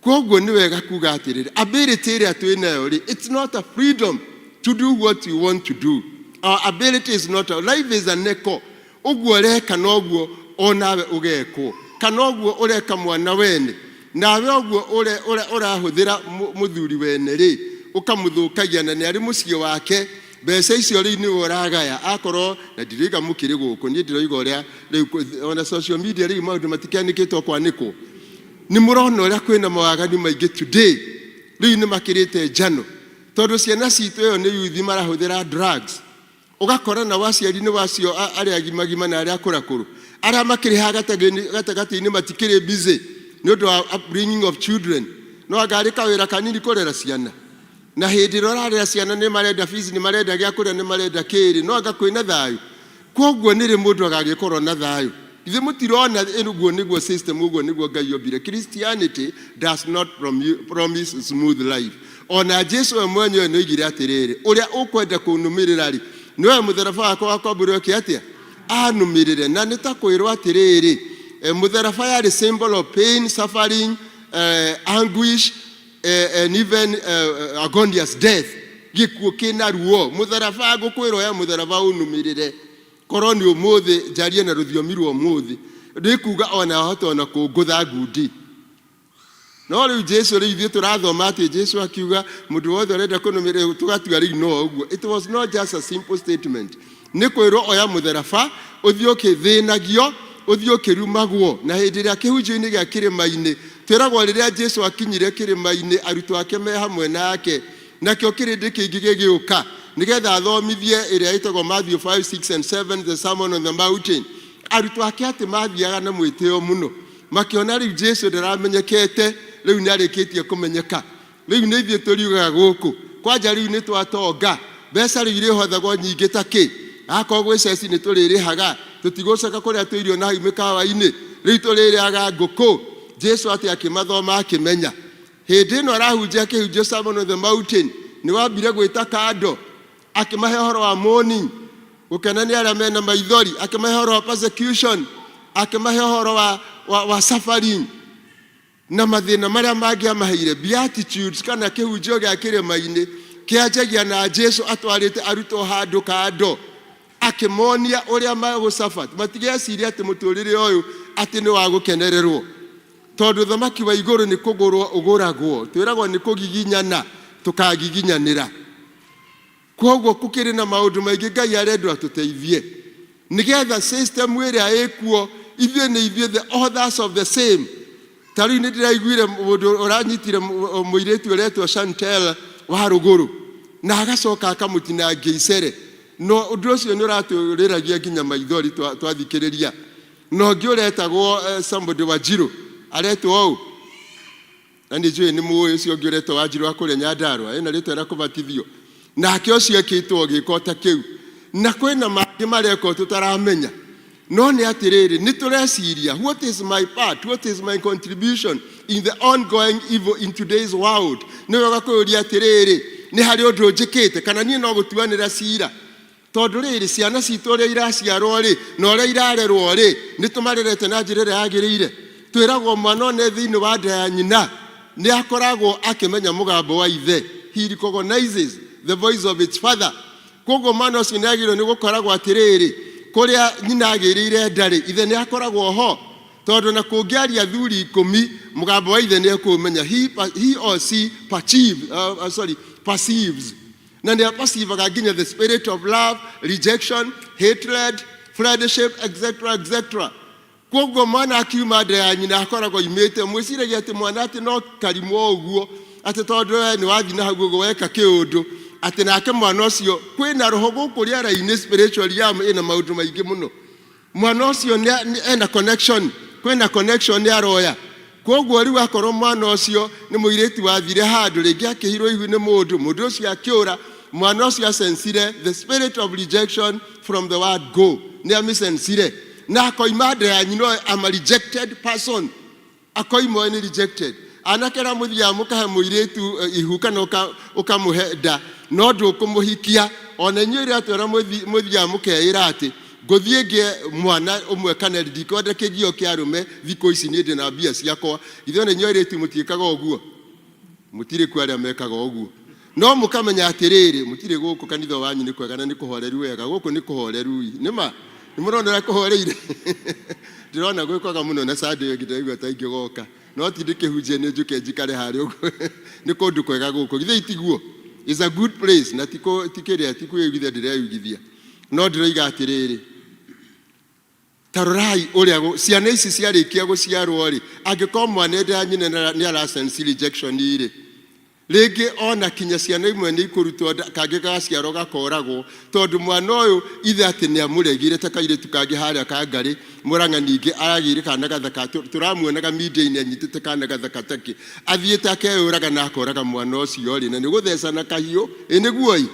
kwoguo nĩ wega kuga atĩrĩrĩ ability ĩrĩa twĩnayo rĩ it's not a freedom to do what you want to do our ability is not life is a neko ũguo reka noguo onawe ũgekwo kana ũguo ũreka mwana wene nawe ũguo ũrahũthĩra mũthuri wene rĩ ũkamũthũkagia na nĩ arĩ mũciĩ wake mbeca icio rĩu nĩwe ũragaya akorwo na ndĩrĩga mũkĩrĩ gũkũ niĩ ndĩroiga ũrĩa rĩu ona social media rĩu maũndũ matikanĩkĩtwo kwanĩkwo nĩ mũrona ũrĩa kwĩna mawaganu maingĩ today rĩu nĩ makĩrĩte njano tondũ ciana citũ ĩyo nĩ yuthi marahũthĩra drugs ũgakora na waciari-inĩ wacio arĩa agimagima na arĩa akũrakũrũ arĩa makĩrĩ gatagatĩ-inĩ matikĩrĩ busy nĩ ũndũ wa upbringing of children no agarĩ kawĩra kanini kũrera ciana na hĩndĩ ĩrĩa ũrarera ciana nĩ marenda fees nĩ marenda gĩa kũrĩa nĩ marenda kĩrĩ no anga kwĩna thayũ kwoguo nĩ rĩ mũndũ agagĩkorwo na thayũ ithe mũtirona ũguo nĩguo system ũguo nĩguo Ngai ombire Christianity does not promise smooth life ona Jesu we mwenyewe nĩ oigire atĩrĩrĩ ũrĩa ũkwenda kũnũmĩrĩra rĩ nĩwe mũtharaba wakwa wakwambũrwo atĩa anumirire na nitakwirwo atiriri mutharaba yari symbol of pain, suffering, anguish, and even agonious death. Gikuo kina ruo mutharaba gukwirwo ya mutharaba unumirire koroni umuthi jarie na ruthiomi rwo umuthi ndikuga ona hoto na kungutha ngundi no riu Jesu ri ithuĩ tũrathoma atĩ Jesu akiuga mũndũ wothe ũrenda kũnũmĩrĩra tũgatua rĩu no ũguo. It was not just a simple statement. Nĩ kwĩrwo oya mũtharaba ũthiĩ ũkĩthĩnagio ũthiĩ ũkĩrumagwo na hĩndĩ ĩrĩa kĩhunjio-inĩ gĩa kĩrĩma-inĩ twĩragwo rĩrĩa Jesu akinyire kĩrĩma-inĩ arutwo ake me hamwe nake nakĩo kĩrĩndĩ kĩingĩ gĩgĩũka nĩgetha athomithie ĩrĩa ĩtagwo Matthew 5, 6 and 7, the Sermon on the Mountain. Arutwo ake atĩ mathiaga na mwĩtĩo mũno makĩona rĩu Jesu ndaramenyekete rĩu nĩ arĩkĩtie kũmenyeka rĩu nĩ ithuĩ tũriugaga gũkũ kwanja rĩu nĩ twatonga mbeca rĩu irĩhothagwo nyingĩ ta kĩ akorwo gwĩ ceci nĩ tũrĩrĩhaga tũtigũcoka kũrĩa tũirio na hau mĩkawa-inĩ rĩu tũrĩrĩaga ngũkũ. Jesu atĩ akĩmathoma akĩmenya hĩndĩ ĩno arahunjia kĩhunjio Sermon on the Mountain nĩ wambire gwĩta kando akĩmahe ũhoro wa mourning gũkenania arĩa mena maithori akĩmahe ũhoro wa persecution akĩmahe ũhoro wa suffering na mathĩna marĩa mangĩamaheire beatitudes kana kĩhunjio gĩa kĩrĩma-inĩ kĩanjagia na Jesu atwarĩte arutwo handũ kando akĩmonia ũrĩa magũcabat matigeciria atĩ mũtũrĩre ũyũ atĩ nĩ wa gũkenererwo tondũ thamaki wa igũrũ nĩ kũgũrwo ũgũragwo twĩragwo nĩ kũgiginyana tũkagiginyanĩra koguo kũkĩrĩ na maũndũ maingĩ Ngai arendwo atũteithie nĩgetha system ĩrĩa ĩkuo ithuĩ nĩ ithuĩ the authors of the same. Tarĩu nĩ ndĩraiguire mũndũ ũranyitire mũirĩtu ũretwo Chantel wa rũgũrũ na agacoka akamũtinangia icere no ũndũ ũcio nĩ ũratũrĩragia nginya maithori twathikĩrĩria no ũngĩ ũretagwo somebody wa Njirũ aretwo ũũ na nĩ njũĩ nĩ mũĩ ũcio ũngĩ ũretwo wa Njirũ wa kũrĩa Nyandarua ĩna rĩtwa rĩa kũbatithio nake ũcio ekĩtwo gĩko ta kĩu na kwĩna mangĩ marekwo tũtaramenya no nĩ atĩrĩrĩ nĩ tũreciria what is my part, what is my contribution in the ongoing evil in today's world. Nĩ wega kwĩũria atĩrĩrĩ nĩ harĩ ũndũ njĩkĩte kana niĩ no gũtuanĩra cira tondũ rĩrĩ ciana citũ ũrĩa iraciarwo rĩ na ũrĩa irarerwo rĩ nĩ tũmarerete na njĩra ĩrĩa yagĩrĩire. Twĩragwo mwana one thĩinĩ wa nda ya nyina nĩ akoragwo akĩmenya mũgambo wa ithe. He recognizes the voice of its father. Koguo mwana ũcio nĩ agĩrĩirwo nĩ gũkoragwo atĩrĩrĩ kũrĩa nyina agĩrĩire ndarĩ ithe nĩ akoragwo ho tondũ na kũngĩaria athuri 10 mũgambo wa ithe nĩ ekũmenya he or she perceives na nĩ perceivaga nginya the spirit of love, rejection, hatred, friendship, etc. Koguo mwana akiuma nda ya nyina akoragwo imĩte mwĩciragia atĩ mwana atĩ no karimwo ũguo atĩ tondũ nĩ wathiĩ na hau ũguo weka kĩũndũ atĩ nake mwana ũcio kwĩna roho gũkũ rĩera-inĩ spiritual yam ĩna maũndũ maingĩ mũno. Mwana ũcio ena connection kwĩna connection nĩ aroya koguo rĩu akorwo mwana ũcio nĩ mũirĩtu wathire handũ rĩngĩ akĩhirwo ihu nĩ mũndũ ũcio akĩũra mwana ũcio asensire the spirit of rejection from the word go nĩ amĩsensire na akoima nda ya nyina am a rejected person akoima nĩ rejected anake na mũthia mũkahe mũirĩtu ihu kana ũkamũhe nda no ndũkũmũhikia ona inyuĩ rĩa twĩra mũthia mũkeĩra atĩ ngũthiĩ ngĩe mwana ũmwe kana ndikwenda kĩgio kĩa arũme thikũ ici niĩ ndĩ na mbia ciakwa ithuĩ inyuĩ airĩtu mũtiĩkaga ũguo mũtirĩ kwa arĩa mekaga ũguo no mũkamenya atĩrĩrĩ mũtirĩ gũkũ kanitha wanyu nĩ kwega na nĩ kũhoreru wega gũkũ nĩ kũhoreru nĩma nĩ mũrona kũhoreire ndĩrona gwĩkwaga mũno na Sunday ngĩdaigua ta ingĩgoka no ti ndĩkĩhunjie nĩ njũke njikare harĩa ũguo nĩ kũndũ kwega gũkũ githĩ itiguo is a good place na tikĩrĩa tikwĩigithia ndĩreyugithia no ndĩroiga atĩrĩrĩ tarorai ũrĩa ciana ici ciarĩkia gũciarwo rĩ angĩkorwo mwana nda ya nyina nĩ arasense rejection irĩ rĩngĩ ona kinya ciana imwe nĩ ikũrutwo kangĩ gaciarwo gakoragwo tondũ mwana ũyũ ithe atĩ nĩ amũregire ta kairĩtu kangĩ harĩa kangarĩ Mũrang'a ningĩ aragĩire kana gathaka tũramuonaga media-inĩ anyitĩte kana gathaka takĩ athiĩte akeyũraga na akoraga mwana ũcio rĩ na nĩ gũthecana kahiũ nĩguo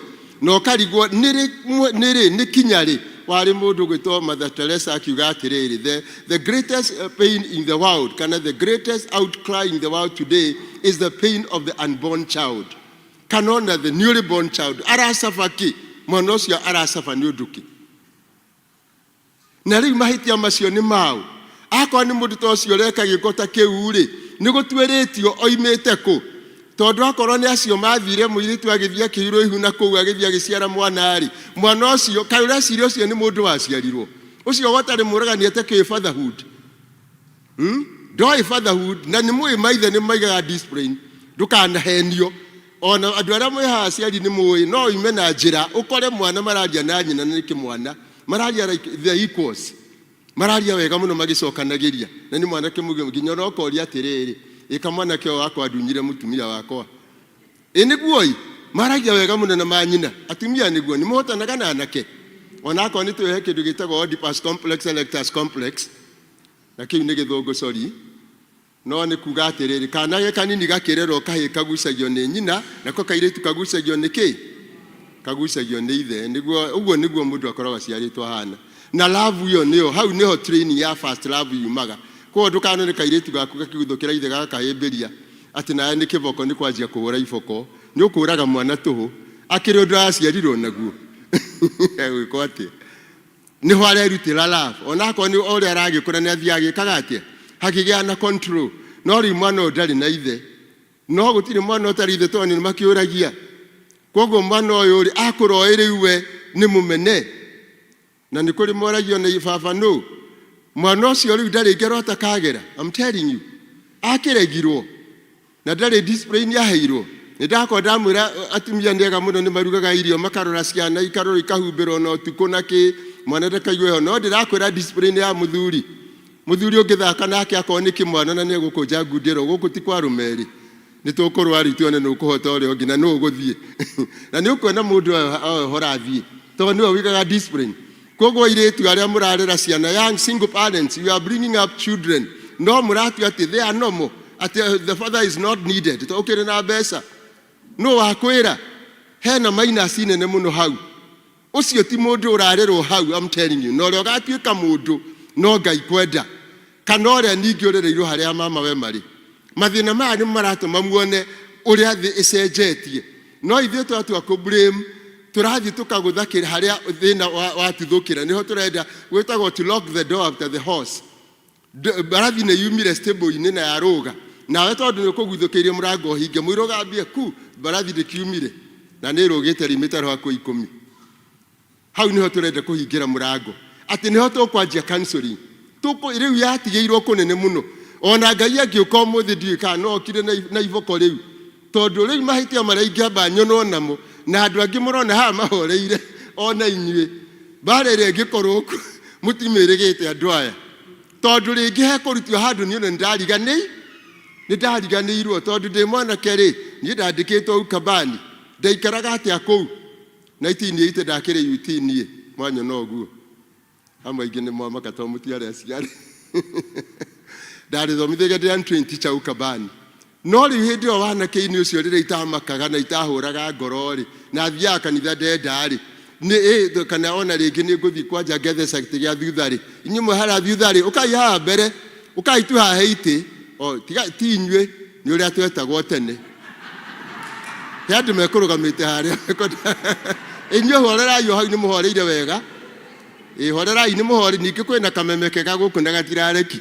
no karigwo nĩ kinya rĩ warĩ mũndũ gwĩtwo Mother Teresa akiuga atĩrĩrĩ the greatest pain in the world kana the greatest outcry in the world today is the pain of the unborn child kana ona the newly born child aracafa kĩ mwana ũcio aracafa nĩ ũndũ kĩ na riu mahitia macio ni mau akwa ni mundu tocio reka gikota kiuri ni gutweretio oimete ku tondu akorwo ni acio mathire muiritu agithia kihiro ihu na kou agithia giciara mwana ari mwana ucio kaura cirio ucio ni mundu waciarirwo ucio gotari muraganiete ki fatherhood doi fatherhood na ni mui maithe ni maigaga discipline ndukanahenio ona andu aria mwi haciari ni mui no ime na njira ukore mwana mararia na nyina ni kimwana mararia the equals mararia wega muno magicokanagiria na ni mwana kimuge nginya no koria atiriri ikamwana kio wako adunyire mutumia wako eniguoi maragia wega muno na manyina atumia niguo ni muhotanaga na anake ona ko ni tuhe kindu gitagwo Oedipus complex and Erectus complex na kiu ni githungu sorry no ni kuga atiriri kana ge kanini gakirero kahe kagucagio ni nyina nako kairitu kagucagio ni ki kagucagio ni ithe niguo uguo niguo mundu akoragwo ciaritwo hana na love yo niyo hau niho training ya first love yumaga ko ndukano ni kairitu gaku gakiguthukira ithe gakahimbiria ati naye ni kiboko ni kwanjia kuhura iboko ni ukuraga mwana tuhu akiri undu aciarirwo naguo gwiko ati ni ho arerutira love onako ni ori aragikura ni athiage kagatia hakigia na control no ri mwana ndari na ithe no gutiri mwana utari ithe to ni makiuragia kogo mwana uyu uri akuroiriwe ni mumene na ni kuri moragio ni baba no mwana ucio riu ndari ngero atakagera I'm telling you akiregirwo na ndari discipline yaheirwo ndako ndamwira atumia ndega muno ni marugaga irio makarora ciana ikarora ikahumbirwo no tuko naki mwana ndakaigwe no ndirakwira discipline ya muthuri ungithaka nake akoni kimwana na negukunja ngundiro guku ti kwa rumeri nitukorwo ari tuone no kuhota uri ngina no guthie na ni ukwenda mundu horathie to ni wigaga discipline kogo iretu aria murarera ciana young single parents you are bringing up children no muratu ati they are normal ati the father is not needed to ukire na besa no wakwira hena maina sine ne muno hau ucio ti mundu urarerwo hau I'm telling you no rio gatuika mundu no ngai kwenda kana ria ningi urereirwo haria mama we mari mathina maya ni maratuma muone uria thi icenjetie no ithuĩ twatua ku blame turathi tukaguthakira haria thina watithukira niho turenda gwitagwo to lock the door after the horse barathi ne yumire stable ine na yaruga nawe tondu ni kuguthukirie murango hinge mwirugambie ku barathi ndikiumire na ni rugite limita rwa ku 10 hau niho turenda kuhingira murango ati niho tukwanjia counseling tuko riu yatigeirwo kunene muno ona ngai agiuka muthi ndiika no kire na ivoko riu tondu riu mahitia maraingia banyono namo na andu angi murona ha mahoreire ona inyue barere ngikorwo mutimirigite andu aya tondu ringi he kurutio handu ni ndariganirwo tondu ndi mwana keri ni ndandikitwo ukabani ndaikaraga atia kou 1988 ndakire UTNie mwanyo no guo amwe ingi ni mwamaka to mutiare aciari ndari thomithige ndi entry teacher ukabani no ri hindi o wana keini ucio rire itamakaga na itahuraga ngorori na thia kanitha ndendari ni kana ona ringi ni nguthi kwanja ngethe sakti gya thuthari inyume hara thuthari ukai ha mbere ukai tu ha heiti o tiga tinywe ni uria twetagwo tene yandu mekurugamite haria inywe horerai o hau ni muhoreire wega horerai ni muhori ningi kwina kamemeke ga guku na gatirareki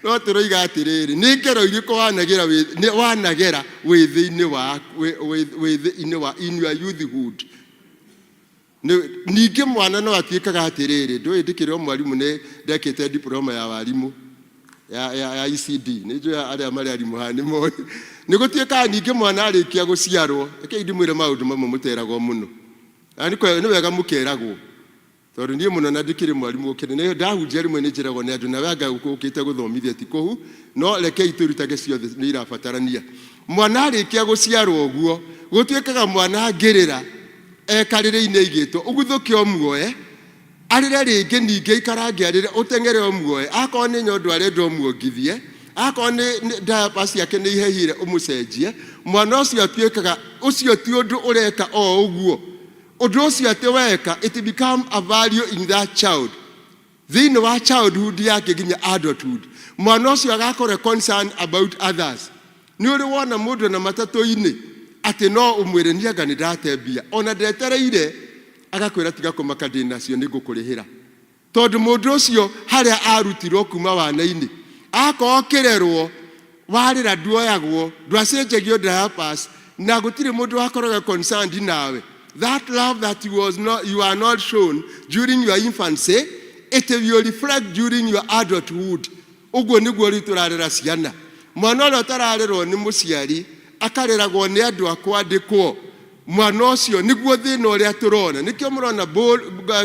no turoiga atiriri ni ngero iriko wanagera within wa in your youthhood ningi mwana no atuikaga atiriri ndui ndikirwo mwarimu ne ndekite diploma ya warimu ya ECD nijo aria mari arimu hani mo nigutuika ningi mwana arikia guciarwo eke ndimwire maundu mamwe muteragwo muno ani ko ni wega mukeragwo tondu nie muno na ndikire mwarimu ukene ndahunjia rimwe ni njiragwo ni andu na wega ukite guthomithia ti kuhu no reke iturutage ciothe ni irabatarania mwana arikia guciarwo uguo gutuikaga mwana ngirira ekarire-ine igitwo uguthuke omuoe arire ringi ningi ikarange arire utengere omuoe akoo ni nyondo arenda omuongithie akoo ni diapers yake ni ihehire umucenjie mwana ucio atuikaga ucio ti undu ureka o uguo undu ucio ati weka it become a value in that child thini wa childhood yake ginya adulthood mwana ucio agakore concern about others ni uri wona mundu na matatu-ini ati no umwire niaga ni ndatembia ona ndetereire agakwĩra tiga kũmaka ndĩ nacio nĩngũkũrĩhĩra. Tondũ mũndũ ũcio harĩa arutirwo kuma wana-inĩ akorwo kĩrerwo warĩra nduoyagwo ndwacenjagio diapers na gũtirĩ mũndũ wakoragwo concerned nawe. That love that you are not shown during your infancy, it will reflect during your adulthood. Ũguo nĩguo rĩu tũrarera ciana. Mwana ũrĩa ũtararerwo nĩ mũciari akareragwo nĩ andũ a kwandĩkwo. Mwana ũcio nĩguo thĩna ũrĩa tũrona. Nĩkĩo mũrona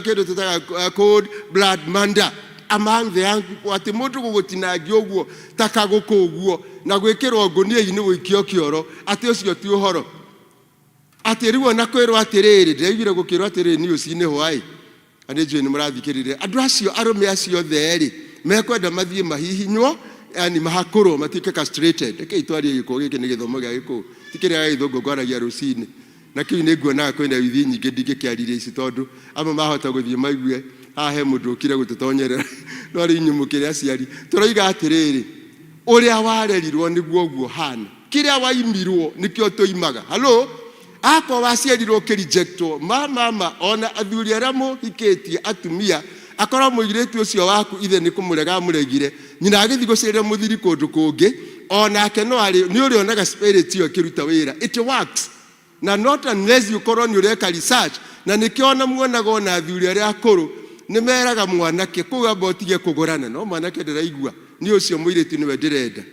kĩndũ tũtaga cold blood murder among the young people. Atĩ mũndũ gũgũtinangio ũguo ta kagũkũ ũguo na gwĩkĩrwo ngũnia-inĩ gũikio kĩoro, atĩ ũcio ti ũhoro. Atĩ rĩu ona kwĩrwo atĩrĩrĩ, ndĩraiguire gũkĩrwo atĩrĩrĩ news-inĩ hwaĩ. Andũ njũĩ nĩ mũrathikĩrĩria. Andũ acio arũme acio othe-rĩ mekwenda mathiĩ mahihinywo, yani mahakũrwo matuĩke castrated. Reke itwarie gĩkũũ gĩkĩ nĩ gĩthomo gĩa gĩkũũ. Ti kĩrĩa gĩa gĩthũngũ ngwaragia rũcinĩ. Na kĩu nĩ nguonaga kwĩna withi nyingĩ ndingĩkĩarĩria ici tondũ amwe mahota gũthiĩ maigue haha he mũndũ ũkire gũtũtonyerera. No rĩu inyuĩ mũkĩrĩ aciari. Tũroiga atĩrĩrĩ, ũrĩa warerirwo nĩguo ũguo hana. Kĩrĩa waimirwo nĩkĩo tũimaga. Halo? Akwa waciarirwo kĩrejectwo mama ona athuri arĩa mũhikĩtie atumia akorwo mũirĩtu ũcio waku ithe nĩ kũmũrega mũregire nyina agĩthiĩ gũcerera mũthiri kũndũ kũngĩ onake no arĩ nĩ ũrĩonaga spirit ĩyo ĩkĩruta wĩra. It works. Na not unless you korwo nĩ ũreka research. Na nĩkĩo ona muonaga ona athuri arĩa akũrũ nĩ meraga mwanake kũu amba ũtige kũgũrana. No mwanake ndĩraigua nĩ ũcio mũirĩtu nĩwe ndĩrenda.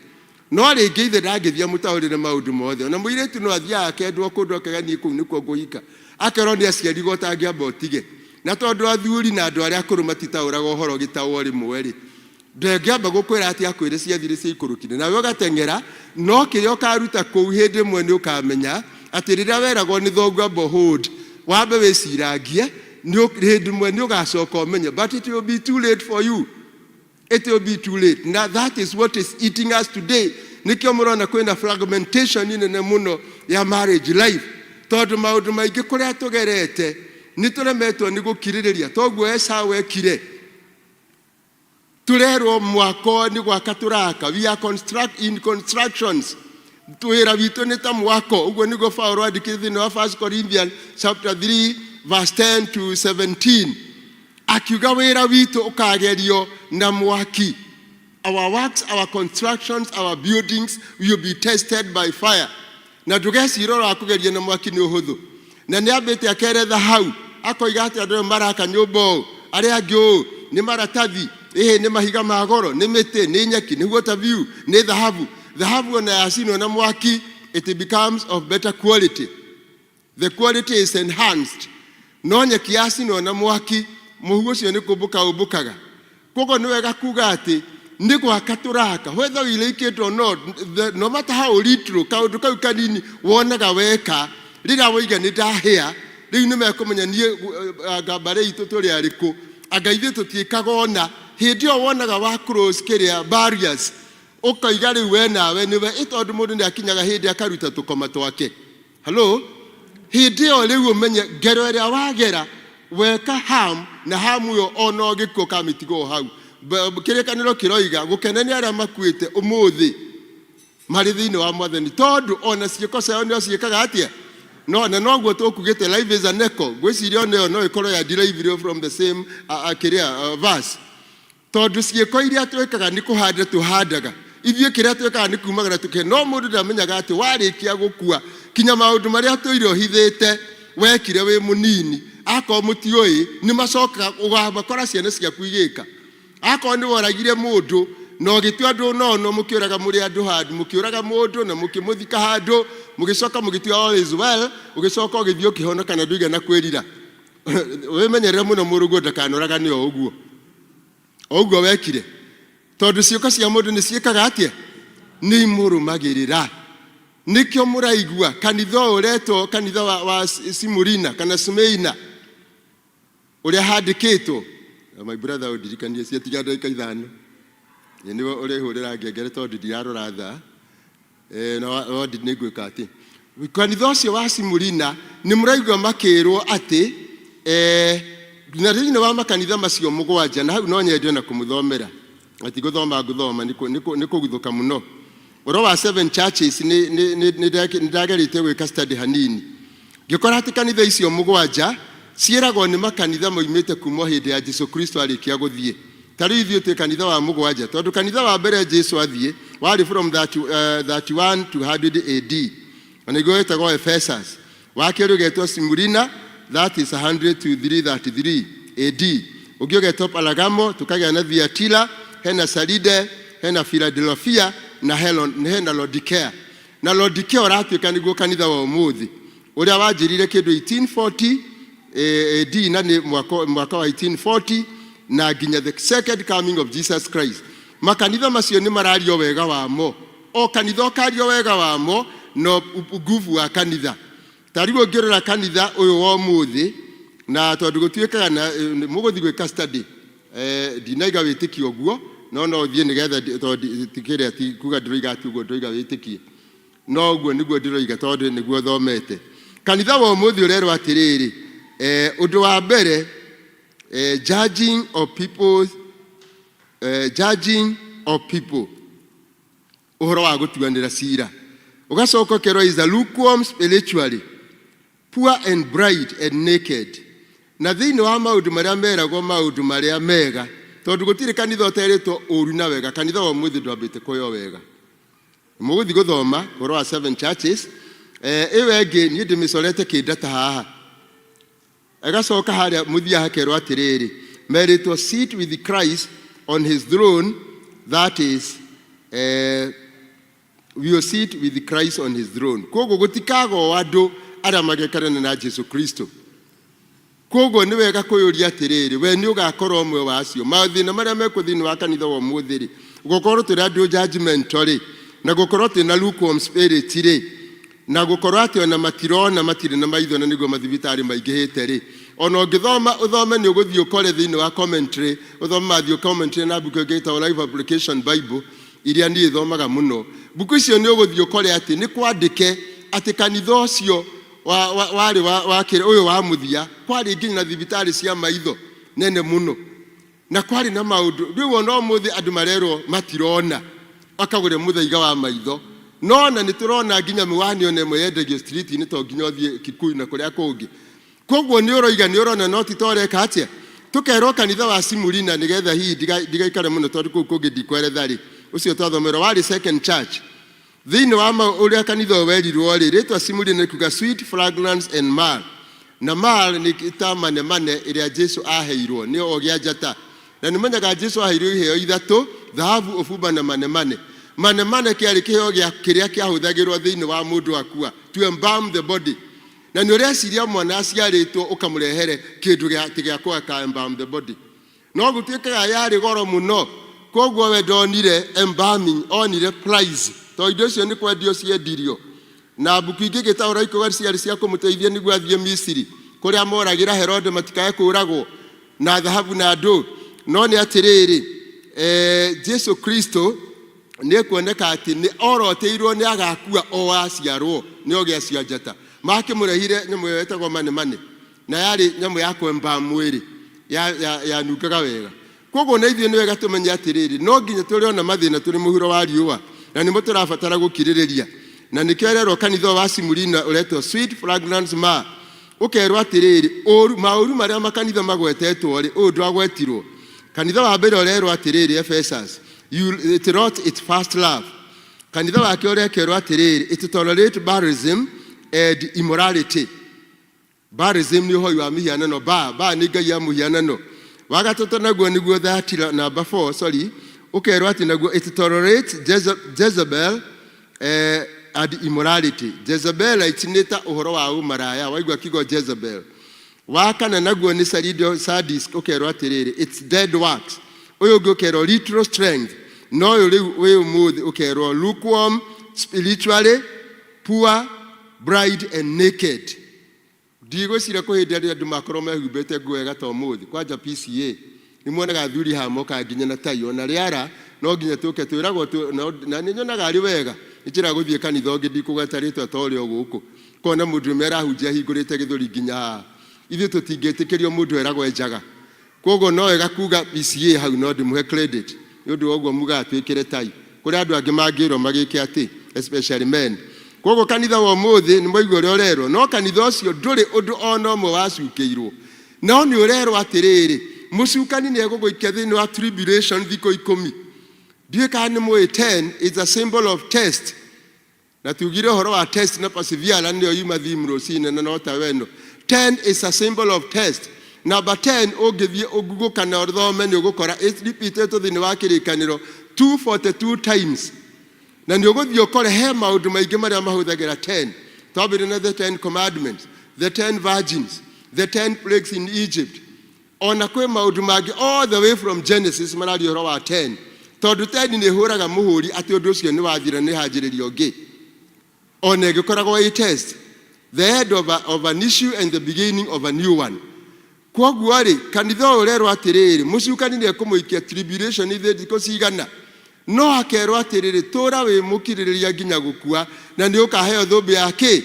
No rĩngĩ ithe ndangĩthia mũtaũrĩre maũndũ mothe. Ona mũirĩtu no athiaga akendwo kũndũ akaganie kũu nĩkuo ngũhika. Akerwo nĩ aciarirwo ũtangĩamba ũtige. Na tondũ athuri na andũ arĩa akũrũ matitaũraga ũhoro gĩtaũo rĩmwe-rĩ, ndangĩamba gũkwĩra atĩ akwĩre ciathire cia ikũrũkire. Nawe ũgateng'era, no kĩrĩa ũkaruta kũu hĩndĩ ĩmwe nĩ ũkamenya atĩ rĩrĩa weragwo nĩ thoguo amba hold wambe wĩcirangie hĩndĩ ĩmwe nĩ ũgacoka ũmenye. But it will be too late for you. It will be too late. Now that is what is eating us today. Nikio murona kwenda fragmentation nene muno ya marriage life. Tondũ maũndũ maingĩ kũrĩa tũgerete nĩ tũremetwo nĩ gũkirĩrĩria. Toguo Esau ekire. Tũrerwo mwako nĩ gwaka tũraka. We are in constructions. Twĩra witũ nĩ ta mwako. Ũguo nĩguo Paulo andĩkĩte thĩinĩ wa 1 Corinthians chapter 3 verse 10 to 17. Akiuga wĩra witũ ũkagerio na mwaki. Our works, our constructions, our buildings will be tested by fire. Na ndũgecirora akũgeria na mwaki nĩ ũhũthũ. Na nĩ ambĩte akeretha hau. Akoiga atĩ andũ maraka nyũmba ũũ. Arĩa angĩ ũũ nĩ maratathi. Nĩ mahiga ma goro, nĩ mĩtĩ, nĩ nyeki, nĩ water view, nĩ thahabu. Thahabu ona yacinwo na mwaki, it becomes of better quality. The quality is enhanced. No nyeki yacinwo na mwaki, mũhu ũcio nĩ kũmbũka ũmbũkaga. Koguo nĩ wega kuga atĩ nĩ gwaka tũraka. Whether we like it or not, no matter how little, kaũndũ kau kanini wonaga weka, rĩrĩa woiga nĩ ndahĩa, rĩu nĩ mekũmenya niĩ ngambare itũ tũrĩ arĩkũ. Anga ithuĩ tũtiĩkaga ona, hĩndĩ ĩyo wonaga wa cross kĩrĩa barriers. Ũkoiga rĩu we nawe nĩwe tondũ mũndũ nĩ akinyaga hĩndĩ akaruta tũkoma twake. Halo? Hĩndĩ ĩyo rĩu ũmenye ngero ĩrĩa wagera weka harm na harm ĩyo ona ũgĩkua kamĩtigo hau. Kĩrĩkanĩro kĩroiga gũkenania arĩa makuĩte ũmũthĩ marĩ thĩinĩ wa Mwathani. Tondũ ona ciĩko ciao nĩ ciĩkaga atĩa? No na noguo tũkugĩte life is an echo. Gwĩciria ona ĩyo no ĩkorwo ya derive from the same verse. Tondũ ciĩko iria twĩkaga nĩ kũhanda tũhandaga. Ithuĩ kĩrĩa twĩkaga nĩ kumagara tũke. No mũndũ ndamenyaga atĩ warĩkia gũkua kinya maũndũ marĩa tũire ũhithĩte wekire wĩ mũnini akorwo mũtiũĩ nĩ macokaga ũgakora ciana ciaku igĩka. Akorwo nĩ woragire mũndũ na ũgĩtua andũ no mũkĩũraga mũrĩ andũ handũ mũkĩũraga mũndũ na mũkĩmũthika handũ mũgĩcoka mũgĩtua all is well ũgĩcoka ũgĩthiĩ ũkĩhonoka na ndũigana kwĩrira. Wĩmenyerere mũno mũrũguo ndakanũragane o ũguo. Ũguo wekire. Tondũ ciĩko cia mũndũ nĩ ciĩkaga atĩa? Nĩ imũrũmagĩrĩra. Nĩkĩo mũraigua kanitha ũretwo kanitha wa Simurina kana Sumeina ũrĩa handĩkĩtwo. My brother ũndirikanie ciatiga ndagĩka ithano. Nĩwe ũrehũrĩra ngengere tondũ ndirarora thaa. Na nĩ ngwĩka atĩ. Kanitha ũcio wa Simurina nĩ mũraigua makĩrwo atĩ na thĩinĩ wa makanitha macio mũgwanja na hau no nyende na kũmũthomera. Ati gũthoma ngũthoma nĩ kũguthũka mũno. Ũhoro wa 7 churches nĩ ndagerĩte gwĩka study hanini. Ngĩkora atĩ kanitha icio mũgwanja ciĩragwo nĩ makanitha moimĩte kuma hĩndĩ ya Jesũ Kristo arĩkia gũthiĩ. Ta rĩu ithuĩ twĩ kanitha wa mũgwanja, tondũ kanitha wa mbere Jesũ athiĩ warĩ from 31 to 100 AD, na nĩguo wetagwo Ephesus. Wa kerĩ ũgetwo Smyrna, that is 100 to 333 AD. Ũngĩ ũgetwo Pergamo, tukagĩa na Thyatira, hena Saride, hena Philadelphia na hena Laodicea. Na Laodicea ũratuĩka nĩguo kanitha wa ũmũthĩ ũrĩa wanjĩrire kĩndũ 1840 AD, na nĩ mwaka wa 1840 na nginya the second coming of Jesus Christ. Makanitha macio nĩ marario wega wamo, o kanitha ũkario wega wamo no nguvu wa kanitha. Tariũ ngĩrora kanitha ũyũ wa ũmũthĩ, na tondũ gũtuĩkaga na mũgũthi gwĩka study, ndinaiga wĩtĩkio ũguo, no ũthiĩ nĩgetha tondũ tikĩrĩa ati kuga ndĩroiga ati ũguo ndĩroiga wĩtĩkie, no ũguo nĩguo ndĩroiga tondũ nĩguo thomete. Kanitha wa ũmũthĩ ũrerwo atĩrĩrĩ, ũndũ wa mbere, judging of people, ũhoro wa gũtuanĩra cira. Ũgacoka ũkerwo is a lukewarm spiritually, poor and bride and naked. Na thĩinĩ wa maũndũ marĩa meragwo maũndũ marĩa mega, tondũ gũtirĩ kanitha ũterĩtwo ũru na wega, kanitha wa ũmũthĩ ndwambĩte kũyo wega. Mũgũthi gũthoma ũhoro wa 7 churches, ĩyo ĩngĩ niĩ ndĩmĩcorete kĩndata haha. Agacoka harĩa mũthia hakerwo atĩrĩrĩ, merĩtwo sit with Christ on his throne, that is we will sit with Christ on his throne. Koguo gũtikagwo andũ arĩa magekarana na Jesũ Kristo. Koguo nĩ wega kũyũria atĩrĩrĩ, we nĩ ũgakorwo ũmwe wa acio. Mathĩna marĩa mekwo thĩinĩ wa kanitha wa ũmũthĩ-rĩ, gũkorwo tũrĩ andũ judgmental-rĩ, na gũkorwo twĩna lukewarm spirit-rĩ, na gũkorwo atĩ ona matirona matirĩ na maitho na nĩguo mathibitarĩ maingĩhĩte-rĩ. Ona ũngĩthoma ũthome nĩ ũgũthiĩ ũkore thĩinĩ wa commentary, ũthome Matthew commentary na buku ĩngĩtagwo Life Application Bible, iria niĩ thomaga mũno. Buku icio nĩ ũgũthiĩ ũkore atĩ nĩ kwandĩke atĩ kanitha ũcio warĩ wakĩrĩ ũyũ wa mũthia kwarĩ nginya na thibitarĩ cia maitho nene mũno, na kwarĩ na maũndũ. Rĩu ona ũmũthĩ andũ marerwo matirona, akagũre mũthaiga wa maitho, no na nĩ tũrona nginya mĩwani ona ĩmwe yendagio street-inĩ to nginya ũthiĩ Kikuyu na kũrĩa kũngĩ. Koguo nĩ ũroiga nĩ ũrona no ti tũreka atĩa. Tũkerwo kanitha wa Smyrna nĩgetha hihi ndigaikare mũno tondũ kũu kũngĩ ndikweretha-rĩ, ũcio twathomerwo warĩ second church. Thĩinĩ wa ũrĩa kanitha werirwo-rĩ, rĩtwa Smyrna kuga sweet fragrance and myrrh. Na myrrh nĩ ta manemane ĩrĩa Jesũ aheirwo nĩ ogĩa njata. Na nĩmenyaga Jesũ aheirwo iheo ithatũ, thahabu, ũbumba na manemane. Manemane kĩarĩ kĩheo kĩrĩa kĩahũthagĩrwo thĩinĩ wa mũndũ akua, to embalm the body. Na nĩ ũreciria mwana aciarĩtwo ũkamũrehere kĩndũ gĩa kũgaka embalm the body. No gũtuĩkaga yarĩ goro mũno, koguo we ndonire embalming, onire price. To indo icio nĩ kwendio ciendirio. Na buku ingĩ gĩtagwo Raiko ciarĩ cia kũmũteithia nĩguo athiĩ Misiri, kũrĩa moragĩra Herode matikae kũragwo na thahabu na ndũ. No nĩ atĩrĩrĩ, Jesũ Kristo nĩ kuoneka atĩ nĩ oroteirwo nĩ agakua o aciarwo nĩ ogĩa cia njata. Makĩmũrehire nyamũ ĩyo ĩtagwo manemane, na yarĩ nyamũ ya kwemba mwĩrĩ yanungaga wega. Koguo na ithuĩ nĩ wega tũmenye atĩrĩrĩ, no nginya tũrĩ ona mathĩna tũrĩ mũhuro wa riũa, na nĩmo tũrabatara gũkirĩrĩria. Na nĩkĩo rerwo kanitha wa Smyrna ũretwo sweet fragrance myrrh. Ũkerwo atĩrĩrĩ, maũru marĩa makanitha magwetetwo-rĩ, ũyũ ndwagwetirwo. Kanitha wa mbere ũrerwo atĩrĩrĩ, Ephesus, it wrought its first love. Kanitha wake ũrekerwo atĩrĩrĩ, it tolerate barbarism and immorality. Barbarism nĩ ũhoi wa mĩhianano, nĩ ngai ya mũhianano. Wa gatatũ naguo nĩguo Thyatira number 4, sorry, ũkerwo atĩ naguo it tolerates Jezebel and immorality. Jezebel itinĩta ũhoro wa ũmaraya, waigua kiugo Jezebel. Wa kana naguo nĩ Sardis, ũkerwo atĩrĩrĩ, it's dead works. Ũyũ ũngĩ ũkerwo literal strength, no ũyũ rĩu wĩ ũmũthĩ ũkerwo lukewarm spiritually, poor, bride and naked. Ndigwĩciria kũhĩndĩ andũ makorwo mehumbĩte nguo wega ta ũmũthĩ, kwanja PCA nĩ muonaga athuri hamoka nginya na tai, ona rĩara no nginya tũke twĩragwo, na nĩ nyonaga arĩ wega. Nĩ njĩra gũthiĩ kanitha ũngĩ ndikũgweta rĩtwa ta ũrĩa gũkũ, kona mũndũ ũmwe arahunjia hingũrĩte gĩthũri nginya haha. Ithuĩ tũtingĩtĩkĩrio mũndũ eragwo enjaga. Koguo no wega kuga PCA hau no ndĩmũhe credit nĩ ũndũ wa ũguo muga twĩkĩre tai, kũrĩ andũ angĩ mangĩrwo magĩke atĩ, especially men. Koguo kanitha wa ũmũthĩ nĩ moigua ũrĩa ũrerwo, no kanitha ũcio ndũrĩ ũndũ ona ũmwe wacukĩirwo. no nĩ ũrerwo atĩrĩrĩ mũcukani nĩ egũgũikia thĩinĩ wa tribulation thikũ 10. Ndiũĩ kana nĩ mũĩ 10 is a symbol of test. Na tugire ũhoro wa test na persevere nĩyo yuma thimu rũcinĩ na nota weno. 10 is a symbol of test. Number 10 ũngĩthiĩ ũguguka na ũthome nĩ ũgũkora it's repeated thĩinĩ wa kĩrĩkanĩro 242 times. Na nĩ ũgũthiĩ ũkore he maũndũ maingĩ marĩa mahũthagĩra 10. Twambĩrĩria na the 10 commandments, the 10 virgins, the 10 plagues in Egypt. Ona kwĩ maũndũ mangĩ all the way from Genesis mararia ũhoro wa 10. Tondũ 10 nĩ hũraga mũhũri atĩ ũndũ ũcio nĩ wathira nĩ hanjĩrĩrio ũngĩ. Ona ĩgĩkoragwo a test, the end of an issue and the beginning of a new one. Kwoguo rĩ kanitha ũyũ ũrerwo atĩrĩrĩ mũcukani nĩ ekũmũikia tribulation thikũ cigana. No akerwo atĩrĩrĩ tũra wĩ mũkirĩrĩria nginya gũkua na nĩ ũkaheo thũmbĩ ya kĩ?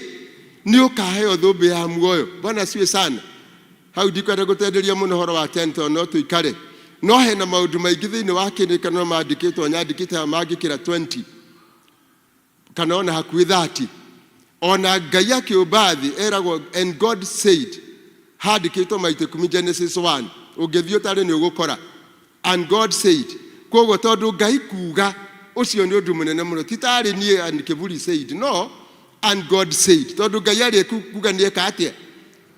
Nĩ ũkaheo thũmbĩ ya muoyo. Bwana asifiwe sana. Hau ndikwenda gũtenderia mũno ũhoro wa 10 tondũ no tũikare. No hena maũndũ maingĩ thĩinĩ wa kĩrĩkanĩro mandĩkĩtwo nyandĩkĩte mangĩkĩra 20 kana ona hakuhĩ 30. Ona Ngai akĩũmba thĩ eragwo and God said, handĩkĩtwo maita 10 Genesis 1. Ũngĩthiĩ ũtarĩ nĩ ũgũkora and God said. Kwoguo tondũ Ngai kuuga ũcio nĩ ũndũ mũnene mũno. Ti tarĩ niĩ and Kĩburi said, no, and God said. Tondũ Ngai arĩ kuuga nĩ eka atĩa?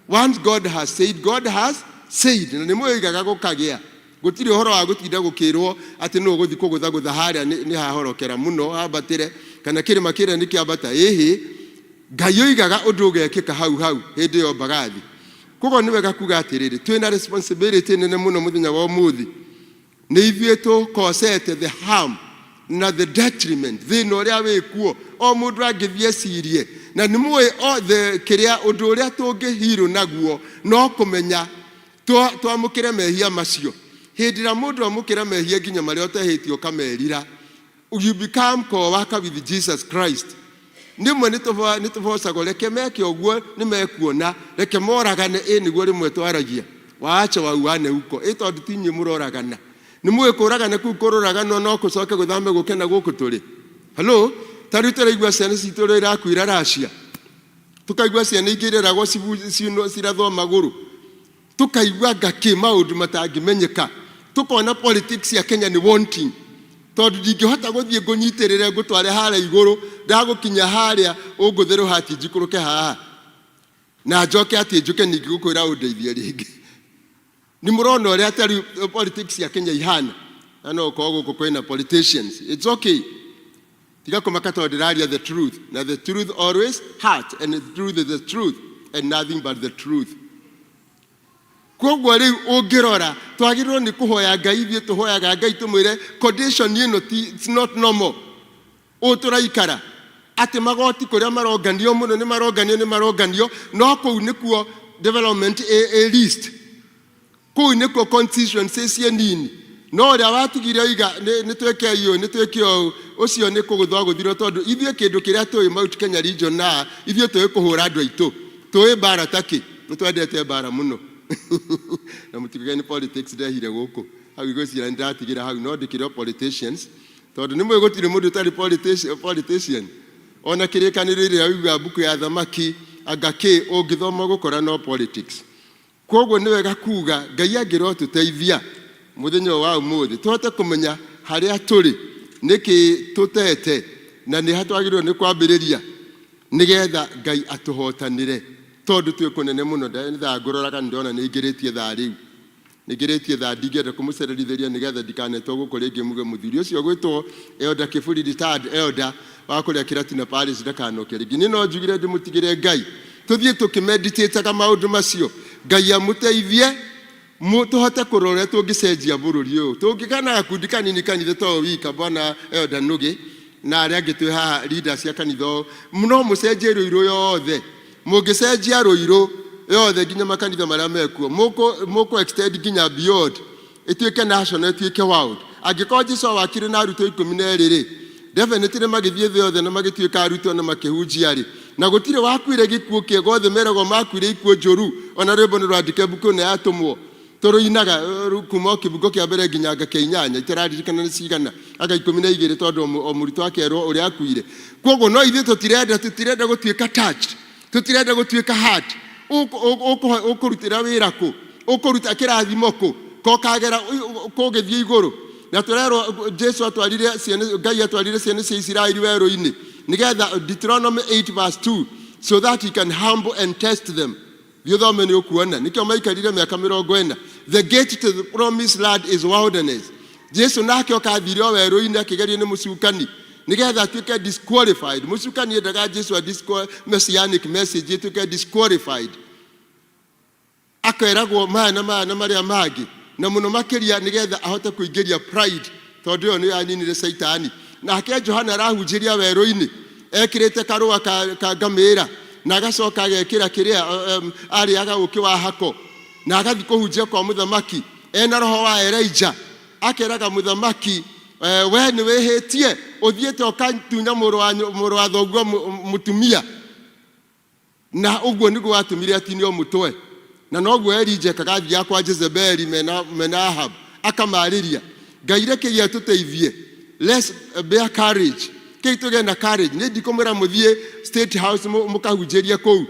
Once God has said, God has said. Na nĩ mũigaga gũkagĩa. Gũtirĩ ũhoro wa gũtinda gũkĩrwo atĩ no ũgũthiĩ kũgũthagũtha harĩa nĩ hahorokera mũno hambatĩre kana kĩrĩma kĩrĩa nĩ kĩambata. Ĩhĩ Ngai oigaga ũndũ ũgekĩka hau hĩndĩ ĩyo mbagathi. Kwoguo nĩ wega kuuga atĩrĩrĩ twĩna responsibility nene mũno mũthenya wa ũmũthĩ. Nĩ ithuĩ tũkosete the harm na the detriment thĩna ũrĩa wĩkuo o mũndũ angĩthiĩ ecirie. Na nĩ mũĩ kĩrĩa ũndũ ũrĩa tũngĩhirwo naguo no kũmenya twamũkĩre mehia macio. Hĩndĩ ĩrĩa mũndũ amũkĩra mehia nginya marĩa ũtehĩtio ũkamerira, you become co-worker with Jesus Christ. Nimwe nĩ tũbocagwo reke meke ũguo nĩ mekuona reke moragane nĩguo rĩmwe twaragia waacha wauane huko tondũ ti inyuĩ mũroragana. Nĩ mũĩ kũragana kũu kũroragana no kũcoke gũthame gũkena gũkũ tũrĩ. Hello, tarĩ tũraigua ciana citũ rĩrĩa irakuĩra Russia. Tukaigua ciana ingĩ ireragwo cirathwo magũrũ. Tukaigua ngakĩ maũndũ matangĩmenyeka. Tukona politics ya Kenya nĩ wanting. Tondũ ndingĩhota gũthiĩ ngũnyitĩrĩre ngũtware harĩa igũrũ ndagũkinya harĩa ũngũtherũ hati njikũrũke haha. Na njoke atĩ njũke ningĩ gũkwĩra ũndeithie rĩngĩ. Nĩ mũrona ũrĩa atari politics ya Kenya ihana. Na no ũkorwo gũkũ kwĩna politicians. It's okay. Tiga kũmaka tondũ ndĩraria the truth. Na the truth always hurt and the truth is the truth and nothing but the truth. Kwoguo rĩu ũngĩrora twagĩrĩirwo nĩ kũhoya Ngai ithuĩ tũhoyaga Ngai tũmwĩre condition ĩno it's not normal. Tũraikara atĩ magoti kũrĩa maronganio mũno nĩ maronganio no kũu nĩkuo development a list. Kũu nĩkuo constituencies nini. No ũrĩa watigire oiga nĩ twĩke ũũ ũcio nĩ kũgũthwo gũthirwo tondũ ithuĩ kĩndũ kĩrĩa tũĩ Mount Kenya region na ithuĩ tũĩ kũhũra andũ aitũ. Tũĩ mbara takĩ nĩ twendete mbara mũno. Na mũtigane politics ndehire gũkũ. Hau igũcira ndatigira hau no ndikĩrwo politicians. Tondũ nĩ mwĩ gũtirĩ mũndũ ũtarĩ politician. Ona kĩrĩkanĩro rĩrĩa ũiga mbuku ya thamaki angakĩ ũngĩthoma gũkora no politics. Kwoguo nĩ wega kuuga Ngai angĩro tũteithia mũthenya wa ũmũthĩ tũhote kũmenya harĩa tũrĩ nĩkĩ tũtete na nĩ hatwagĩrĩrwo nĩ kwambĩrĩria nĩgetha Ngai atũhotanĩre. Tondũ twĩ kũnene mũno nda ngũroraga ndona nĩ ngĩrĩtie thaa rĩu. Nĩ ngĩrĩtie thaa ndingĩenda kũmũcerithĩria nĩgetha ndikanetwo gũkũ rĩngĩ muge mũthuri ũcio gwĩtwo Elder Kĩburi retired elder wa kũrĩa Kĩratina Parish ndakanoke rĩngĩ. Nĩ no njugire ndĩmũtigĩre Ngai. Tũthiĩ tũkĩmeditaga maũndũ macio. Ngai amũteithie tũhote kũrora tũngĩcenjia bũrũri ũyũ. Tũngĩkana gakundi kanini kanitha to wika Bwana Elder Nugi na arĩa angĩ twĩ haha leaders cia kanitha no mũcenjie rũirũ yothe. Mũngĩcenjia rũirũ yothe nginya makanitha marĩa mekuo mũkũ extend nginya beyond ĩtuĩke national ĩtuĩke world. Angĩkorwo Jesũ wakire na arutwo 12 rĩ definitely magĩthiĩ thĩ yothe na magĩtuĩka arutwo na makĩhunjia rĩ na gũtirĩ wakuire gĩkuũ kĩega othe meragwo makuire ikuũ njũru. Ona rwĩmbo nĩ rwandĩke mbuku nĩ yatũmwo tũrũinaga kuma kĩbungo kĩa mbere nginya gakĩa 8 itĩraririkana nĩ cigana aga 12 tondũ o mũrutwo akerwo ũrĩa akuire. Kwoguo no ithuĩ tũtirenda gũtuĩka touched. Tũtirenda gũtuĩka hurt. Ũkũrutĩra wĩra kũ ukuruta kirathimo ku ko kagera kugithie iguru na turero Jesu atwarire ciana Ngai atwarire ciana cia Israeli werũ-inĩ nigetha Deuteronomy 8:2 so that he can humble and test them. Thome ni ukuona nikio maikarire miaka 40. The gate to the promised land is wilderness. Jesu nake okathire werũ-inĩ akigerio ni mucukani nigetha atuike disqualified. Mucukani endaga Jesu a messianic message atuike disqualified. Akairagwo mana maria magi na muno makiria nigetha ahote kuingiria pride tondu yo ni aninire Saitani. Nake Johana arahunjiria werũ-inĩ ekirite karũa ka ngamĩra na agacoka agekira kiria ariaga uki wa hako na agathi kuhunjia kwa muthamaki ena roho wa Elijah akeraga muthamaki we ni wehetie uthiete okatunya mũrũ wa thoguo mutumia na uguo niguo watumire atinio mutwe na noguo Elijah kagathia kwa Jezebeli mena Ahab akamariria Ngai rekeria tuteithie. Let's bear courage. Keituge na courage ni ndikomera muthie State House mukahunjeria kou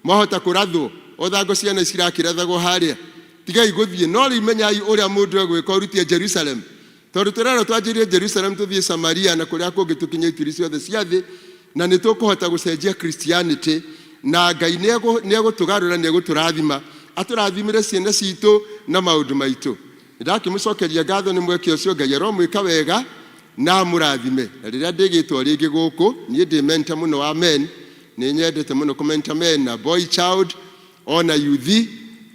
mahota kurathwo othango ciana icirakirathagwo haria tigai guthie no rimenyai uria mundu egwika urutie Jerusalem tondu turero twanjirie Jerusalem tuthie Samaria na kuria kungi tukinye ituri ciothe cia thi na nitukuhota gucenjia Christianity na Ngai niegutugarura nieguturathima aturathimire ciana citu na maundu maitu. Ndakimucokeria ngatho ni mweke ucio Ngai aromwika wega na murathime. Na riria ndigitwo ringi guku nie ndi mentor muno wa men ni nyendete muno kumenta men na boy child ona youth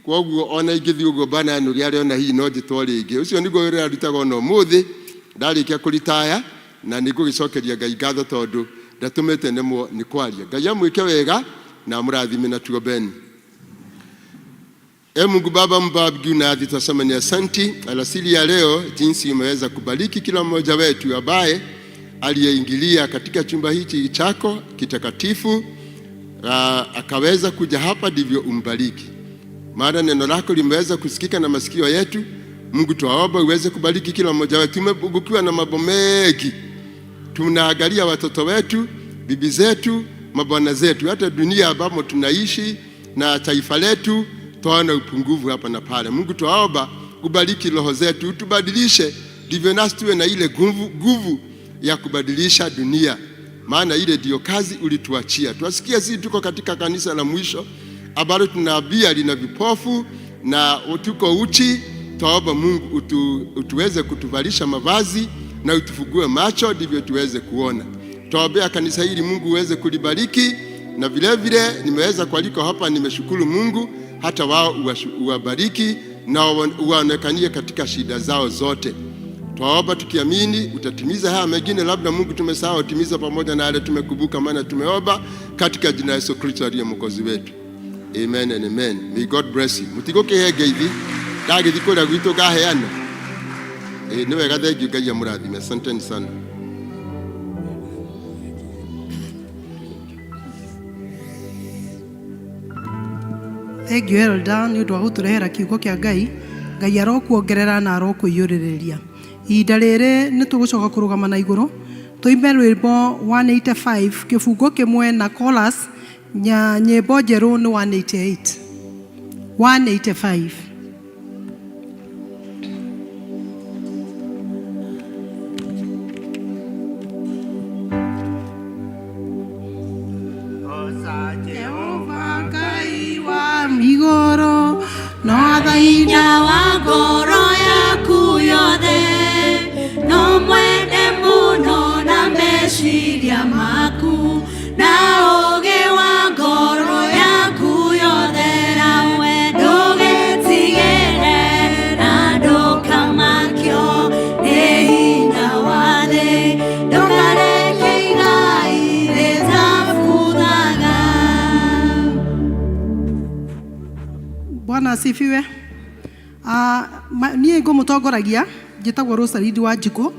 kwoguo ona ingithi ugo bana no riari ona hi no njitwo ringi ucio niguo wira rutaga no muthi ndarikia kuritaya na nigugicokeria Ngai ngatho tondu ndatumite nemo ni kwaria. Ngai amwike wega na murathime na tuombeni. Mungu Baba mbarikiwe na tutasema ni asante alasiri ya leo jinsi umeweza kubariki kila mmoja wetu ambaye aliyeingilia katika chumba hichi chako kitakatifu akaweza kuja hapa, ndivyo umbariki. Maana neno lako limeweza kusikika na masikio yetu. Mungu tuwaomba uweze kubariki kila mmoja wetu. Tumebugukiwa na mambo mengi, tunaangalia watoto wetu, bibi zetu, mabwana zetu, hata dunia ambamo tunaishi na taifa letu tuona upungufu hapa na pale. Mungu tuwaomba kubariki roho zetu, tubadilishe ndivyo nasi tuwe na ile nguvu ya kubadilisha dunia, maana ile ndio kazi ulituachia. Tuwasikia sisi tuko katika kanisa la mwisho ambalo tunaambia lina vipofu na tuko uchi. Tuomba Mungu utuweze kutuvalisha mavazi na utufugue macho ndivyo tuweze kuona. Tuombea kanisa hili Mungu uweze kulibariki, na vile vile nimeweza kualika hapa, nimeshukuru Mungu hata wao uwabariki na uwaonekanie katika shida zao zote. Tuomba tukiamini utatimiza haya mengine labda Mungu tumesahau timiza pamoja na yale tumekumbuka, maana tumeomba katika jina la Yesu Kristo aliye mwokozi wetu. Amen and amen. May God bless you. Mutigoke hege hivi dage dikora gwito gaheana niwe gathe Ngai amurathime. Asanteni sana. Thank you Elda ni undu wa guturehera kiugo kia Ngai. Ngai arokuongerera na arokuiyuriria. Ihinda riri ni tugucoka kurugama na iguru tuimbe rwimbo 185 kifungo kimwe na chorus nyimbo njeru ni 185. Igoro no thaina wa ngoro yaku yothe, no mwende muno na meciria maku, na uge wa ngoro yaku yothe, nawe ndugetigire na ndukamakio ni hinya wa thi, ndukareke igai ritafuthaga. Bwana asifiwe. Niĩ ngũmũtongoragia njĩtagwo Rosalind Wanjikũ,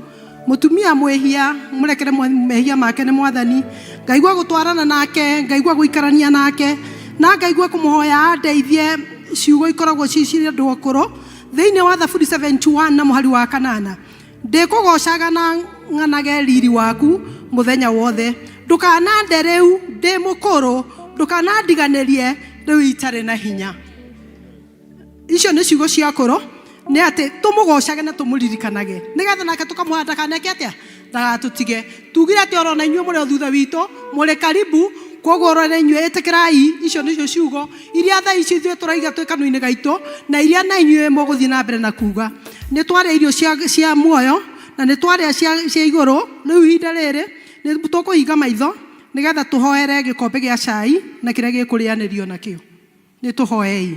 mũtumia mwĩhia, mũrekere mehia make nĩ Mwathani. Ngaigua gũtwarana nake, ngaigua gũikarania nake, na ngaigua kũmũhoya andeithie ciugo ikoragwo cirĩ andũ akũrũ thĩinĩ wa Thaburi 71 na mũhari wa 8. Ndĩkũgocaga na ng'anage riri waku mũthenya wothe, ndũkanande rĩu ndĩ mũkũrũ, ndũkanandiganĩrie rĩu itarĩ na hinya. icio nĩ ciugo cia kũrũ nĩ atĩ tũmũgocage na tũmũririkanage nĩgetha nake tũkamũhanda kaneke atĩa ndagatũtige tugire atĩ oro na inyuĩ mũrĩ o thutha witũ mũrĩ karibu koguo oro na inyuĩ ĩtĩkĩrai icio nĩcio ciugo iria thaa ici ithuĩ tũraiga twĩ kanua-inĩ gaitũ na iria na inyuĩ mũgũthiĩ na mbere na kuga nĩ twarĩa irio cia muoyo na nĩ twarĩa cia igũrũ rĩu ihinda rĩrĩ nĩ tũkũhinga maitho nĩgetha tũhoere gĩkombe gĩa cai na kĩrĩa gĩkũrĩanĩrio nakĩo nĩ tũhoei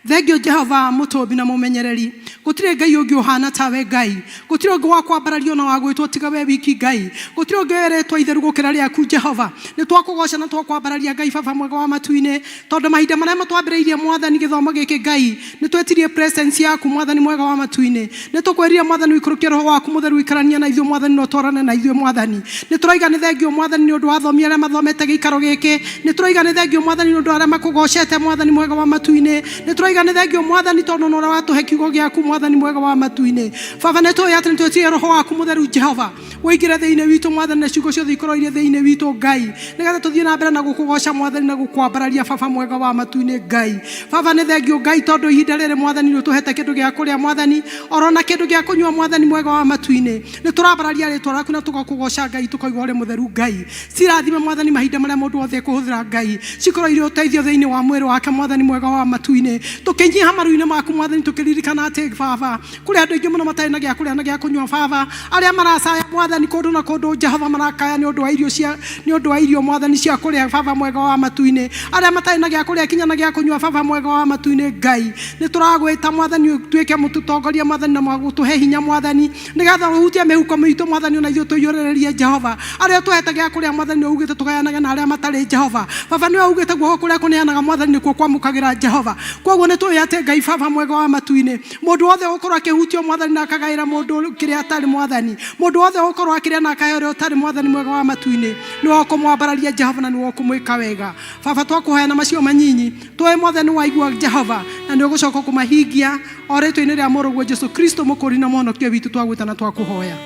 Thengio Jehova mũtũmbi na mũmenyereri gũtirĩ ngai ũngĩ ũhana tawe ngai gũtirĩ ũngĩ wa kwambarario na wagwĩtwo tiga we wiki ngai gũtirĩ ũngĩ weretwo itheru gũkĩra rĩaku Jehova nĩ twakũgoca na twakwambararia ngai baba mwega wa matu-inĩ tondũ mahinda marĩa matwambĩrĩirie mwathani gĩthomo gĩkĩ ngai nĩ twetirie presence yaku mwathani mwega wa matu-inĩ nĩ tũkwĩrire mwathani wĩikũrũkie roho waku mũtheru wĩikarania na ithuĩ mwathani no twarane na ithuĩ mwathani nĩ tũroiga nĩ thengio mwathani nĩ ũndũ wa athomi arĩa mathomete gĩikaro gĩkĩ nĩ tũroiga nĩ thengio mwathani nĩ ũndũ arĩa makũgocete mwathani mwega wa matu-inĩ nĩ tũroiga nĩ thengio mwathani tondũ nĩ ũrĩa watũhe kiugo gĩaku mwathani mwega wa matu-inĩ baba nĩ tũĩ atĩ nĩ twĩtire roho waku mũtheru Jehova wĩingĩre thĩinĩ witũ mwathani na ciugo ciothe ikorwo irĩ thĩinĩ witũ ngai nĩgetha tũthiĩ na mbere na gũkũgoca mwathani na gũkwambararia baba mwega wa matu-inĩ ngai baba nĩ thengio ngai tondũ ihinda rĩrĩ mwathani nĩ ũtũhete kĩndũ gĩa kũrĩa mwathani oro na kĩndũ gĩa kũnyua mwathani mwega wa matu-inĩ nĩ tũrambararia rĩtwa rĩaku na tũgakũgoca ngai tũkoiga ũrĩ mũtheru ngai cirathime mwathani mahinda marĩa mũndũ wothe ekũhũthĩra ngai cikorwo irĩ ũteithio thĩinĩ wa mwĩrĩ wake mwathani mwega wa matu-inĩ tũkĩnyiha maru-inĩ maku mwathani tũkĩririkana atĩ baba kũrĩ andũ aingĩ mũno matarĩ na gĩa kũrĩa na gĩa kũnyua baba arĩa maracaya mwathani kũndũ na kũndũ Jehova marakaya nĩ ũndũ wa irio mwathani cia kũrĩa baba mwega wa matu-inĩ arĩa matarĩ na gĩa kũrĩa kinya na gĩa kũnyua baba mwega wa matu-inĩ ngai nĩ tũragwĩta mwathani tuĩke mũtũtongoria mwathani na gũtũhe hinya mwathani nĩgetha ũhutie mĩhuko mĩitũ mwathani ona ithuĩ tũiyũrĩrĩrie Jehova arĩa tũhete gĩa kũrĩa mwathani nĩ ugĩte tũgayanage na arĩa matarĩ Jehova baba nĩ ugĩte guoko kũrĩa kũneanaga mwathani nĩkuo kwamũkagĩra Jehova koguo nĩ tũĩ atĩ ngai baba mwega wa matu-inĩ mũndũ wothe ũkorwo akĩhutio mwathani na akagaĩra mũndũ kĩrĩa atarĩ mwathani mũndũ wothe ũkorwo akĩrĩa na akahe ũrĩa ũtarĩ mwathani mwega wa matu-inĩ nĩ wakũmwambararia Jehova na nĩ wakũmwĩka wega baba twakũheana macio manyinyi tũĩ mwathani waigua Jehova na nĩ ũgũcoka kũmahingia o rĩtwa-inĩ rĩa mũrũguo Jesũ Kristo mũkũri na mũhonokia witũ twagwĩta na twakũhoya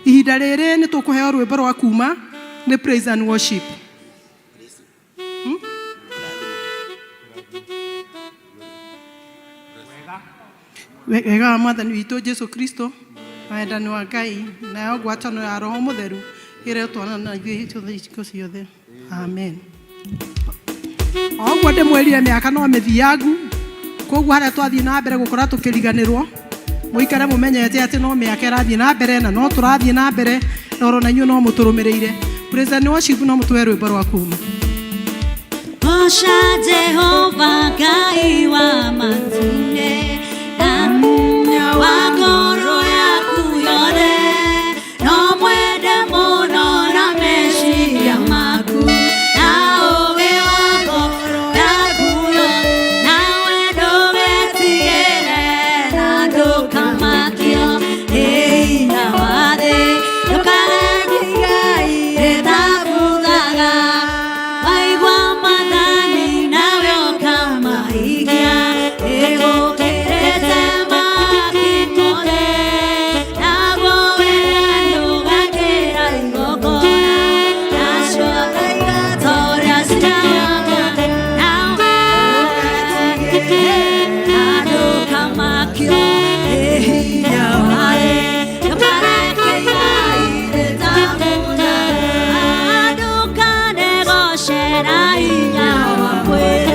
ihinda rĩrĩ nĩ tũkũheo rwĩmbo rwa kuma nĩ praise and worship wega wa mwathani witũ Jesũ Kristo na wendani wa Ngai na ngwatanĩro ya Roho Mũtheru ĩrĩa twana na ithuĩ icigo ciothe amen oguo ndĩmwĩrire mĩaka no mĩthiangu koguo harĩa twathiĩ na mbere gũkora tũkĩriganĩrwo mũikare mũmenyete atĩ no mĩaka ĩrathiĩ na mbere na no tũrathiĩ na mbere na oro na inyuĩ no mũtũrũmĩrĩire praise and worship no mũtũhe rwĩmbo rwa kuma Goca Jehova Ngai wa matu-inĩ na munya wa ngoro yaku yothe no mwende mũno na meciria maku na ũũgĩ wa ngoro yaku yothe nawe ndũgetigĩre na ndũkamakio nĩ hinya wa thĩ ndũkareke Ngai ĩtabuthaga waigua mwathani nawe ũkamahikia ĩgũkĩrĩte makimothe naguo wĩra ndũgakĩra igongona nacio ngaigato ũrĩa ciramaga nawe na ndũkamakio nĩ hinya wa thĩ ndũkareke Ngai ĩtabuthaga ndũkanegocera hinya wa mwĩrĩ